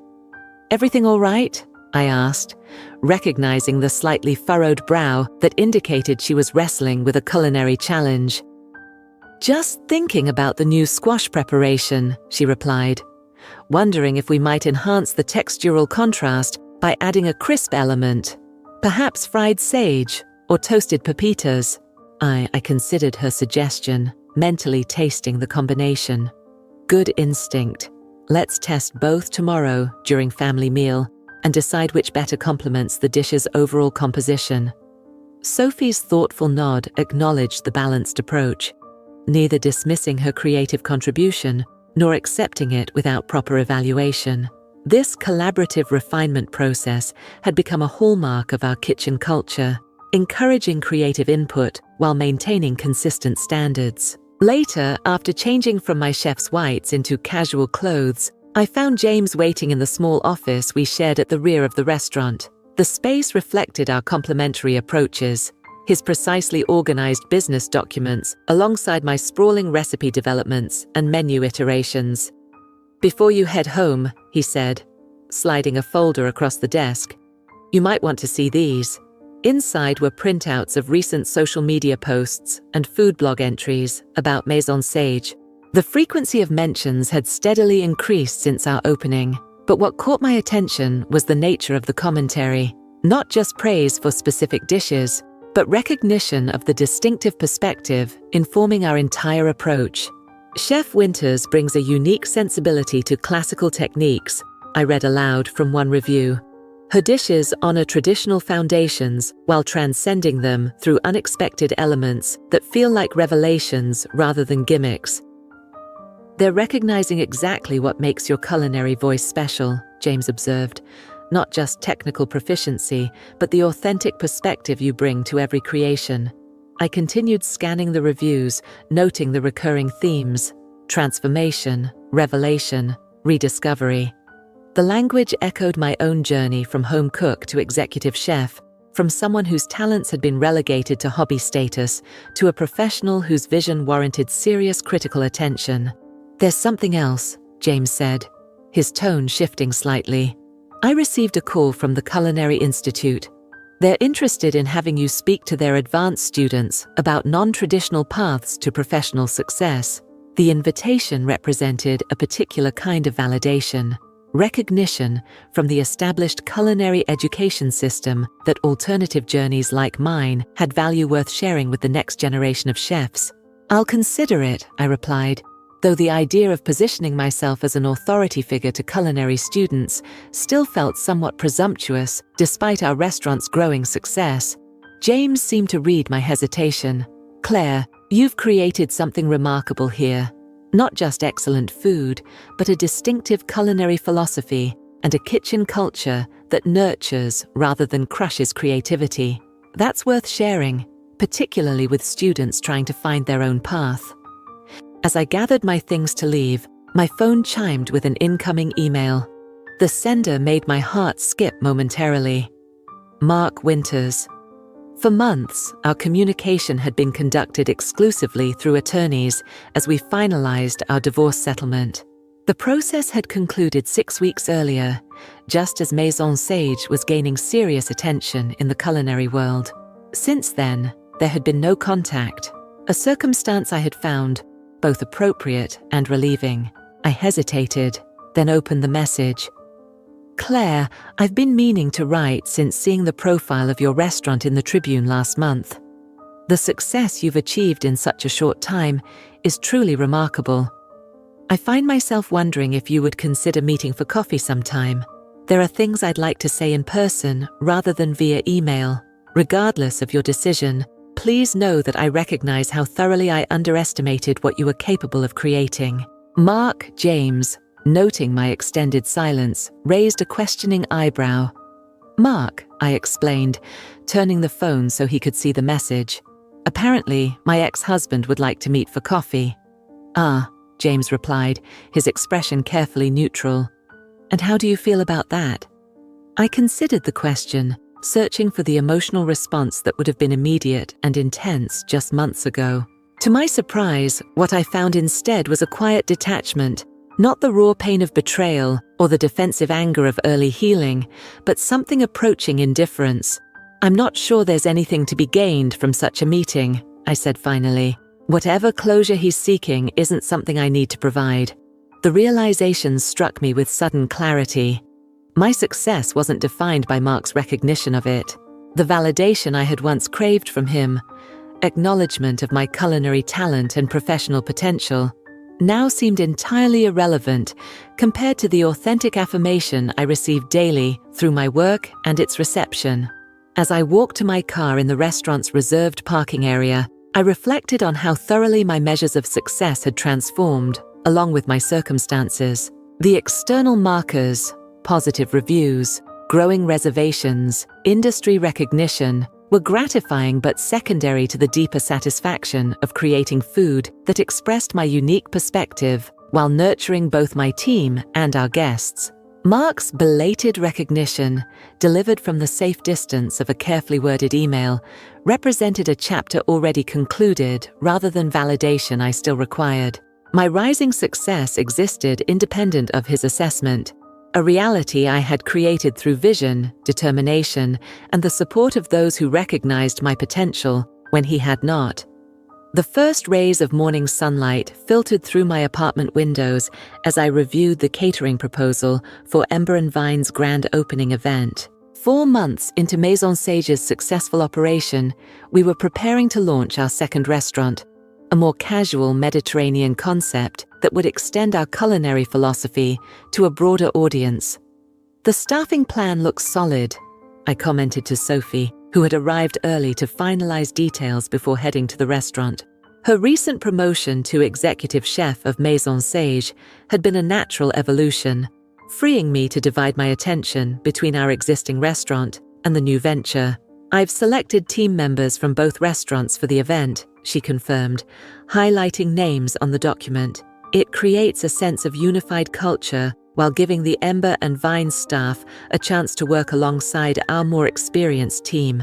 [SPEAKER 2] "Everything all right?" I asked, recognizing the slightly furrowed brow that indicated she was wrestling with a culinary challenge. "Just thinking about the new squash preparation," she replied, wondering if we might enhance the textural contrast by adding a crisp element, perhaps fried sage or toasted pepitas. I considered her suggestion, mentally tasting the combination. Good instinct. Let's test both tomorrow during family meal and decide which better complements the dish's overall composition. Sophie's thoughtful nod acknowledged the balanced approach, neither dismissing her creative contribution nor accepting it without proper evaluation. This collaborative refinement process had become a hallmark of our kitchen culture, encouraging creative input while maintaining consistent standards. Later, after changing from my chef's whites into casual clothes, I found James waiting in the small office we shared at the rear of the restaurant. The space reflected our complementary approaches, his precisely organized business documents alongside my sprawling recipe developments and menu iterations. "Before you head home," he said, sliding a folder across the desk, "you might want to see these." Inside were printouts of recent social media posts and food blog entries about Maison Sage. The frequency of mentions had steadily increased since our opening, but what caught my attention was the nature of the commentary. Not just praise for specific dishes, but recognition of the distinctive perspective informing our entire approach. "Chef Winters brings a unique sensibility to classical techniques," I read aloud from one review. "Her dishes honor traditional foundations while transcending them through unexpected elements that feel like revelations rather than gimmicks." "They're recognizing exactly what makes your culinary voice special," James observed. "Not just technical proficiency, but the authentic perspective you bring to every creation." I continued scanning the reviews, noting the recurring themes: transformation, revelation, rediscovery. The language echoed my own journey from home cook to executive chef, from someone whose talents had been relegated to hobby status to a professional whose vision warranted serious critical attention. "There's something else," James said, his tone shifting slightly. "I received a call from the Culinary Institute. They're interested in having you speak to their advanced students about non-traditional paths to professional success." The invitation represented a particular kind of validation. Recognition from the established culinary education system that alternative journeys like mine had value worth sharing with the next generation of chefs. "I'll consider it," I replied, though the idea of positioning myself as an authority figure to culinary students still felt somewhat presumptuous despite our restaurant's growing success. James seemed to read my hesitation. "Claire, you've created something remarkable here. Not just excellent food, but a distinctive culinary philosophy and a kitchen culture that nurtures rather than crushes creativity. That's worth sharing, particularly with students trying to find their own path." As I gathered my things to leave, my phone chimed with an incoming email. The sender made my heart skip momentarily. Mark Winters. For months, our communication had been conducted exclusively through attorneys as we finalized our divorce settlement. The process had concluded 6 weeks earlier, just as Maison Sage was gaining serious attention in the culinary world. Since then, there had been no contact, a circumstance I had found both appropriate and relieving. I hesitated, then opened the message. "Claire, I've been meaning to write since seeing the profile of your restaurant in the Tribune last month. The success you've achieved in such a short time is truly remarkable. I find myself wondering if you would consider meeting for coffee sometime. There are things I'd like to say in person rather than via email. Regardless of your decision, please know that I recognize how thoroughly I underestimated what you were capable of creating." Mark James, noting my extended silence, raised a questioning eyebrow. "Mark," I explained, turning the phone so he could see the message. "Apparently, my ex-husband would like to meet for coffee." "Ah," James replied, his expression carefully neutral. "And how do you feel about that?" I considered the question, searching for the emotional response that would have been immediate and intense just months ago. To my surprise, what I found instead was a quiet detachment, not the raw pain of betrayal or the defensive anger of early healing, but something approaching indifference. "I'm not sure there's anything to be gained from such a meeting," I said finally. "Whatever closure he's seeking isn't something I need to provide." The realization struck me with sudden clarity. My success wasn't defined by Mark's recognition of it. The validation I had once craved from him, acknowledgement of my culinary talent and professional potential, now seemed entirely irrelevant compared to the authentic affirmation I received daily through my work and its reception. As I walked to my car in the restaurant's reserved parking area, I reflected on how thoroughly my measures of success had transformed, along with my circumstances. The external markers, positive reviews, growing reservations, industry recognition, were gratifying but secondary to the deeper satisfaction of creating food that expressed my unique perspective while nurturing both my team and our guests. Mark's belated recognition, delivered from the safe distance of a carefully worded email, represented a chapter already concluded rather than validation I still required. My rising success existed independent of his assessment, a reality I had created through vision, determination, and the support of those who recognized my potential when he had not. The first rays of morning sunlight filtered through my apartment windows as I reviewed the catering proposal for Ember and Vine's grand opening event. 4 months into Maison Sage's successful operation, we were preparing to launch our second restaurant, a more casual Mediterranean concept that would extend our culinary philosophy to a broader audience. "The staffing plan looks solid," I commented to Sophie, who had arrived early to finalize details before heading to the restaurant. Her recent promotion to executive chef of Maison Sage had been a natural evolution, freeing me to divide my attention between our existing restaurant and the new venture. "I've selected team members from both restaurants for the event," she confirmed, highlighting names on the document. "It creates a sense of unified culture while giving the Ember and Vine staff a chance to work alongside our more experienced team."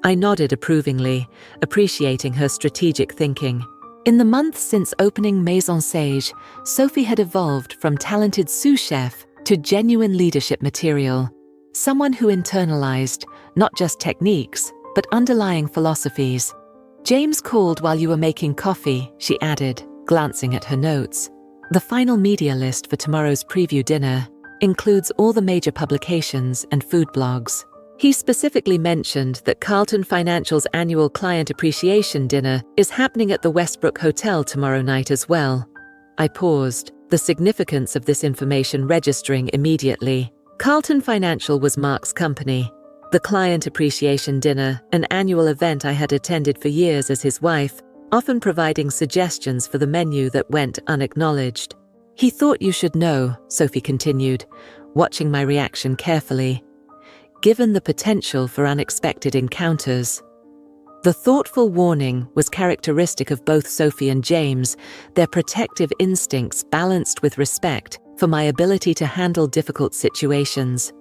[SPEAKER 2] I nodded approvingly, appreciating her strategic thinking. In the months since opening Maison Sage, Sophie had evolved from talented sous chef to genuine leadership material, someone who internalized not just techniques, but underlying philosophies. "James called while you were making coffee," she added, glancing at her notes. "The final media list for tomorrow's preview dinner includes all the major publications and food blogs. He specifically mentioned that Carlton Financial's annual client appreciation dinner is happening at the Westbrook Hotel tomorrow night as well." I paused, the significance of this information registering immediately. Carlton Financial was Mark's company. The client appreciation dinner, an annual event I had attended for years as his wife, often providing suggestions for the menu that went unacknowledged. "He thought you should know," Sophie continued, watching my reaction carefully, "given the potential for unexpected encounters." The thoughtful warning was characteristic of both Sophie and James, their protective instincts balanced with respect for my ability to handle difficult situations.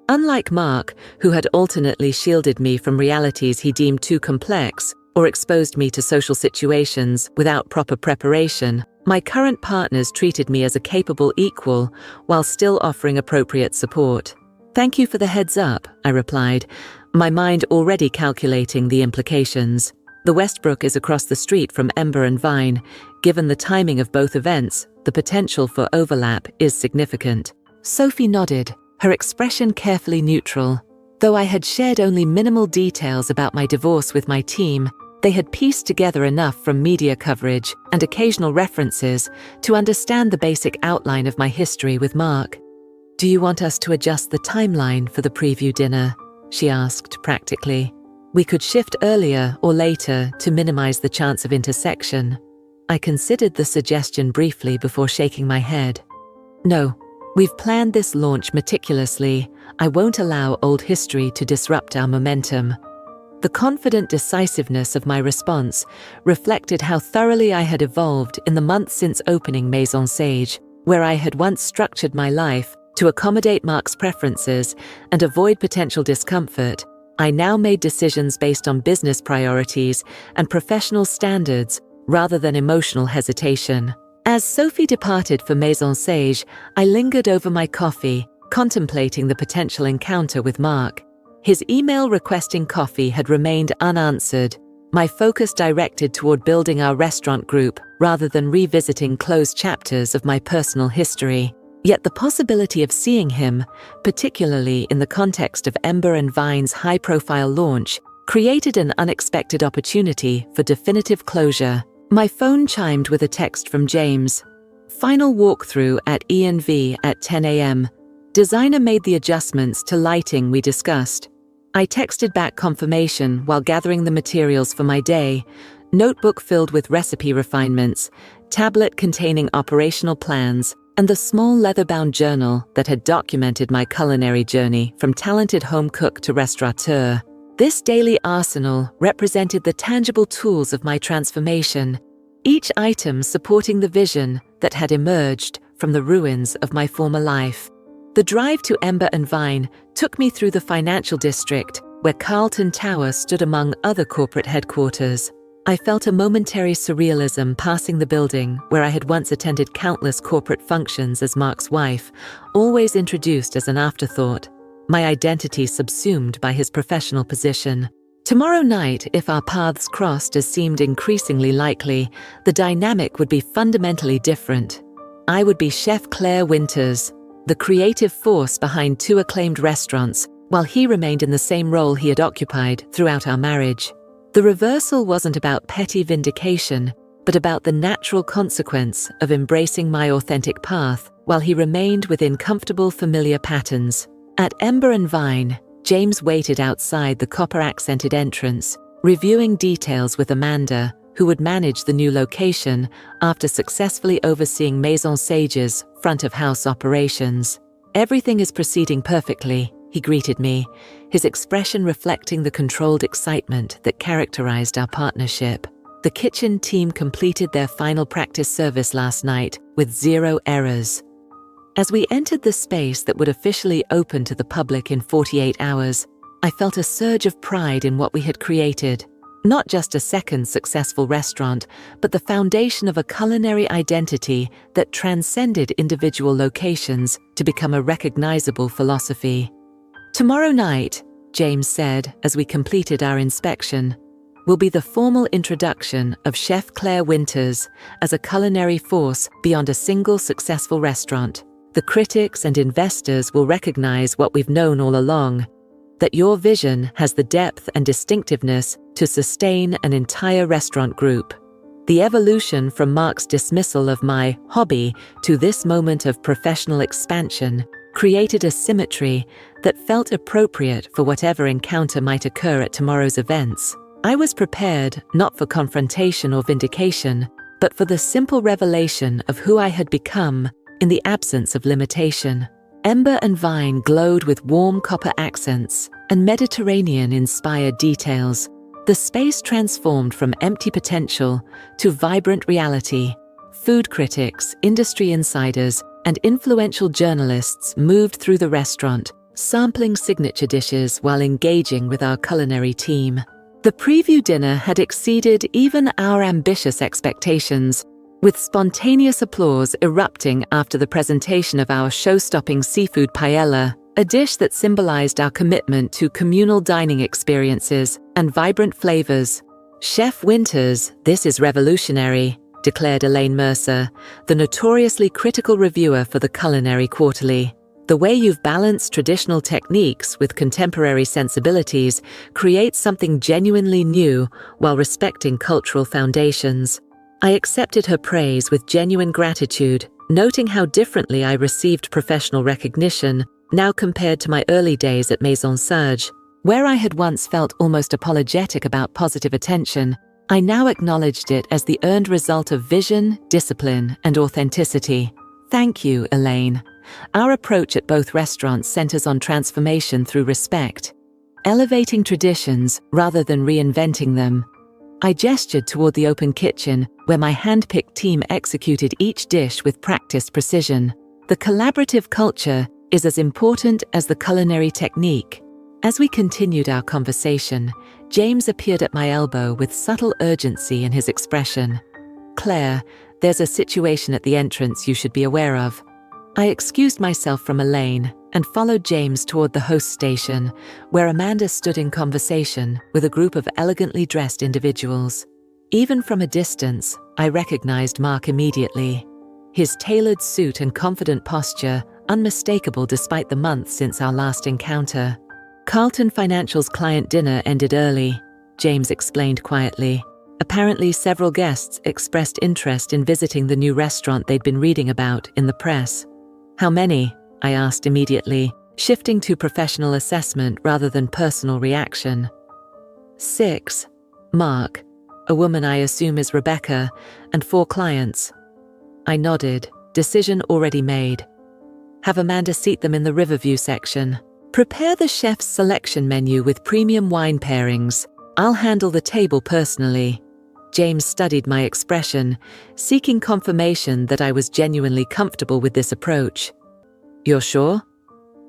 [SPEAKER 2] Unlike Mark, who had alternately shielded me from realities he deemed too complex or exposed me to social situations without proper preparation, My current partners treated me as a capable equal while still offering appropriate support. "Thank you for the heads up," I replied, my mind already calculating the implications. The Westbrook is across the street from Ember and Vine. Given the timing of both events, the potential for overlap is significant. Sophie nodded, her expression carefully neutral. Though I had shared only minimal details about my divorce with my team, they had pieced together enough from media coverage and occasional references to understand the basic outline of my history with Mark. "Do you want us to adjust the timeline for the preview dinner?" she asked practically. "We could shift earlier or later to minimize the chance of intersection." I considered the suggestion briefly before shaking my head. "No, we've planned this launch meticulously. I won't allow old history to disrupt our momentum." The confident decisiveness of my response reflected how thoroughly I had evolved in the months since opening Maison Sage, where I had once structured my life to accommodate Mark's preferences and avoid potential discomfort. I now made decisions based on business priorities and professional standards rather than emotional hesitation. As Sophie departed for Maison Sage, I lingered over my coffee, contemplating the potential encounter with Mark. His email requesting coffee had remained unanswered, my focus directed toward building our restaurant group rather than revisiting closed chapters of my personal history. Yet the possibility of seeing him, particularly in the context of Ember and Vine's high-profile launch, created an unexpected opportunity for definitive closure. My phone chimed with a text from James. "Final walkthrough at E&V at 10 a.m. Designer made the adjustments to lighting we discussed." I texted back confirmation while gathering the materials for my day, notebook filled with recipe refinements, tablet containing operational plans, and the small leather-bound journal that had documented my culinary journey from talented home cook to restaurateur. This daily arsenal represented the tangible tools of my transformation, each item supporting the vision that had emerged from the ruins of my former life. The drive to Ember and Vine took me through the financial district, where Carlton Tower stood among other corporate headquarters. I felt a momentary surrealism passing the building where I had once attended countless corporate functions as Mark's wife, always introduced as an afterthought, my identity subsumed by his professional position. Tomorrow night, if our paths crossed as seemed increasingly likely, the dynamic would be fundamentally different. I would be Chef Claire Winters, the creative force behind 2 acclaimed restaurants, while he remained in the same role he had occupied throughout our marriage. The reversal wasn't about petty vindication, but about the natural consequence of embracing my authentic path, while he remained within comfortable, familiar patterns. At Ember and Vine, James waited outside the copper-accented entrance, reviewing details with Amanda, who would manage the new location after successfully overseeing Maison Sage's front-of-house operations. "Everything is proceeding perfectly," he greeted me, his expression reflecting the controlled excitement that characterized our partnership. The kitchen team completed their final practice service last night with 0 errors. As we entered the space that would officially open to the public in 48 hours, I felt a surge of pride in what we had created. Not just a second successful restaurant, but the foundation of a culinary identity that transcended individual locations to become a recognizable philosophy. "Tomorrow night," James said as we completed our inspection, "will be the formal introduction of Chef Claire Winters as a culinary force beyond a single successful restaurant. The critics and investors will recognize what we've known all along, that your vision has the depth and distinctiveness to sustain an entire restaurant group." The evolution from Mark's dismissal of my hobby to this moment of professional expansion created a symmetry that felt appropriate for whatever encounter might occur at tomorrow's events. I was prepared not for confrontation or vindication, but for the simple revelation of who I had become in the absence of limitation. Ember and Vine glowed with warm copper accents and Mediterranean-inspired details. The space transformed from empty potential to vibrant reality. Food critics, industry insiders, and influential journalists moved through the restaurant, sampling signature dishes while engaging with our culinary team. The preview dinner had exceeded even our ambitious expectations. with spontaneous applause erupting after the presentation of our show-stopping seafood paella, a dish that symbolized our commitment to communal dining experiences and vibrant flavors. "Chef Winters, this is revolutionary," declared Elaine Mercer, the notoriously critical reviewer for the Culinary Quarterly. "The way you've balanced traditional techniques with contemporary sensibilities creates something genuinely new while respecting cultural foundations." I accepted her praise with genuine gratitude, noting how differently I received professional recognition now compared to my early days at Maison Sage. Where I had once felt almost apologetic about positive attention, I now acknowledged it as the earned result of vision, discipline, and authenticity. Thank you, Elaine. Our approach at both restaurants centers on transformation through respect, elevating traditions rather than reinventing them. I gestured toward the open kitchen, where my hand-picked team executed each dish with practiced precision. The collaborative culture is as important as the culinary technique. As we continued our conversation, James appeared at my elbow with subtle urgency in his expression. "Claire, there's a situation at the entrance you should be aware of." I excused myself from Elaine and followed James toward the host station, where Amanda stood in conversation with a group of elegantly dressed individuals. Even from a distance, I recognized Mark immediately. His tailored suit and confident posture, unmistakable despite the months since our last encounter. "Carlton Financial's client dinner ended early," James explained quietly. Apparently, several guests expressed interest in visiting the new restaurant they'd been reading about in the press. "How many?" I asked immediately, shifting to professional assessment rather than personal reaction. "6. Mark, a woman I assume is Rebecca, and 4 clients." I nodded, decision already made. "Have Amanda seat them in the Riverview section. Prepare the chef's selection menu with premium wine pairings. I'll handle the table personally." James studied my expression, seeking confirmation that I was genuinely comfortable with this approach. "You're sure?"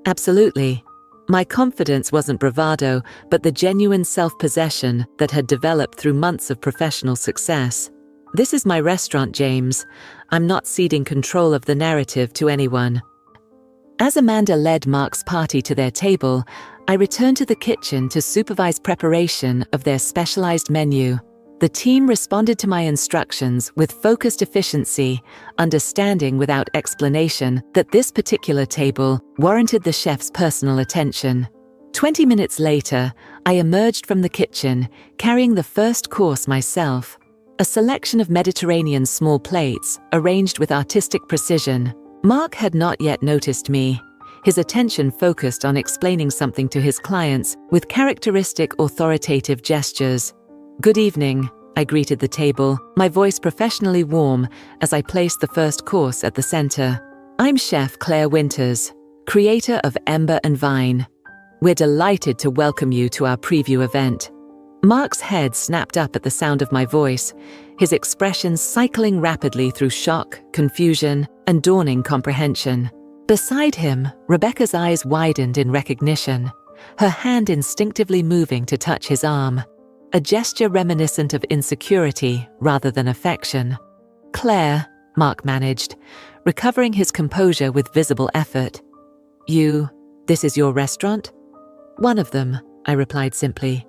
[SPEAKER 2] "Absolutely." My confidence wasn't bravado, but the genuine self-possession that had developed through months of professional success. "This is my restaurant, James. I'm not ceding control of the narrative to anyone." As Amanda led Mark's party to their table, I returned to the kitchen to supervise preparation of their specialized menu. The team responded to my instructions with focused efficiency, understanding without explanation that this particular table warranted the chef's personal attention. 20 minutes later, I emerged from the kitchen, carrying the first course myself. A selection of Mediterranean small plates, arranged with artistic precision. Mark had not yet noticed me. His attention focused on explaining something to his clients with characteristic authoritative gestures. "Good evening," I greeted the table, my voice professionally warm as I placed the first course at the center. "I'm Chef Claire Winters, creator of Ember and Vine. We're delighted to welcome you to our preview event." Mark's head snapped up at the sound of my voice, his expressions cycling rapidly through shock, confusion, and dawning comprehension. Beside him, Rebecca's eyes widened in recognition, her hand instinctively moving to touch his arm, a gesture reminiscent of insecurity rather than affection. "Claire," Mark managed, recovering his composure with visible effort. This is your restaurant?" "One of them," I replied simply.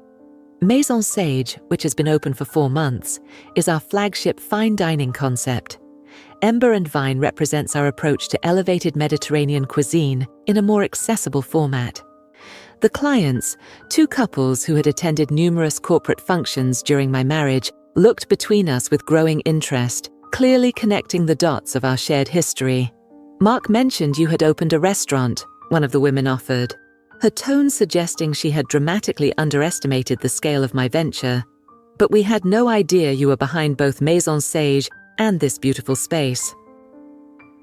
[SPEAKER 2] Maison Sage, which has been open for 4 months, is our flagship fine dining concept. Ember and Vine represents our approach to elevated Mediterranean cuisine in a more accessible format. The clients, 2 couples who had attended numerous corporate functions during my marriage, looked between us with growing interest, clearly connecting the dots of our shared history. "Mark mentioned you had opened a restaurant," one of the women offered, her tone suggesting she had dramatically underestimated the scale of my venture. "But we had no idea you were behind both Maison Sage and this beautiful space."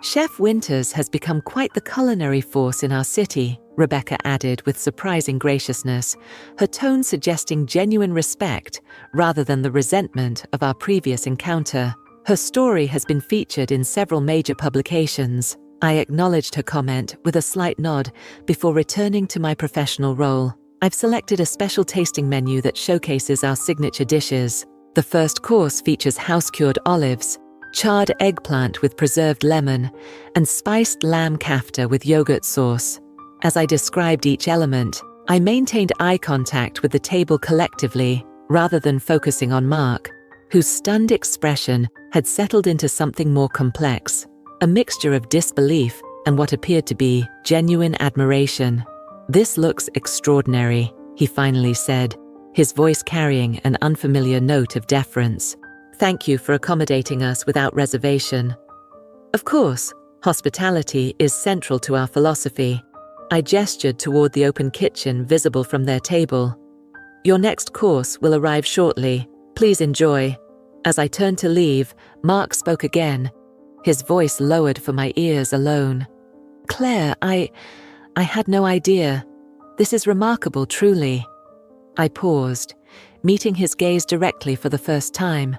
[SPEAKER 2] "Chef Winters has become quite the culinary force in our city," Rebecca added with surprising graciousness, her tone suggesting genuine respect rather than the resentment of our previous encounter. Her story has been featured in several major publications. I acknowledged her comment with a slight nod before returning to my professional role. I've selected a special tasting menu that showcases our signature dishes. The first course features house-cured olives, charred eggplant with preserved lemon, and spiced lamb kafta with yogurt sauce. As I described each element, I maintained eye contact with the table collectively, rather than focusing on Mark, whose stunned expression had settled into something more complex, a mixture of disbelief and what appeared to be genuine admiration. "This looks extraordinary," he finally said, his voice carrying an unfamiliar note of deference. "Thank you for accommodating us without reservation." Of course, hospitality is central to our philosophy. I gestured toward the open kitchen visible from their table. "Your next course will arrive shortly. Please enjoy." As I turned to leave, Mark spoke again, his voice lowered for my ears alone. "Claire, I had no idea. This is remarkable, truly." I paused, meeting his gaze directly for the first time.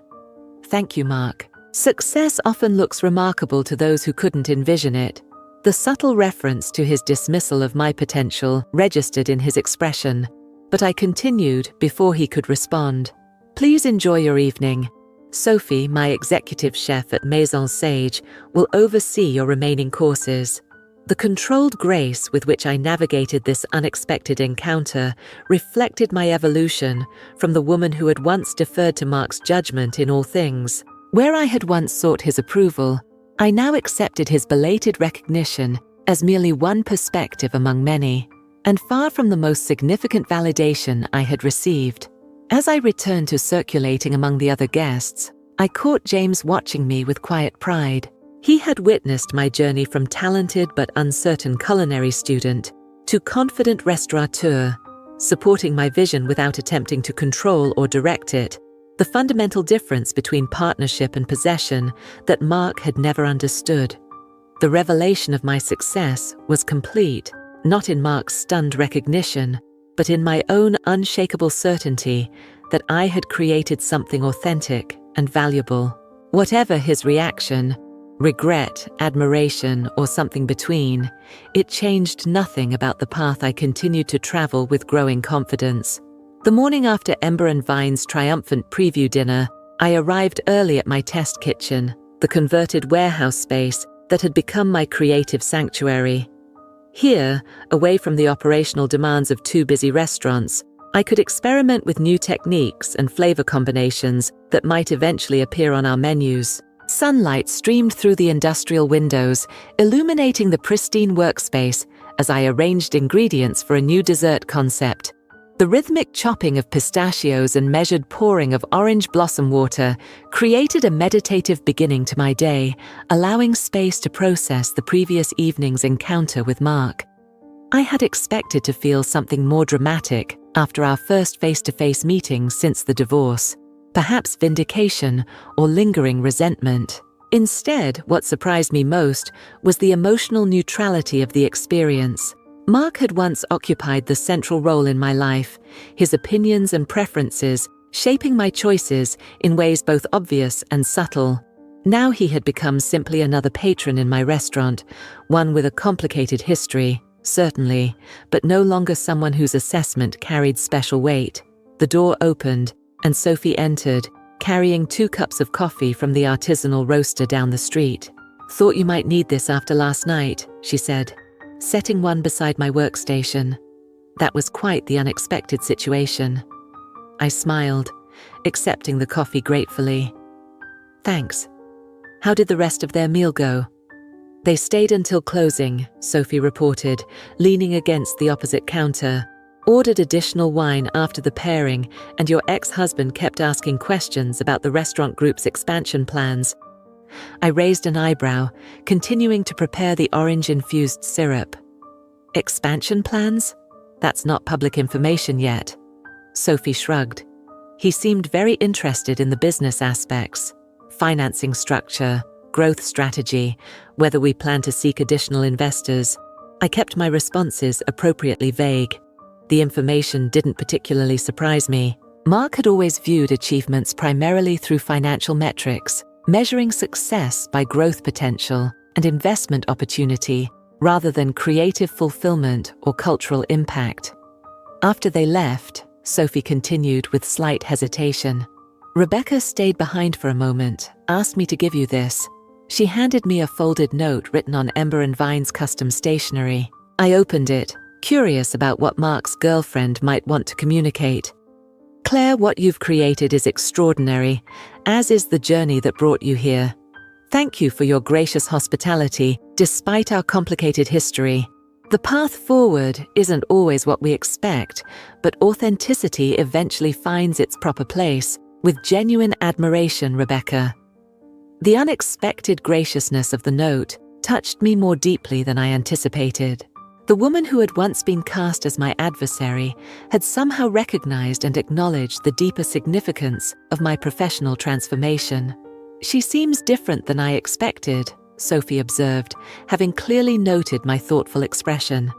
[SPEAKER 2] "Thank you, Mark." Success often looks remarkable to those who couldn't envision it. The subtle reference to his dismissal of my potential registered in his expression, but I continued before he could respond. "Please enjoy your evening. Sophie, my executive chef at Maison Sage, will oversee your remaining courses." The controlled grace with which I navigated this unexpected encounter reflected my evolution from the woman who had once deferred to Mark's judgment in all things. Where I had once sought his approval, I now accepted his belated recognition as merely one perspective among many, and far from the most significant validation I had received. As I returned to circulating among the other guests, I caught James watching me with quiet pride. He had witnessed my journey from talented but uncertain culinary student to confident restaurateur, supporting my vision without attempting to control or direct it, the fundamental difference between partnership and possession that Mark had never understood. The revelation of my success was complete, not in Mark's stunned recognition, but in my own unshakable certainty that I had created something authentic and valuable. Whatever his reaction, regret, admiration, or something between, it changed nothing about the path I continued to travel with growing confidence. The morning after Ember and Vine's triumphant preview dinner, I arrived early at my test kitchen, the converted warehouse space that had become my creative sanctuary. Here, away from the operational demands of two busy restaurants, I could experiment with new techniques and flavor combinations that might eventually appear on our menus. Sunlight streamed through the industrial windows, illuminating the pristine workspace as I arranged ingredients for a new dessert concept. The rhythmic chopping of pistachios and measured pouring of orange blossom water created a meditative beginning to my day, allowing space to process the previous evening's encounter with Mark. I had expected to feel something more dramatic after our first face-to-face meeting since the divorce. Perhaps vindication or lingering resentment. Instead, what surprised me most was the emotional neutrality of the experience. Mark had once occupied the central role in my life, his opinions and preferences shaping my choices in ways both obvious and subtle. Now he had become simply another patron in my restaurant, one with a complicated history, certainly, but no longer someone whose assessment carried special weight. The door opened, and Sophie entered, carrying 2 cups of coffee from the artisanal roaster down the street. "Thought you might need this after last night," she said, setting one beside my workstation. That was quite the unexpected situation. I smiled, accepting the coffee gratefully. "Thanks. How did the rest of their meal go?" "They stayed until closing," Sophie reported, leaning against the opposite counter. "Ordered additional wine after the pairing, and your ex-husband kept asking questions about the restaurant group's expansion plans." I raised an eyebrow, continuing to prepare the orange-infused syrup. "Expansion plans? That's not public information yet." Sophie shrugged. "He seemed very interested in the business aspects, financing structure, growth strategy, whether we plan to seek additional investors." I kept my responses appropriately vague. The information didn't particularly surprise me. Mark had always viewed achievements primarily through financial metrics, measuring success by growth potential and investment opportunity rather than creative fulfillment or cultural impact. After they left, Sophie continued with slight hesitation. Rebecca stayed behind for a moment, asked me to give you this. She handed me a folded note written on Ember and Vine's custom stationery. I opened it, curious about what Mark's girlfriend might want to communicate. Claire, what you've created is extraordinary, as is the journey that brought you here. Thank you for your gracious hospitality, despite our complicated history. The path forward isn't always what we expect, but authenticity eventually finds its proper place. With genuine admiration, Rebecca. The unexpected graciousness of the note touched me more deeply than I anticipated. The woman who had once been cast as my adversary had somehow recognized and acknowledged the deeper significance of my professional transformation. She seems different than I expected, Sophie observed, having clearly noted my thoughtful expression.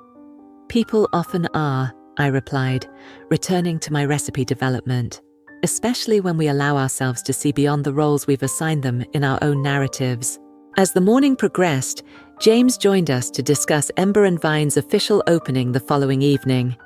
[SPEAKER 2] People often are, I replied, returning to my recipe development, especially when we allow ourselves to see beyond the roles we've assigned them in our own narratives. As the morning progressed, James joined us to discuss Ember and Vine's official opening the following evening.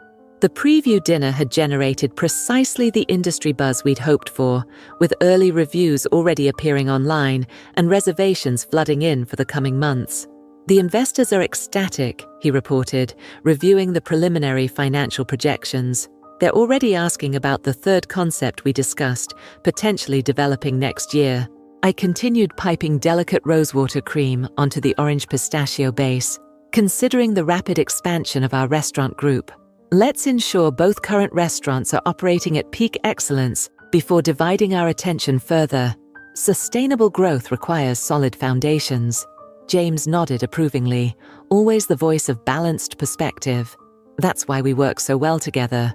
[SPEAKER 2] The preview dinner had generated precisely the industry buzz we'd hoped for, with early reviews already appearing online and reservations flooding in for the coming months. The investors are ecstatic, he reported, reviewing the preliminary financial projections. They're already asking about the third concept we discussed, potentially developing next year. I continued piping delicate rosewater cream onto the orange pistachio base, considering the rapid expansion of our restaurant group. Let's ensure both current restaurants are operating at peak excellence before dividing our attention further. Sustainable growth requires solid foundations. James nodded approvingly, always the voice of balanced perspective. That's why we work so well together.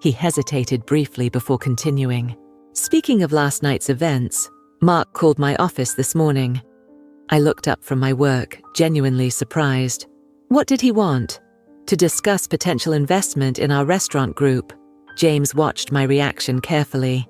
[SPEAKER 2] He hesitated briefly before continuing. Speaking of last night's events, Mark called my office this morning. I looked up from my work, genuinely surprised. What did he want? To discuss potential investment in our restaurant group. James watched my reaction carefully.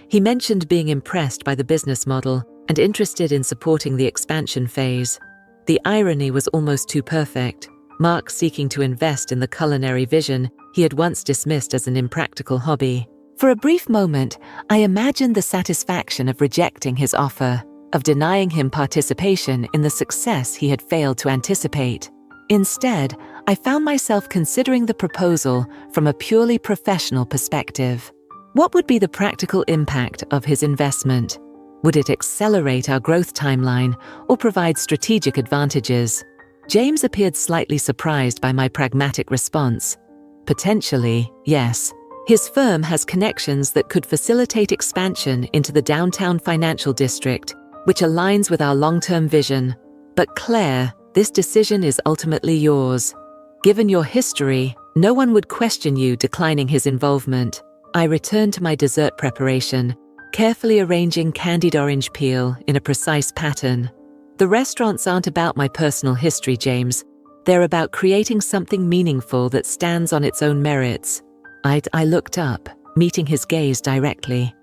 [SPEAKER 2] He mentioned being impressed by the business model and interested in supporting the expansion phase. The irony was almost too perfect. Mark seeking to invest in the culinary vision he had once dismissed as an impractical hobby. For a brief moment, I imagined the satisfaction of rejecting his offer, of denying him participation in the success he had failed to anticipate. Instead, I found myself considering the proposal from a purely professional perspective. What would be the practical impact of his investment? Would it accelerate our growth timeline or provide strategic advantages? James appeared slightly surprised by my pragmatic response. Potentially, yes. His firm has connections that could facilitate expansion into the downtown financial district, which aligns with our long-term vision. But Claire, this decision is ultimately yours. Given your history, no one would question you declining his involvement. I returned to my dessert preparation, carefully arranging candied orange peel in a precise pattern. The restaurants aren't about my personal history, James. They're about creating something meaningful that stands on its own merits. I looked up, meeting his gaze directly.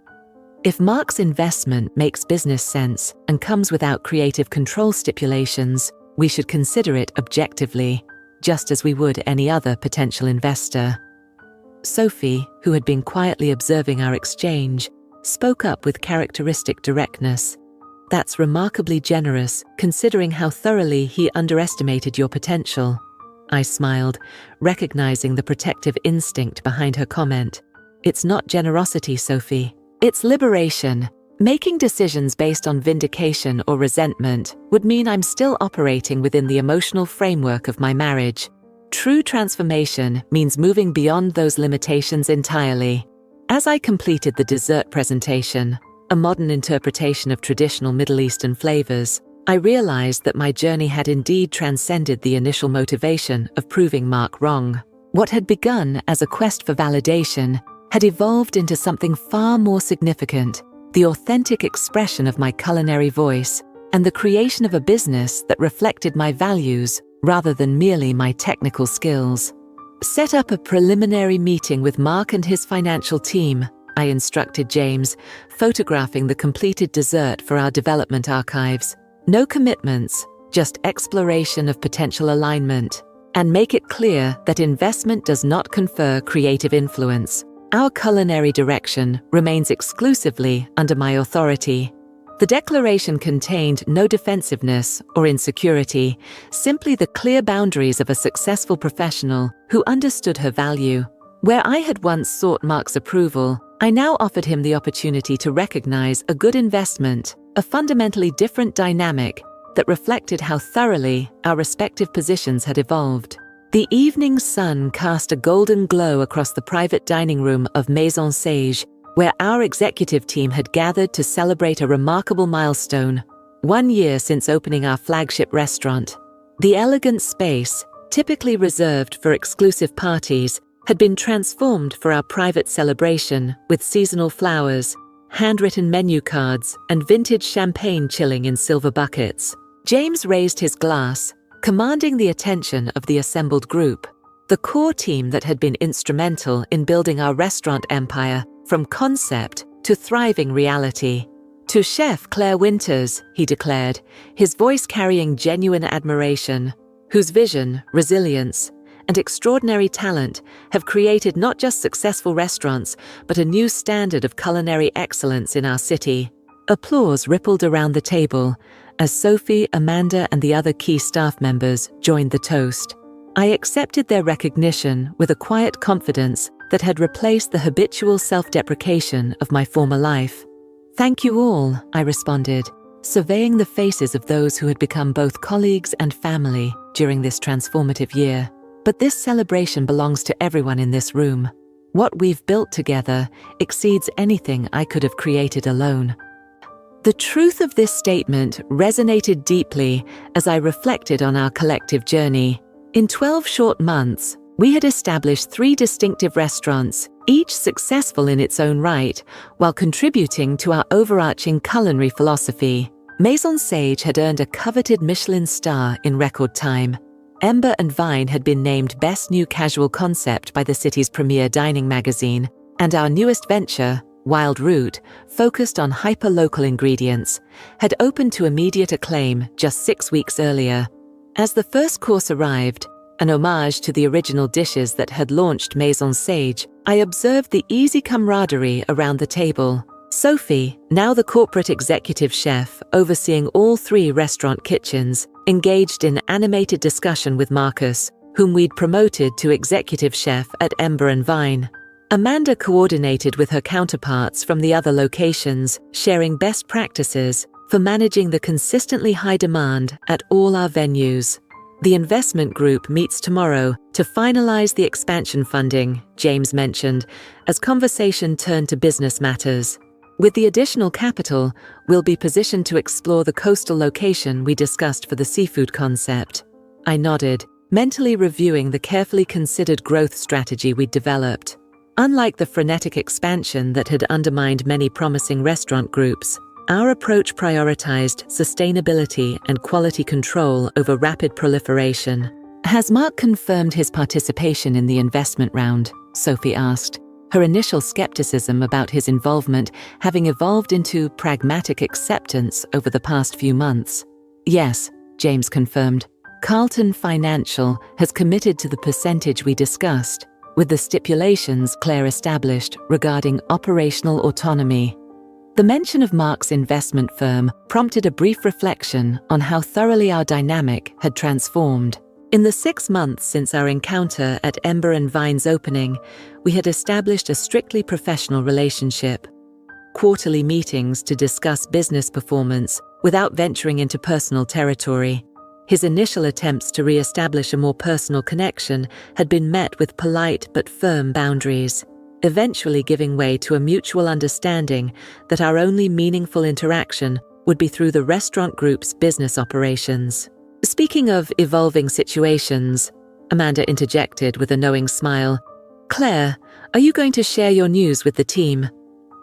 [SPEAKER 2] If Mark's investment makes business sense and comes without creative control stipulations, we should consider it objectively, just as we would any other potential investor. Sophie, who had been quietly observing our exchange, spoke up with characteristic directness. That's remarkably generous, considering how thoroughly he underestimated your potential. I smiled, recognizing the protective instinct behind her comment. It's not generosity, Sophie. It's liberation. Making decisions based on vindication or resentment would mean I'm still operating within the emotional framework of my marriage. True transformation means moving beyond those limitations entirely. As I completed the dessert presentation, a modern interpretation of traditional Middle Eastern flavors, I realized that my journey had indeed transcended the initial motivation of proving Mark wrong. What had begun as a quest for validation had evolved into something far more significant, the authentic expression of my culinary voice and the creation of a business that reflected my values rather than merely my technical skills. Set up a preliminary meeting with Mark and his financial team, I instructed James, photographing the completed dessert for our development archives. No commitments, just exploration of potential alignment. And make it clear that investment does not confer creative influence. Our culinary direction remains exclusively under my authority. The declaration contained no defensiveness or insecurity, simply the clear boundaries of a successful professional who understood her value. Where I had once sought Mark's approval, I now offered him the opportunity to recognize a good investment, a fundamentally different dynamic that reflected how thoroughly our respective positions had evolved. The evening sun cast a golden glow across the private dining room of Maison Sage, where our executive team had gathered to celebrate a remarkable milestone, 1 year since opening our flagship restaurant. The elegant space, typically reserved for exclusive parties, had been transformed for our private celebration with seasonal flowers, handwritten menu cards, and vintage champagne chilling in silver buckets. James raised his glass, commanding the attention of the assembled group. The core team that had been instrumental in building our restaurant empire from concept to thriving reality. To Chef Claire Winters, he declared, his voice carrying genuine admiration, whose vision, resilience, and extraordinary talent have created not just successful restaurants, but a new standard of culinary excellence in our city. Applause rippled around the table as Sophie, Amanda, and the other key staff members joined the toast. I accepted their recognition with a quiet confidence that had replaced the habitual self-deprecation of my former life. "Thank you all," I responded, surveying the faces of those who had become both colleagues and family during this transformative year. But this celebration belongs to everyone in this room. What we've built together exceeds anything I could have created alone. The truth of this statement resonated deeply as I reflected on our collective journey. In 12 short months, we had established 3 distinctive restaurants, each successful in its own right, while contributing to our overarching culinary philosophy. Maison Sage had earned a coveted Michelin star in record time. Ember and Vine had been named Best New Casual Concept by the city's premier dining magazine, and our newest venture, Wild Root, focused on hyper-local ingredients, had opened to immediate acclaim just 6 weeks earlier. As the first course arrived, an homage to the original dishes that had launched Maison Sage, I observed the easy camaraderie around the table. Sophie, now the corporate executive chef overseeing all 3 restaurant kitchens, engaged in animated discussion with Marcus, whom we'd promoted to executive chef at Ember and Vine. Amanda coordinated with her counterparts from the other locations, sharing best practices for managing the consistently high demand at all our venues. The investment group meets tomorrow to finalize the expansion funding, James mentioned, as conversation turned to business matters. With the additional capital, we'll be positioned to explore the coastal location we discussed for the seafood concept. I nodded, mentally reviewing the carefully considered growth strategy we'd developed. Unlike the frenetic expansion that had undermined many promising restaurant groups, our approach prioritized sustainability and quality control over rapid proliferation. "Has Mark confirmed his participation in the investment round?" Sophie asked, her initial skepticism about his involvement having evolved into pragmatic acceptance over the past few months. "Yes," James confirmed. "Carlton Financial has committed to the percentage we discussed, with the stipulations Claire established regarding operational autonomy." The mention of Mark's investment firm prompted a brief reflection on how thoroughly our dynamic had transformed. In the 6 months since our encounter at Ember and Vine's opening, we had established a strictly professional relationship. Quarterly meetings to discuss business performance without venturing into personal territory. His initial attempts to re-establish a more personal connection had been met with polite but firm boundaries, eventually giving way to a mutual understanding that our only meaningful interaction would be through the restaurant group's business operations. "Speaking of evolving situations," Amanda interjected with a knowing smile, "Claire, are you going to share your news with the team?"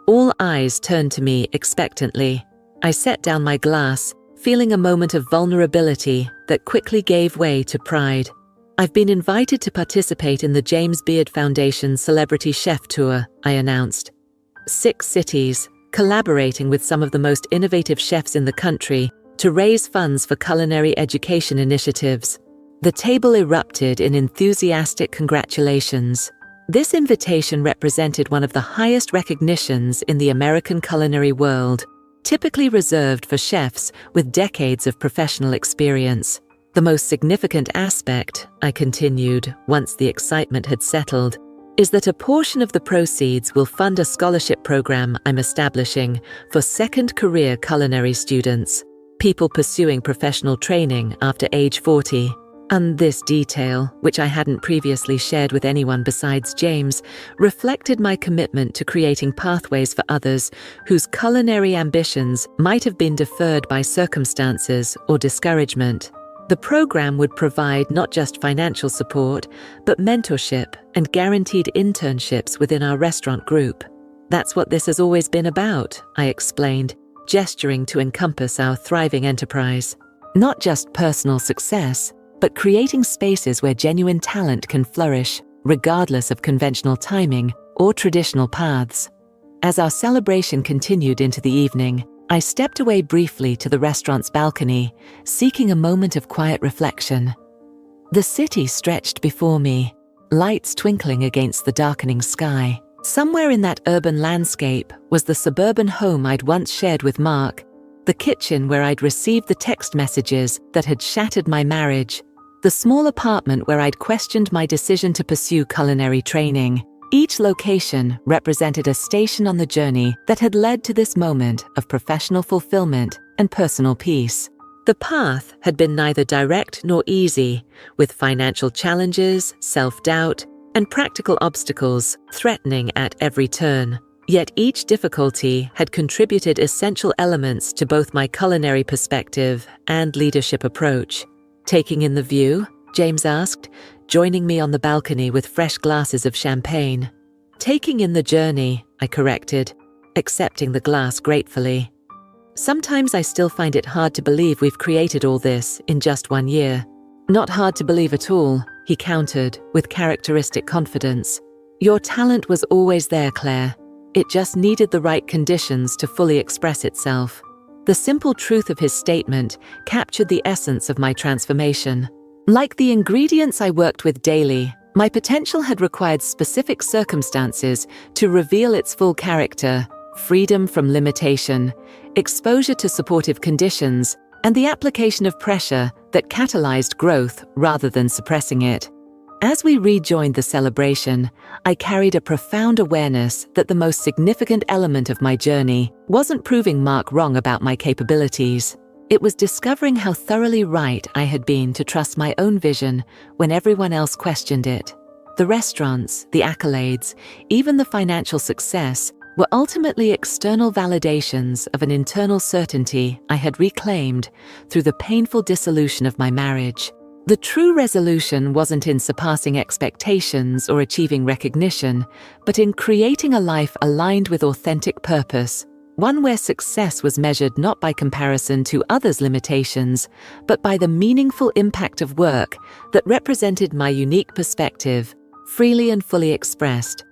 [SPEAKER 2] All eyes turned to me expectantly. I set down my glass, feeling a moment of vulnerability that quickly gave way to pride. "I've been invited to participate in the James Beard Foundation Celebrity Chef Tour," I announced. 6 cities, collaborating with some of the most innovative chefs in the country to raise funds for culinary education initiatives. The table erupted in enthusiastic congratulations. This invitation represented one of the highest recognitions in the American culinary world, typically reserved for chefs with decades of professional experience. The most significant aspect, I continued, once the excitement had settled, is that a portion of the proceeds will fund a scholarship program I'm establishing for second career culinary students, people pursuing professional training after age 40. And this detail, which I hadn't previously shared with anyone besides James, reflected my commitment to creating pathways for others whose culinary ambitions might have been deferred by circumstances or discouragement. The program would provide not just financial support, but mentorship and guaranteed internships within our restaurant group. That's what this has always been about, I explained, gesturing to encompass our thriving enterprise. Not just personal success, but creating spaces where genuine talent can flourish, regardless of conventional timing or traditional paths. As our celebration continued into the evening, I stepped away briefly to the restaurant's balcony, seeking a moment of quiet reflection. The city stretched before me, lights twinkling against the darkening sky. Somewhere in that urban landscape was the suburban home I'd once shared with Mark, the kitchen where I'd received the text messages that had shattered my marriage, the small apartment where I'd questioned my decision to pursue culinary training. Each location represented a station on the journey that had led to this moment of professional fulfillment and personal peace. The path had been neither direct nor easy, with financial challenges, self-doubt, and practical obstacles threatening at every turn. Yet each difficulty had contributed essential elements to both my culinary perspective and leadership approach. Taking in the view? James asked, joining me on the balcony with fresh glasses of champagne. Taking in the journey, I corrected, accepting the glass gratefully. Sometimes I still find it hard to believe we've created all this in just 1 year. Not hard to believe at all, he countered with characteristic confidence. Your talent was always there, Claire. It just needed the right conditions to fully express itself. The simple truth of his statement captured the essence of my transformation. Like the ingredients I worked with daily, my potential had required specific circumstances to reveal its full character: freedom from limitation, exposure to supportive conditions, and the application of pressure that catalyzed growth rather than suppressing it. As we rejoined the celebration, I carried a profound awareness that the most significant element of my journey wasn't proving Mark wrong about my capabilities. It was discovering how thoroughly right I had been to trust my own vision when everyone else questioned it. The restaurants, the accolades, even the financial success were ultimately external validations of an internal certainty I had reclaimed through the painful dissolution of my marriage. The true resolution wasn't in surpassing expectations or achieving recognition, but in creating a life aligned with authentic purpose. One where success was measured not by comparison to others' limitations, but by the meaningful impact of work that represented my unique perspective, freely and fully expressed.